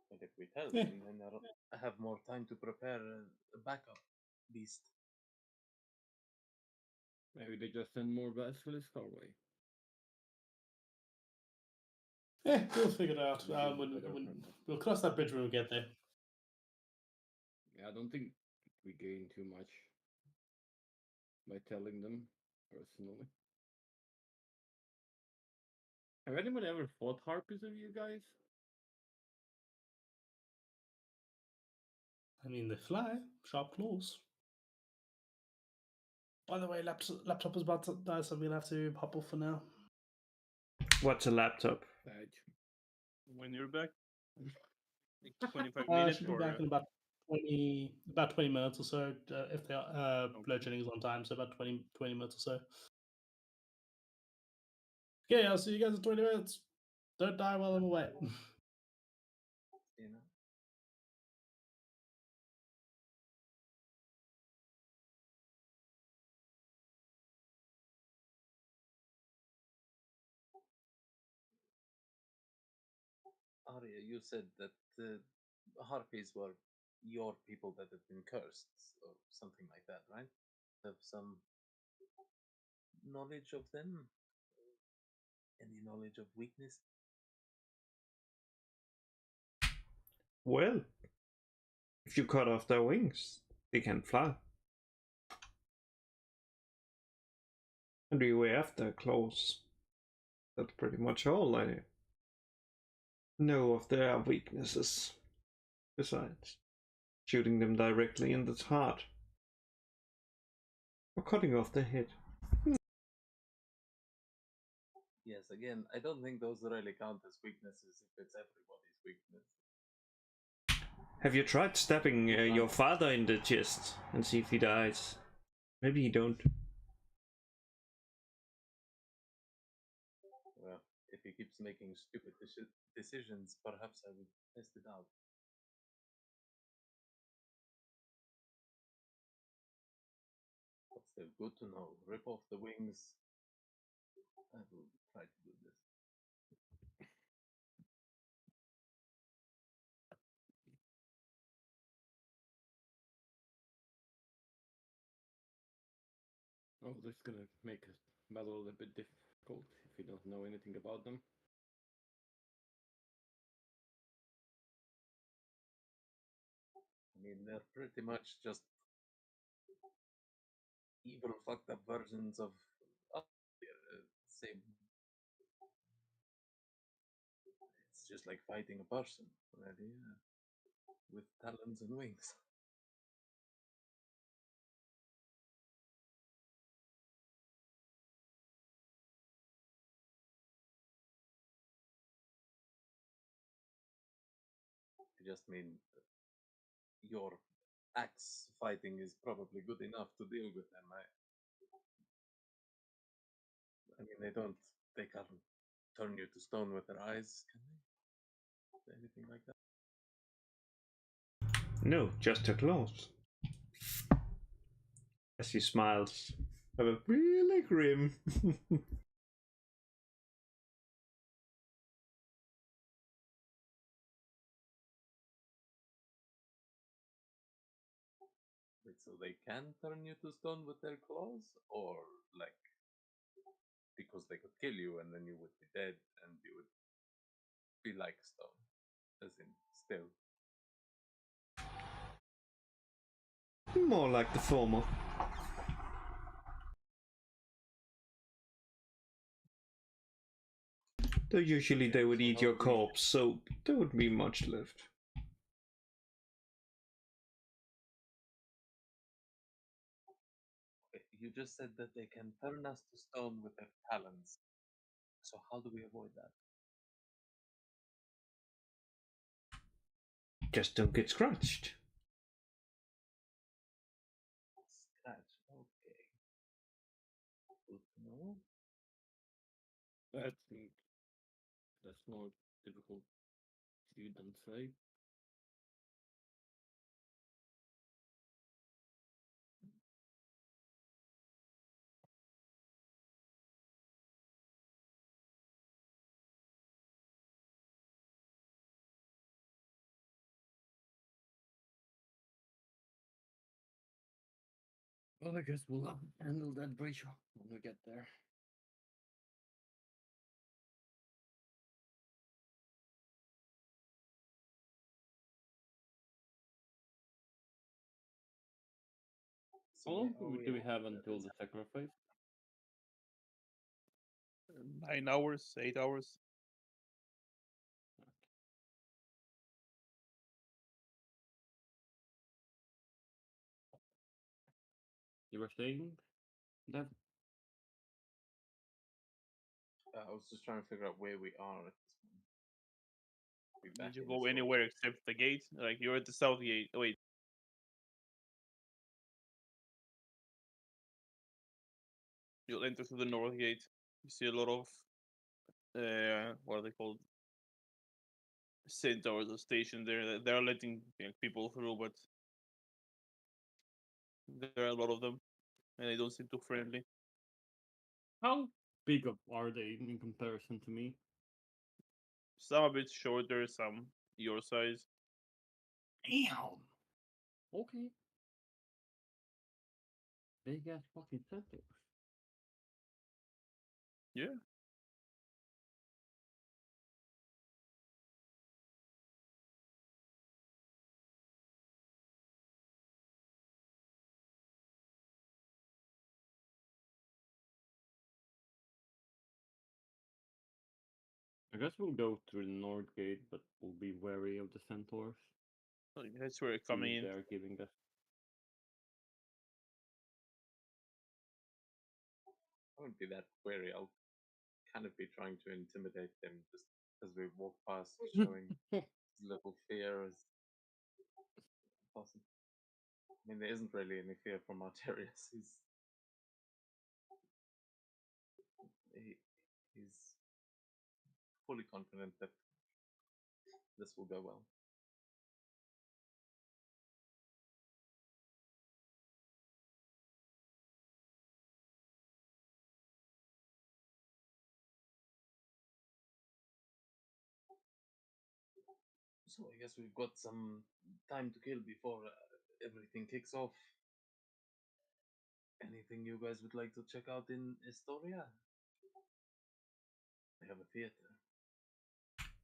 [SPEAKER 3] But if we tell
[SPEAKER 2] Yeah.
[SPEAKER 3] them, then they'll have more time to prepare a backup beast.
[SPEAKER 5] Maybe they just send more basilisk our way.
[SPEAKER 2] Yeah, we'll figure it out.
[SPEAKER 5] Maybe better
[SPEAKER 2] When
[SPEAKER 5] from that.
[SPEAKER 2] we'll cross that bridge when we get there.
[SPEAKER 5] Yeah, I don't think we gain too much by telling them personally. Have anyone ever fought harpies of you guys?
[SPEAKER 2] I mean, they fly, sharp claws. By the way, laptop is about to die, so we'll have to pop off for now.
[SPEAKER 4] What's a laptop?
[SPEAKER 5] Badge.
[SPEAKER 1] When you're back, like 25 minutes
[SPEAKER 2] Should be
[SPEAKER 1] or
[SPEAKER 2] back in about 20 minutes or so. If they are bludgeoning is on time, so about 20 minutes or so. Okay, I'll see you guys in 20 minutes. Don't die while I'm away.
[SPEAKER 3] You know? Arya, you said that the harpies were your people that have been cursed, or something like that, right? Have some knowledge of them? Any knowledge of weakness?
[SPEAKER 4] Well, If you cut off their wings, they can fly. And we way after claws. That's pretty much all I know of their weaknesses. Besides shooting them directly in the heart. Or cutting off their head.
[SPEAKER 3] Yes, again, I don't think those really count as weaknesses if it's everybody's weakness.
[SPEAKER 4] Have you tried stabbing your father in the chest and see if he dies? Maybe you don't.
[SPEAKER 3] Well, if he keeps making stupid decisions, perhaps I would test it out. But still, good to know. Rip off the wings. I will try to do this.
[SPEAKER 5] Oh, this is gonna make a battle a little bit difficult if you don't know anything about them.
[SPEAKER 3] I mean, they're pretty much just evil, fucked up versions of us. Same. It's just like fighting a person, really, yeah. With talons and wings. I just mean, your axe fighting is probably good enough to deal with them. I mean, they can't turn you to stone with their eyes, can they? Anything like that?
[SPEAKER 4] No, just her claws. As he smiles. Really grim.
[SPEAKER 3] Wait, so they can turn you to stone with their claws? Or, like, because they could kill you and then you would be dead and you would be like stone? As in, still.
[SPEAKER 4] More like the former. Though usually they would eat your corpse, so there wouldn't be much left.
[SPEAKER 3] You just said that they can turn us to stone with their talons. So how do we avoid that?
[SPEAKER 4] Just don't get scratched.
[SPEAKER 3] Scratch. Okay. Good to know.
[SPEAKER 5] That's more difficult to do than say. Well, I guess we'll handle that bridge when we get there.
[SPEAKER 3] So
[SPEAKER 5] How long
[SPEAKER 3] where are
[SPEAKER 5] do we
[SPEAKER 3] at
[SPEAKER 5] have
[SPEAKER 3] that
[SPEAKER 5] until
[SPEAKER 3] is
[SPEAKER 5] the sacrifice?
[SPEAKER 1] 9 hours, 8 hours.
[SPEAKER 5] You were saying that?
[SPEAKER 3] I was just trying to figure out where we are at this point. Be back
[SPEAKER 1] Did you
[SPEAKER 3] in
[SPEAKER 1] go
[SPEAKER 3] Seoul.
[SPEAKER 1] anywhere except the gate? Like you're at the south gate. Oh, wait. You'll enter through the north gate. You see a lot of what are they called? Centaurs are stationed there. They're letting people through, but there are a lot of them, and they don't seem too friendly.
[SPEAKER 5] How big are they in comparison to me?
[SPEAKER 1] Some a bit shorter, some your size.
[SPEAKER 5] Damn. Okay. Big ass fucking centaurs.
[SPEAKER 1] Yeah.
[SPEAKER 5] I guess we'll go through the north gate, but we'll be wary of the centaurs.
[SPEAKER 1] So that's where it's
[SPEAKER 5] See
[SPEAKER 1] coming
[SPEAKER 5] if
[SPEAKER 1] in.
[SPEAKER 5] they are giving us.
[SPEAKER 3] I wouldn't be that wary. I'll kind of be trying to intimidate them just as we walk past, showing as little fear as possible. I mean, there isn't really any fear from Arterius. He, he's fully confident that this will go well. So I guess we've got some time to kill before everything kicks off. Anything you guys would like to check out in Estoria? They have a theater.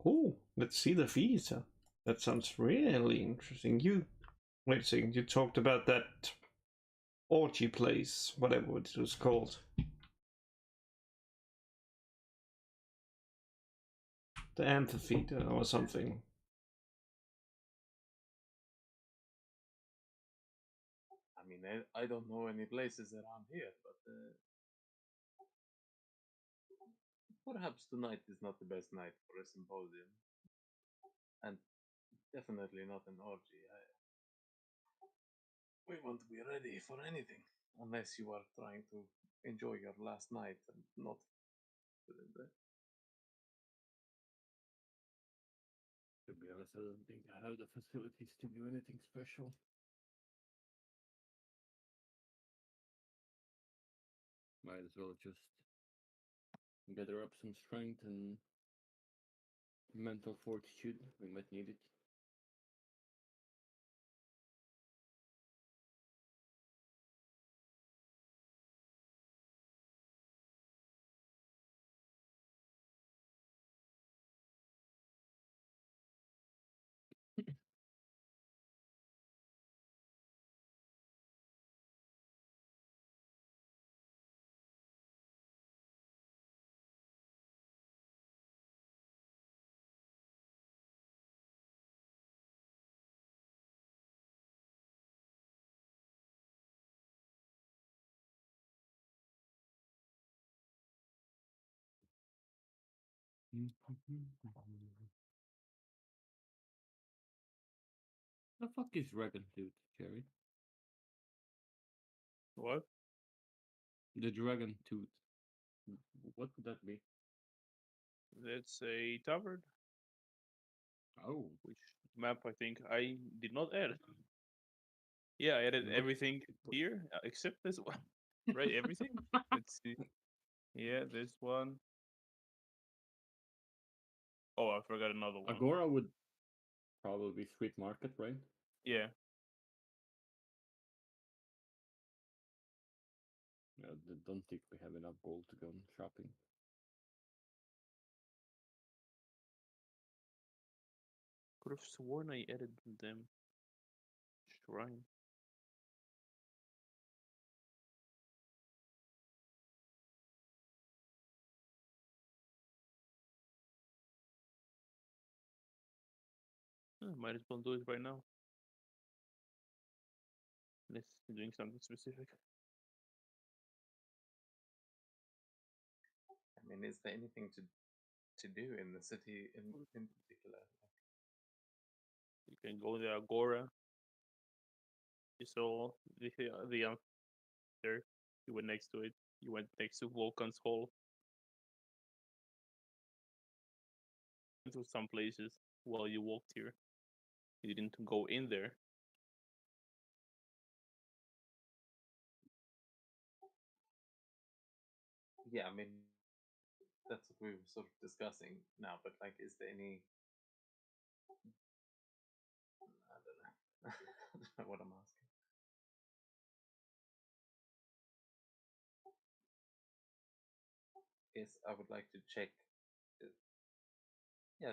[SPEAKER 4] Oh, let's see the theater. That sounds really interesting. Wait a second, you talked about that orgy place, whatever it was called. The amphitheater or something.
[SPEAKER 3] I mean, I don't know any places around here, but perhaps tonight is not the best night for a symposium. And definitely not an orgy. We won't be ready for anything unless you are trying to enjoy your last night and not put in there.
[SPEAKER 5] To be honest, I don't think I have the facilities to do anything special. Might as well just gather up some strength and mental fortitude. We might need it. The fuck is Dragon Tooth, Jerry?
[SPEAKER 1] What?
[SPEAKER 5] The Dragon Tooth. What would that be?
[SPEAKER 1] That's a tavern.
[SPEAKER 5] Oh,
[SPEAKER 1] Which map I think I did not add. Yeah, I added
[SPEAKER 5] What-
[SPEAKER 1] everything here except this one. Right, everything? Let's see. Yeah, this one. Oh, I forgot another one.
[SPEAKER 5] Agora would probably be Street Market, right?
[SPEAKER 1] Yeah.
[SPEAKER 5] Don't think we have enough gold to go shopping.
[SPEAKER 1] Could have sworn I added them. Shrine. Might as well do it right now. Unless you're doing something specific.
[SPEAKER 3] I mean, is there anything to do in the city in particular?
[SPEAKER 1] You can go to Agora. You saw the there. You went next to it. You went next to Vulcan's Hall. Went to some places while you walked here. You didn't go in there.
[SPEAKER 3] Yeah, I mean, that's what we were sort of discussing now, but like, is there any. I don't know. I don't know what I'm asking. Yes, I would like to check. Yeah,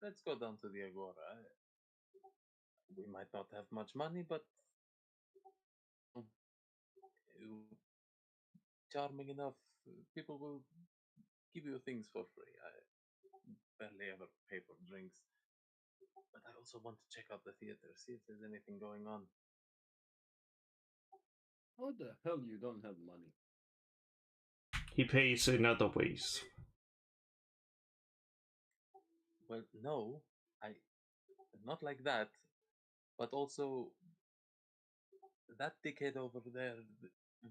[SPEAKER 3] let's go down to the Agora. We might not have much money, but you charming enough, people will give you things for free. barely ever pay for drinks. But I also want to check out the theater, see if there's anything going on.
[SPEAKER 5] How the hell you don't have money?
[SPEAKER 4] He pays in other ways.
[SPEAKER 3] Well, no, I not like that. But also, that dickhead over there,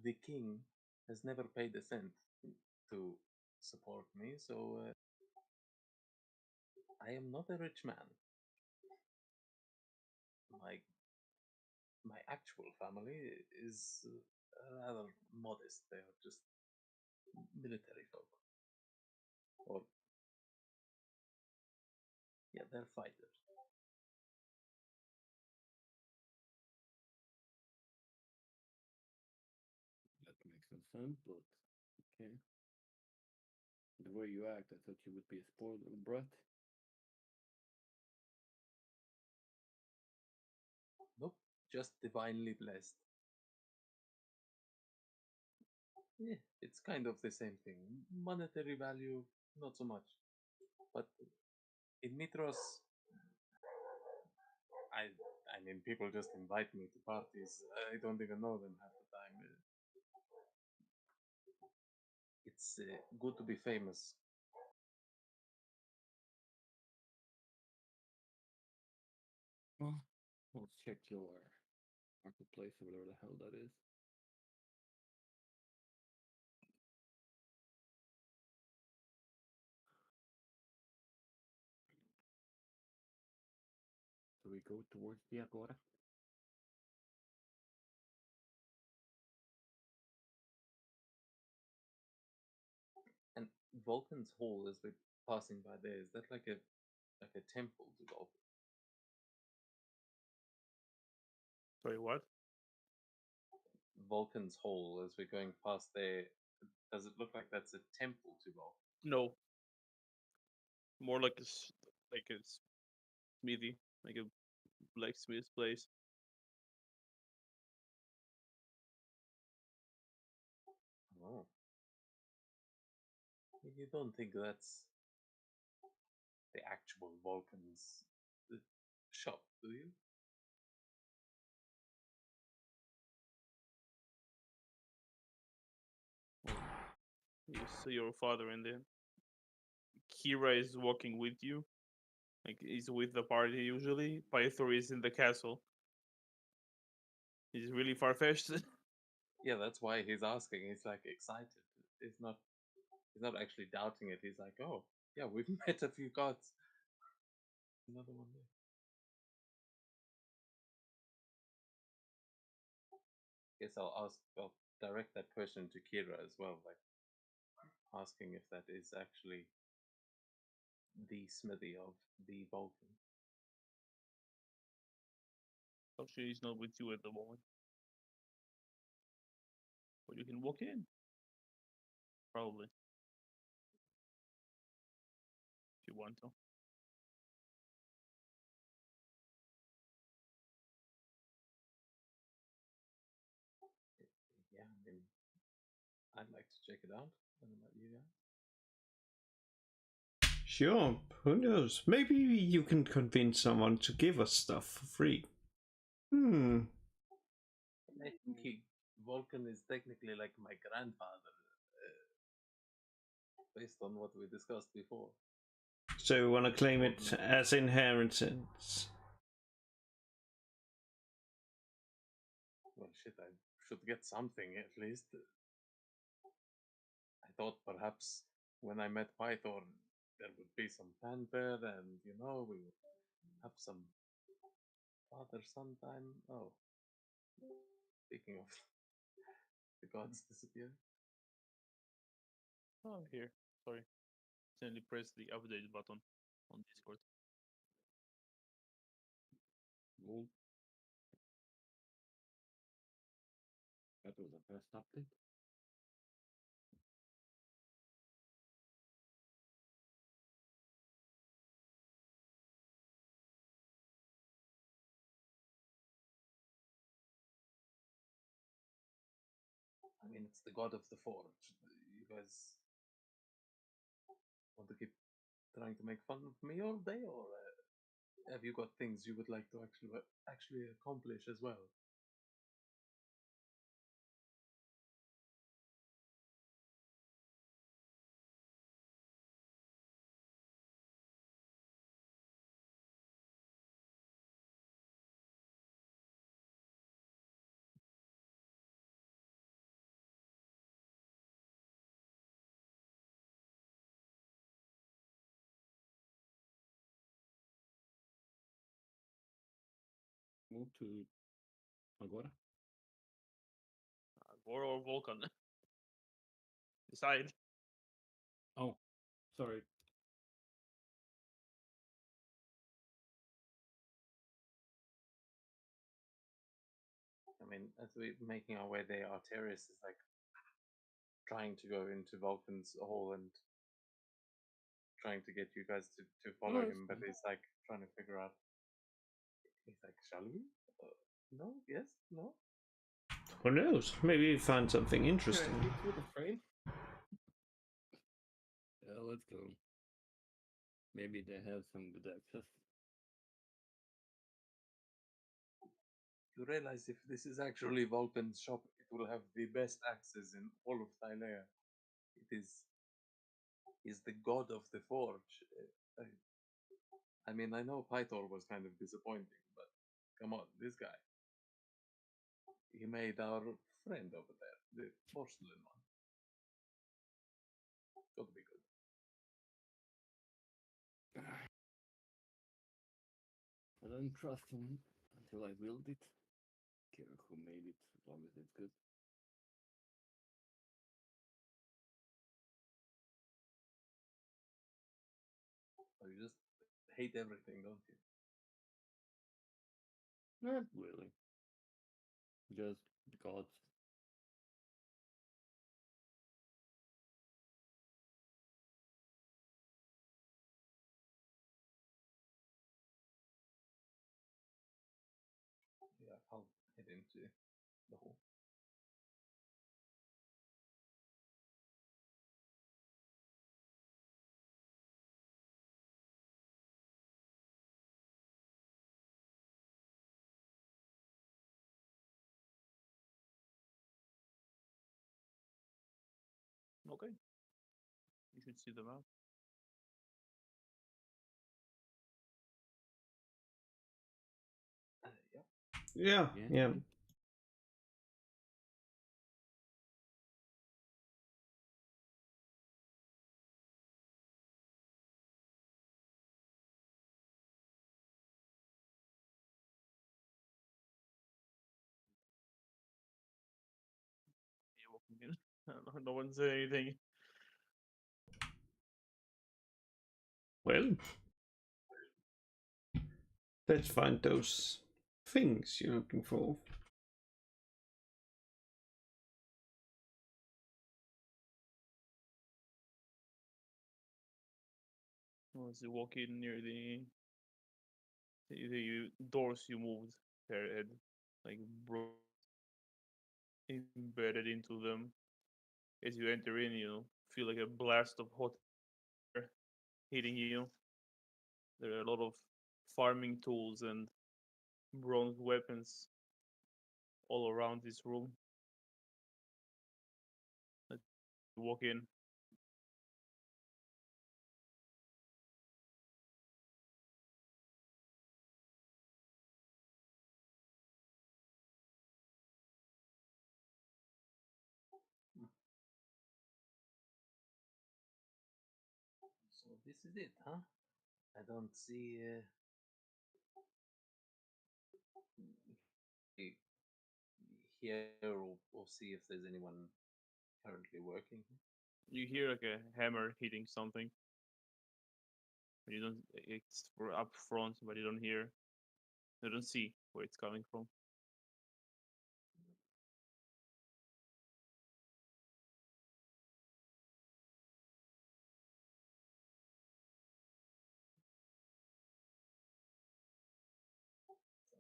[SPEAKER 3] the king, has never paid a cent to support me. So I am not a rich man. My my actual family is rather modest. They are just military folk, or yeah, they're fighters.
[SPEAKER 5] That makes no sense, but okay. The way you act, I thought you would be a spoiled little brat.
[SPEAKER 3] Nope, just divinely blessed. Yeah, it's kind of the same thing. Monetary value, not so much. But in Mitros, I mean, people just invite me to parties. I don't even know them half the time. It's good to be famous.
[SPEAKER 5] Well, let's check your marketplace or whatever the hell that is. So we go towards the Agora.
[SPEAKER 3] And Vulcan's Hall, as we're passing by there, is that like a temple to Vulcan?
[SPEAKER 1] Sorry, what?
[SPEAKER 3] Vulcan's Hall, as we're going past there, does it look like that's a temple to Vulcan?
[SPEAKER 1] No. More like like a smithy, like a blacksmith's place.
[SPEAKER 3] Oh. You don't think that's the actual Vulcan's shop, do you?
[SPEAKER 1] You see your father, and then Kira is walking with you. Like he's with the party usually. Pythor is in the castle. He's really far fetched.
[SPEAKER 3] Yeah, that's why he's asking. He's like excited. He's not. He's not actually doubting it. He's like, oh, yeah, we've met a few gods. Another one there. Guess I'll ask. I'll direct that question to Kira as well, like asking if that is actually the smithy of the Vulcan.
[SPEAKER 1] Actually, he's not with you at the moment. But you can walk in. Probably. If you want to.
[SPEAKER 3] Yeah, I mean, I'd like to check it out. I don't know about you guys.
[SPEAKER 4] Sure, who knows? Maybe you can convince someone to give us stuff for free.
[SPEAKER 3] I think Vulcan is technically like my grandfather, based on what we discussed before.
[SPEAKER 4] So you want to claim it as inheritance?
[SPEAKER 3] Well, shit, I should get something at least. I thought perhaps when I met Python, there would be some fanfare and, we would have some father-son time. Oh, speaking of the gods disappearing.
[SPEAKER 1] Oh, here. Sorry. Simply press the update button on Discord.
[SPEAKER 5] Well, that was the first update.
[SPEAKER 3] I mean, it's the god of the forge. You guys want to keep trying to make fun of me all day, or have you got things you would like to actually accomplish as well?
[SPEAKER 5] Move to Agora.
[SPEAKER 1] Goro or Vulcan? Decide.
[SPEAKER 5] Oh, sorry.
[SPEAKER 3] I mean, as we're making our way there, Arterius is like trying to go into Vulcan's hole and trying to get you guys to follow
[SPEAKER 5] that's
[SPEAKER 3] him, but
[SPEAKER 5] fine.
[SPEAKER 3] he's like trying to figure out. He's like, shall we? No, yes, no.
[SPEAKER 4] Who knows? Maybe we find something
[SPEAKER 5] Can I
[SPEAKER 4] interesting.
[SPEAKER 5] hit with a frame? Yeah, let's go. Maybe they have some good access.
[SPEAKER 3] You realize if this is actually Vulcan's shop, it will have the best access in all of Thylea. It is. He's the god of the forge. I mean, I know Pythor was kind of disappointing, but come on, this guy. He made our friend over there, the porcelain one. Gotta be good.
[SPEAKER 5] I don't trust him until I wield it. Care who made it, as long as it's good.
[SPEAKER 3] So you just hate everything, don't you?
[SPEAKER 5] Not really. Just gods.
[SPEAKER 3] Yeah, I'll head into the hole.
[SPEAKER 1] Okay. You should see the map.
[SPEAKER 3] Yeah.
[SPEAKER 4] Yeah, yeah.
[SPEAKER 1] You're walking in. No one said anything.
[SPEAKER 4] Well, let's find those things you're looking for.
[SPEAKER 1] Once you walk in near the doors you moved, they're like embedded into them. As you enter in, you feel like a blast of hot air hitting you. There are a lot of farming tools and bronze weapons all around this room. You walk in.
[SPEAKER 3] So this is it, huh? I don't see. He- Here or see if there's anyone currently working.
[SPEAKER 1] You hear like a hammer hitting something. But you don't. It's for up front, but you don't hear. You don't see where it's coming from.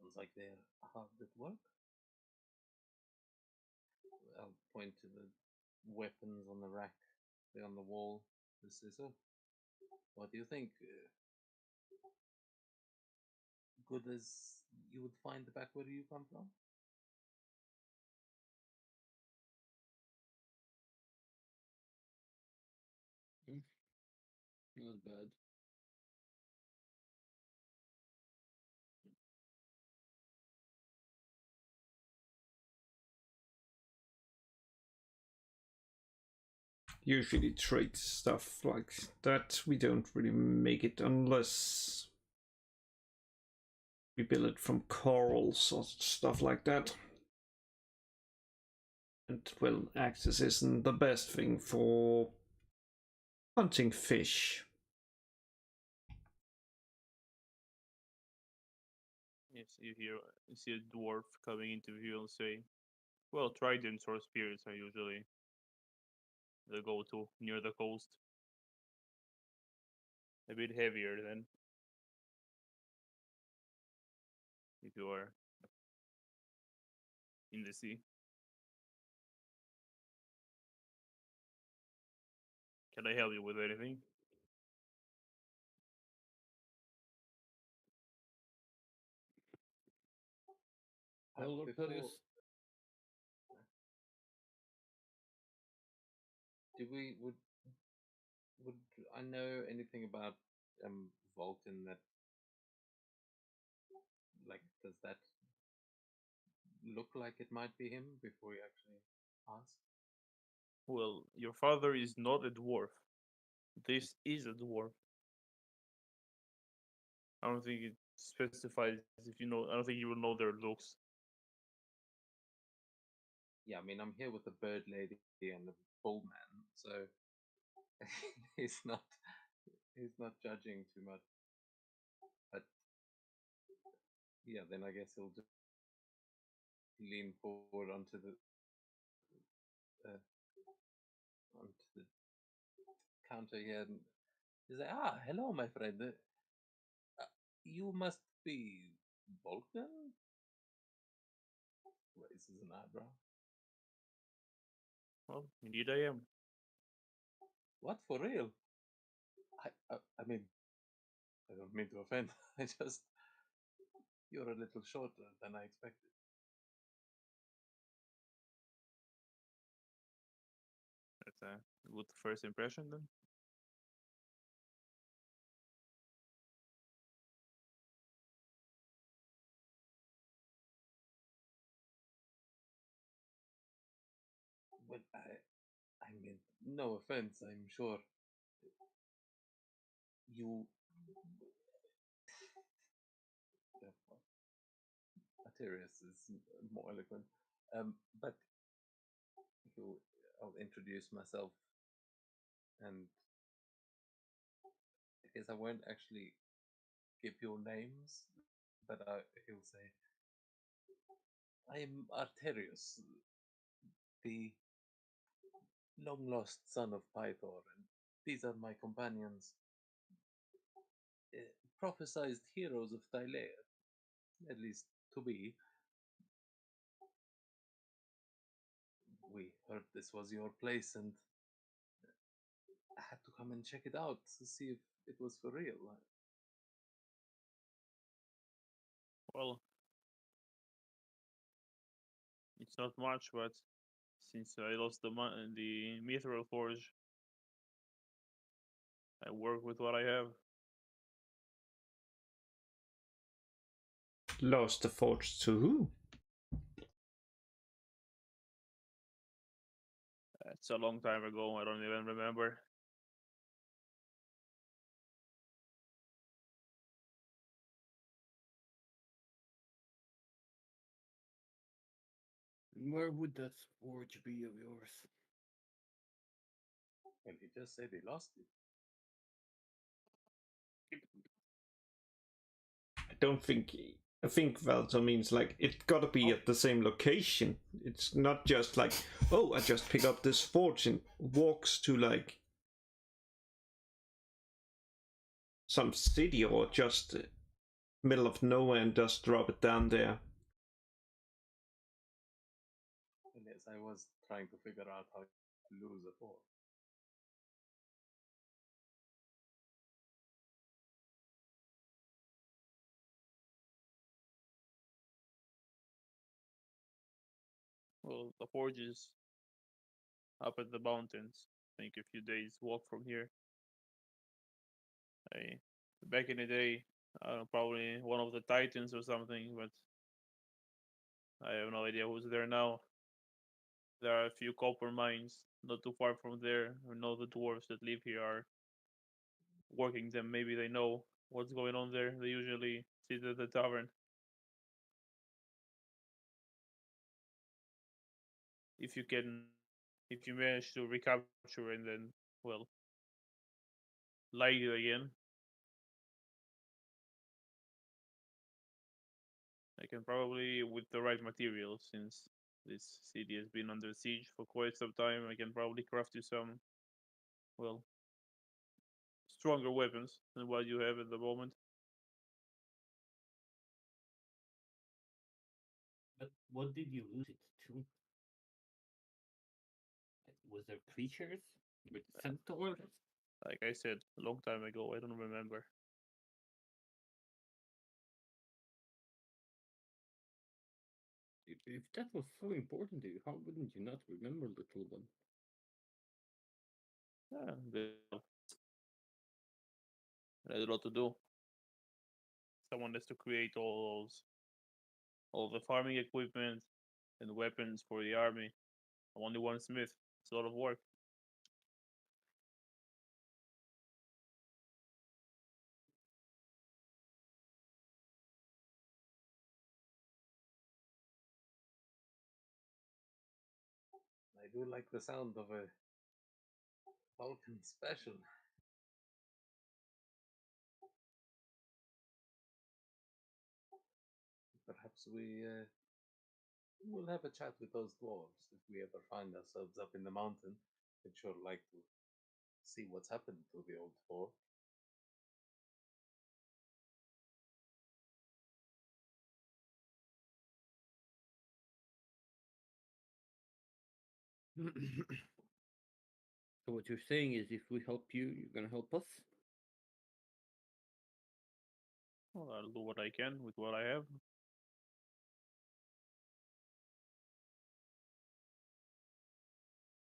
[SPEAKER 3] Sounds like they're hard at work. I'll point to the weapons on the rack, there on the wall. The scissor. What do you think? Good as you would find back where you come from?
[SPEAKER 5] Not bad.
[SPEAKER 4] Usually trade stuff like that, we don't really make it unless we build it from corals or stuff like that. And well, access isn't the best thing for hunting fish.
[SPEAKER 1] Yes, you see a dwarf coming into view and say, "Well, tridents or spears are usually the go-to near the coast. A bit heavier than if you are in the sea." Can I help you with anything?
[SPEAKER 5] Well, Lord
[SPEAKER 3] Before,
[SPEAKER 5] Pelias,
[SPEAKER 3] do we would I know anything about Vulcan that like does that look like it might be him before you actually ask?
[SPEAKER 1] Well, your father is not a dwarf. This is a dwarf. I don't think it specifies if you know. I don't think you will know their looks.
[SPEAKER 3] Yeah, I mean I'm here with the bird lady and the bull man, so he's not judging too much. But yeah, then I guess he'll just lean forward uh, onto the counter here and he's like, "Ah, hello, my friend. You must be Vulcan." Raises an eyebrow.
[SPEAKER 1] Well, indeed I am.
[SPEAKER 3] What, for real? I mean, I don't mean to offend. I just you're a little shorter than I expected.
[SPEAKER 1] That's a good first impression then.
[SPEAKER 3] Well, I mean, no offense. I'm sure you. Yeah, well, Atreus is more eloquent. But you, I'll introduce myself, and I guess I won't actually give your names, but he'll say, "I'm Arterius, the long lost son of Pythor, and these are my companions, uh, prophesized heroes of Tylea, at least to be. We heard this was your place, and I had to come and check it out to see if it was for real."
[SPEAKER 1] Well, it's not much, but since I lost the Mithril Forge, I work with what I have.
[SPEAKER 4] Lost the forge to who?
[SPEAKER 1] It's a long time ago. I don't even remember.
[SPEAKER 5] where would that forge be of yours?
[SPEAKER 3] And he just said he lost it.
[SPEAKER 4] I don't think. I think Valtor means like it gotta be at the same location. It's not just like, oh, I just pick up this forge and walks to like some city or just middle of nowhere and just drop it down there.
[SPEAKER 3] And yes, I was trying to figure out how to lose a fork.
[SPEAKER 1] Well, the forge is up at the mountains. I think a few days walk from here. I back in the day, probably one of the titans or something, but I have no idea who's there now. There are a few copper mines not too far from there. I know the dwarves that live here are working them. Maybe they know what's going on there. They usually sit at the tavern. If you can, if you manage to recapture and then, well, light it again, I can probably, with the right materials, since this city has been under siege for quite some time, I can probably craft you some, well, stronger weapons than what you have at the moment.
[SPEAKER 5] But what did you lose it to? Was there creatures with centaurs?
[SPEAKER 1] Like I said, a long time ago, I don't remember.
[SPEAKER 5] If that was so important to you, how wouldn't you not remember, little one?
[SPEAKER 1] Yeah, there's a lot to do. Someone has to create all the farming equipment and weapons for the army. I'm only one smith. It's a lot of work.
[SPEAKER 3] I do like the sound of a Vulcan special. Perhaps we will have a chat with those dwarves if we ever find ourselves up in the mountain. I'd sure like to see what's happened to the old fort.
[SPEAKER 5] So what you're saying is, if we help you, you're gonna help us?
[SPEAKER 1] Well, I'll do what I can with what I have.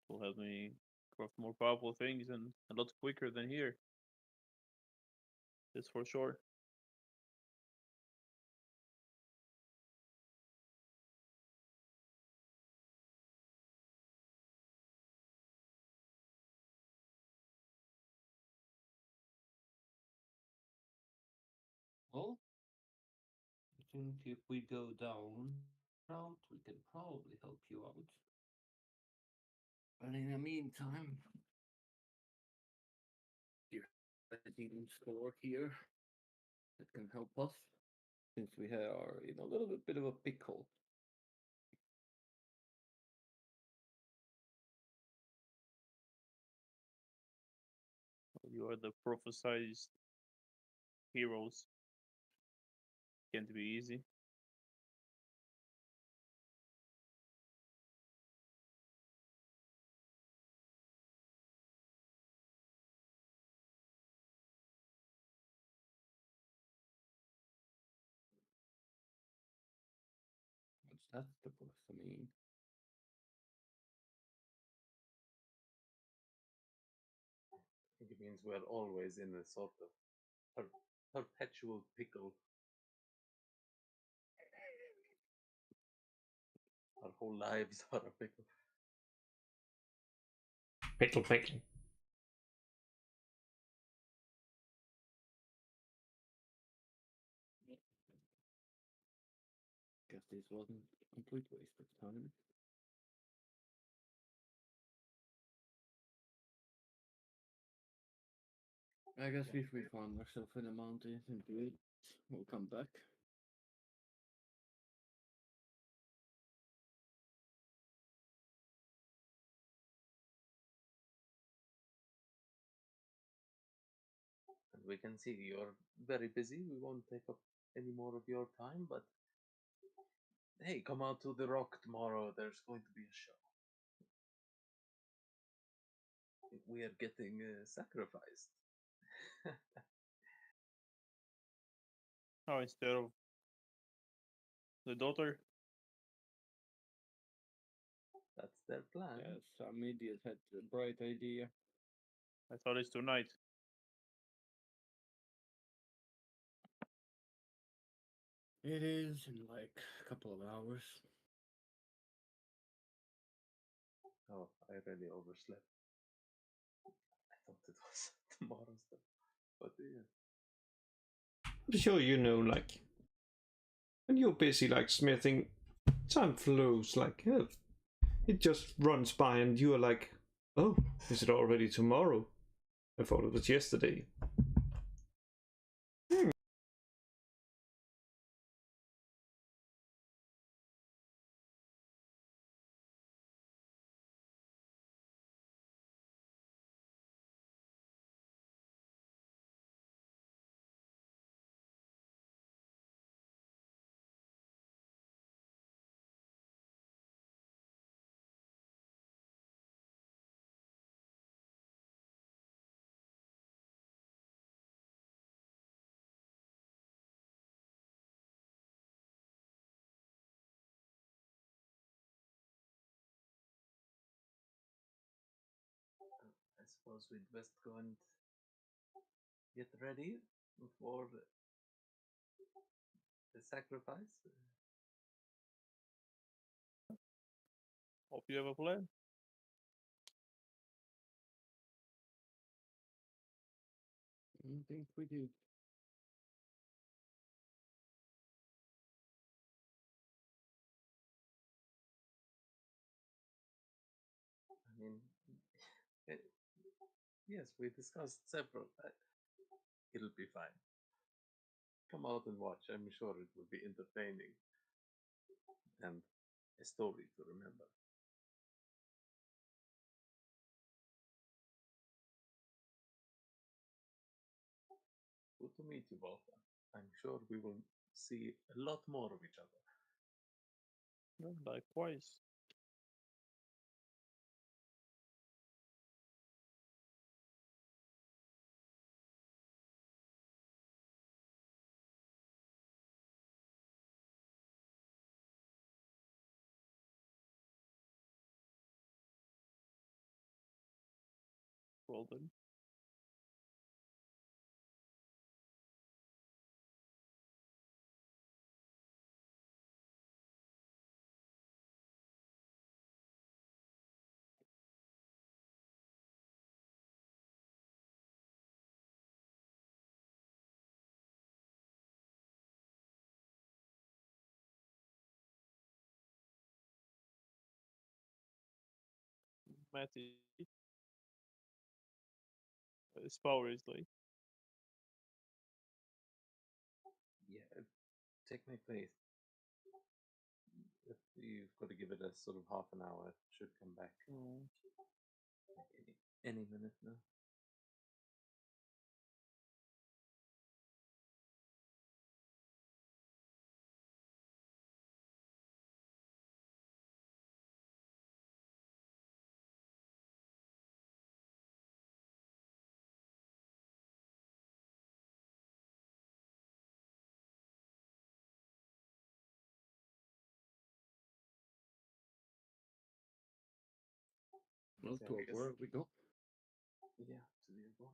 [SPEAKER 1] Will help me craft more powerful things and a lot quicker than here. That's for sure.
[SPEAKER 5] Well, I think if we go down route, we can probably help you out. But in the meantime, do you have anything in store here that can help us? Since we are in a little bit of a pickle.
[SPEAKER 1] You are the prophesized heroes. Can't be easy.
[SPEAKER 5] What's that supposed to mean?
[SPEAKER 3] I think it means we're always in a sort of perpetual pickle. Our whole lives are a pickle.
[SPEAKER 4] Pickle, pickle.
[SPEAKER 5] Guess this wasn't a complete waste of time. I guess if we find ourselves in the mountains and do it, we'll come back.
[SPEAKER 3] And we can see you're very busy. We won't take up any more of your time, but hey, come out to the rock tomorrow. There's going to be a show. We are getting sacrificed.
[SPEAKER 1] Oh, instead of the daughter.
[SPEAKER 3] their plan.
[SPEAKER 5] Yes, some idiot had a bright idea.
[SPEAKER 1] I thought it's tonight.
[SPEAKER 5] It is in like a couple of hours.
[SPEAKER 3] Oh, I really overslept. I thought it was tomorrow stuff. But yeah.
[SPEAKER 4] I'm sure you know, like, when you're busy, like, smithing, time flows, like, it just runs by, and you're like, oh, is it already tomorrow? I thought it was yesterday.
[SPEAKER 3] I suppose we'd best go and get ready for the sacrifice.
[SPEAKER 1] Hope you have a plan.
[SPEAKER 5] I think we do.
[SPEAKER 3] I mean, it, yes, we discussed several. It'll be fine. Come out and watch. I'm sure it will be entertaining and a story to remember. Good to meet you both. I'm sure we will see a lot more of each other.
[SPEAKER 1] Yeah, likewise. Well then. Matty. His power is like
[SPEAKER 3] Yeah, technically, if you've got to give it a sort of half an hour. It should come back like any minute now.
[SPEAKER 5] Well,
[SPEAKER 3] So
[SPEAKER 5] to
[SPEAKER 3] I guess,
[SPEAKER 5] where we go?
[SPEAKER 3] yeah, to the Agora.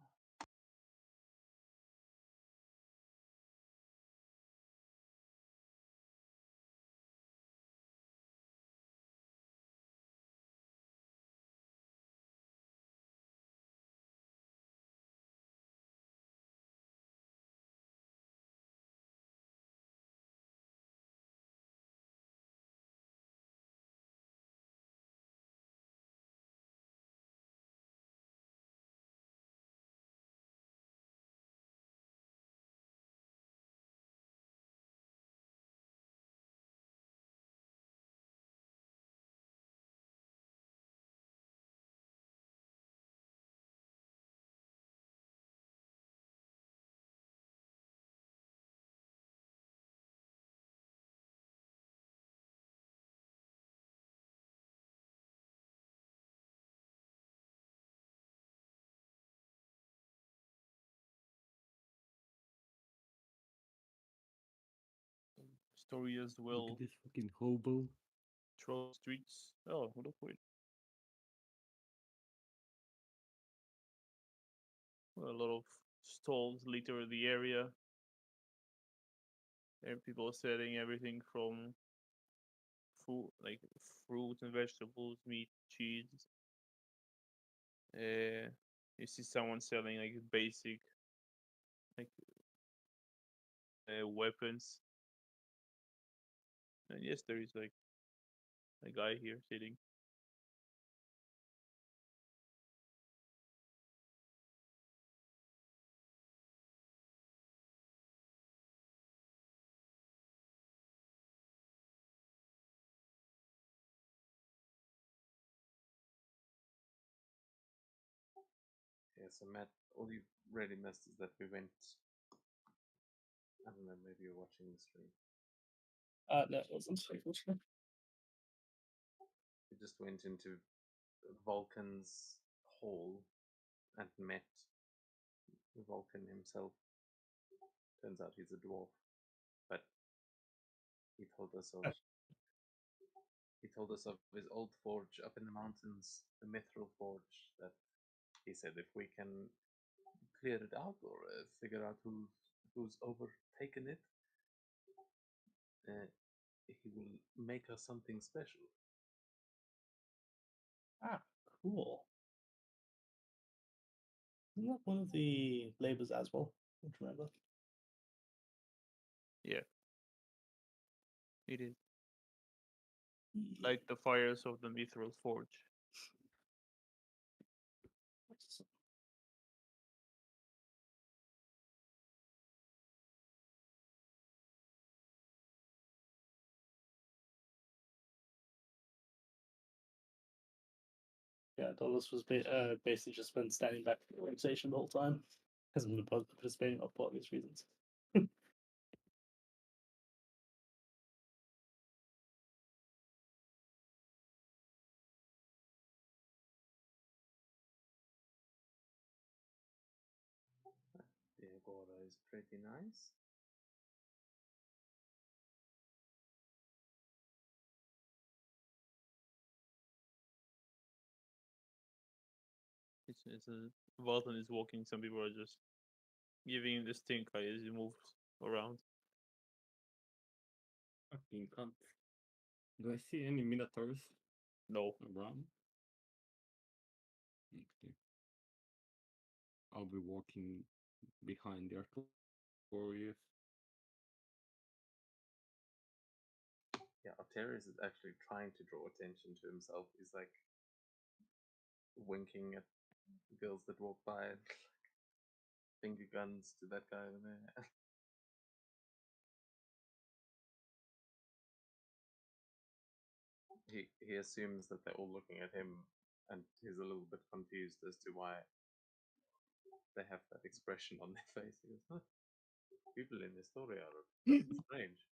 [SPEAKER 1] story as
[SPEAKER 5] Look
[SPEAKER 1] well
[SPEAKER 5] at this fucking hobo.
[SPEAKER 1] through streets. Oh, what a point. A lot of stalls litter the area. There are people selling everything from food, like fruit and vegetables, meat, cheese. You see someone selling like basic, like weapons. And yes, there is like a guy here sitting.
[SPEAKER 3] Yeah, so Matt, all you really missed is that we went. I don't know, maybe you're watching the stream.
[SPEAKER 2] No, it wasn't. Unfortunately.
[SPEAKER 3] We just went into Vulcan's hall and met Vulcan himself. Turns out he's a dwarf, but he told us of his old forge up in the mountains, the Mithril Forge. That he said if we can clear it out or figure out who's overtaken it, he will make us something special.
[SPEAKER 2] Ah, cool. Isn't that one of the labors as well? I don't remember.
[SPEAKER 1] Yeah, it is. Light the fires of the Mithril Forge.
[SPEAKER 2] Yeah, Dolus was basically just been standing back from the organization the whole time. Hasn't been participating for obvious reasons.
[SPEAKER 3] The agora is pretty nice.
[SPEAKER 1] It's a Walton is walking. Some people are just giving him the stink eye as he moves around.
[SPEAKER 5] Fucking cunt. Do I see any minotaurs
[SPEAKER 1] No,
[SPEAKER 5] around? Okay. I'll be walking behind the Artorius.
[SPEAKER 3] Yeah, Arterius is actually trying to draw attention to himself. He's like winking at girls that walk by and finger guns to that guy over there. He assumes that they're all looking at him, and he's a little bit confused as to why they have that expression on their face. He goes, huh, people in this story are strange.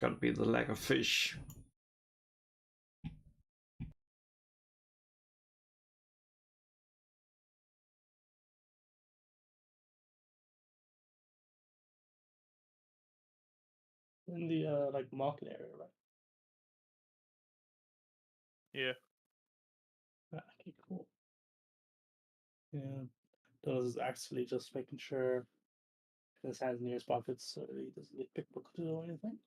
[SPEAKER 4] Gotta be the lack of fish.
[SPEAKER 2] In the like market area, right?
[SPEAKER 1] yeah,
[SPEAKER 2] Ah, okay, cool. Yeah, Dolus is actually just making sure his hands near his pockets so he doesn't get pickpocketed or anything.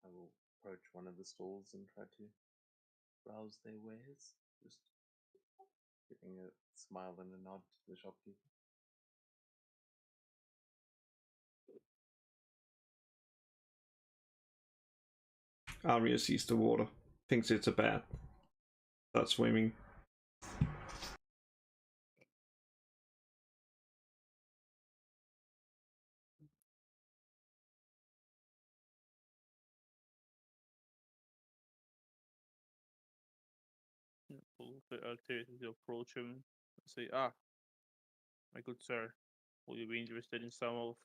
[SPEAKER 3] I will approach one of the stalls and try to browse their wares, just giving a smile and a nod to the shopkeeper.
[SPEAKER 4] Arya sees the water, thinks it's a bat. Start swimming.
[SPEAKER 1] Altair to approach him and say, "Ah, my good sir, will you be interested in some of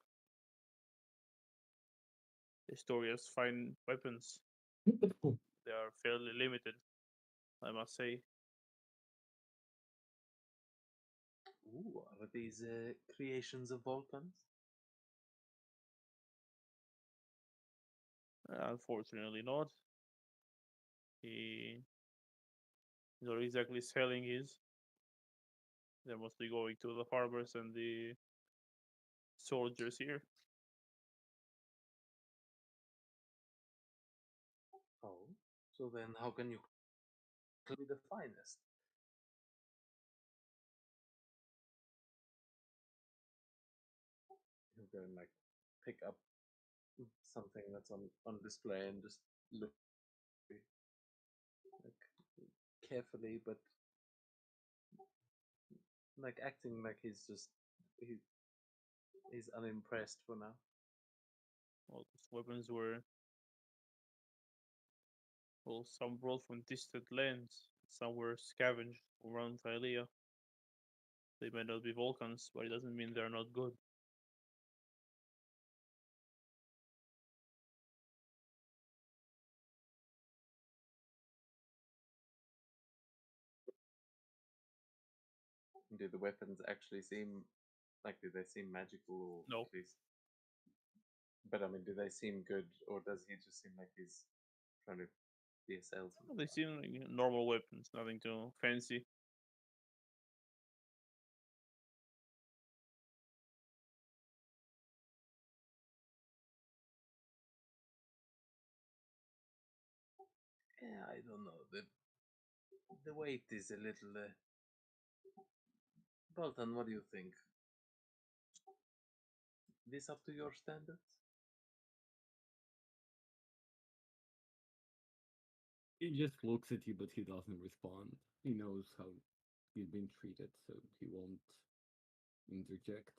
[SPEAKER 1] Historia's fine weapons? They are fairly limited, I must say."
[SPEAKER 3] Ooh, are these creations of Vulcans?
[SPEAKER 1] Unfortunately, not. He is not exactly selling his. They're mostly going to the farmers and the soldiers here.
[SPEAKER 3] Oh, so then how can you be the finest? You can like pick up something that's on display and just look like carefully, but like acting like he, he's unimpressed for now.
[SPEAKER 1] All these weapons were, well, some brought from distant lands, some were scavenged around Thylea. They may not be Vulcans, but it doesn't mean they're not good.
[SPEAKER 3] Do the weapons actually seem like, do they seem magical or
[SPEAKER 1] No.
[SPEAKER 3] at least? But I mean, do they seem good, or does he just seem like he's trying to be a salesman?
[SPEAKER 1] They seem like normal weapons, nothing too fancy.
[SPEAKER 3] Yeah, I don't know. The weight is a little. Bolton, what do you think? This up to your standards?
[SPEAKER 5] He just looks at you, but he doesn't respond. He knows how he's been treated, so he won't interject.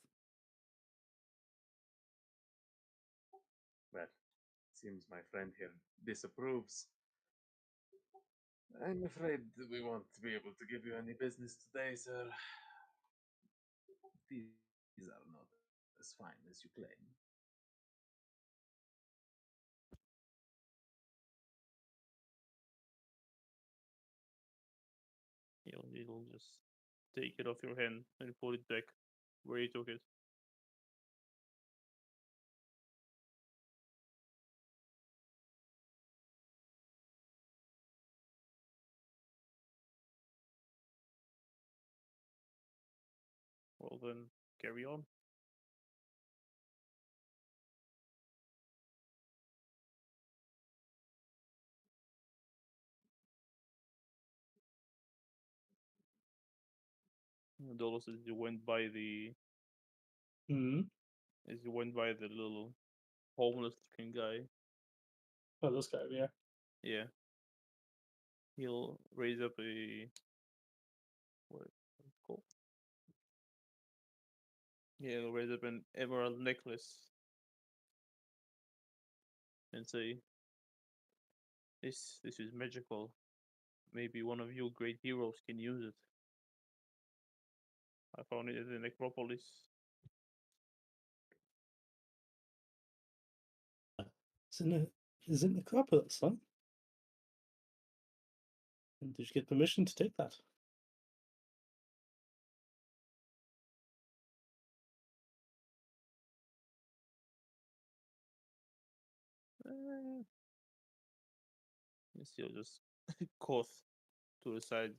[SPEAKER 3] Well, seems my friend here disapproves. I'm afraid we won't be able to give you any business today, sir. These are not as fine as you claim.
[SPEAKER 1] He'll just take it off your hand and put it back where you took it. Well, then carry on. Dolos, as you went by
[SPEAKER 2] Hmm.
[SPEAKER 1] the little homeless-looking guy,
[SPEAKER 2] Oh, this guy, yeah.
[SPEAKER 1] yeah, he'll raise up a what it's called? Yeah, he'll raise up an emerald necklace and say, "This is magical. Maybe one of you great heroes can use it. I found it in the necropolis."
[SPEAKER 2] Is it Necropolis, huh? And did you get permission to take that?
[SPEAKER 1] Uh, yes, he'll just cough to the side.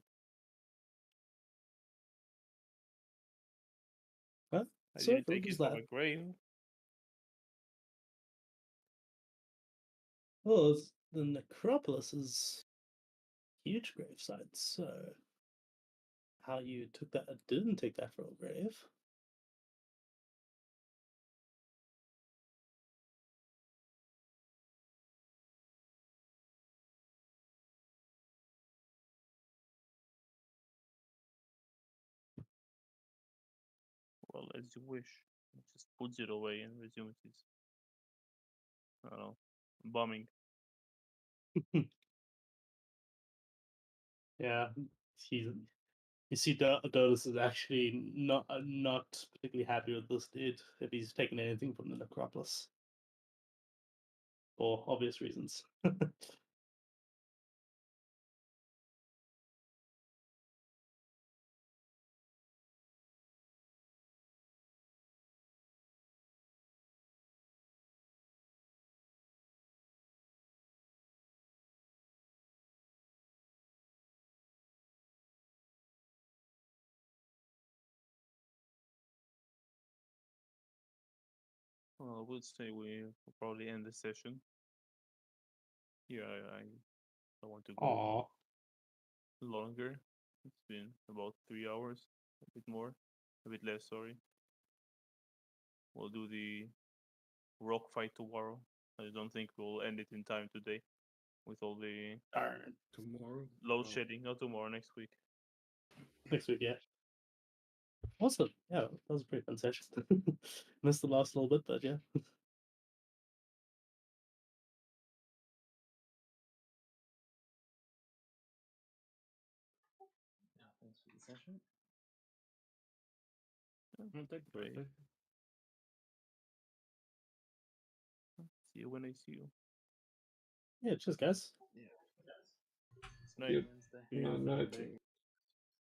[SPEAKER 2] Huh?
[SPEAKER 1] I
[SPEAKER 2] Sorry,
[SPEAKER 1] didn't
[SPEAKER 2] what
[SPEAKER 1] take
[SPEAKER 2] was
[SPEAKER 1] it from
[SPEAKER 2] that?
[SPEAKER 1] a grave.
[SPEAKER 2] Well, the Necropolis is huge gravesite, so how you took that didn't take that from a grave.
[SPEAKER 1] Well, as you wish. He just puts it away and resumes his, I don't know, bombing.
[SPEAKER 2] Yeah, he's. You see, Dodus is actually not particularly happy with this dude if he's taken anything from the necropolis, for obvious reasons.
[SPEAKER 1] Well, I would say we will probably end the session. Yeah, I want to go
[SPEAKER 2] Aw,
[SPEAKER 1] longer. It's been about 3 hours, a bit more, a bit less. Sorry. We'll do the rock fight tomorrow. I don't think we'll end it in time today, with all the
[SPEAKER 2] darn.
[SPEAKER 5] Tomorrow?
[SPEAKER 1] load
[SPEAKER 5] Oh,
[SPEAKER 1] shedding. Not tomorrow, next week.
[SPEAKER 2] Next week, yeah. Awesome. Yeah, that was a pretty fun session. Missed the last little bit, but yeah.
[SPEAKER 3] Yeah, thanks for the session.
[SPEAKER 5] thank you,
[SPEAKER 1] Great.
[SPEAKER 5] thank you.
[SPEAKER 1] See you when I see you.
[SPEAKER 2] Yeah, cheers, guys.
[SPEAKER 3] Yeah.
[SPEAKER 1] Night.
[SPEAKER 3] Wednesday.
[SPEAKER 4] Yeah, no,
[SPEAKER 5] Thank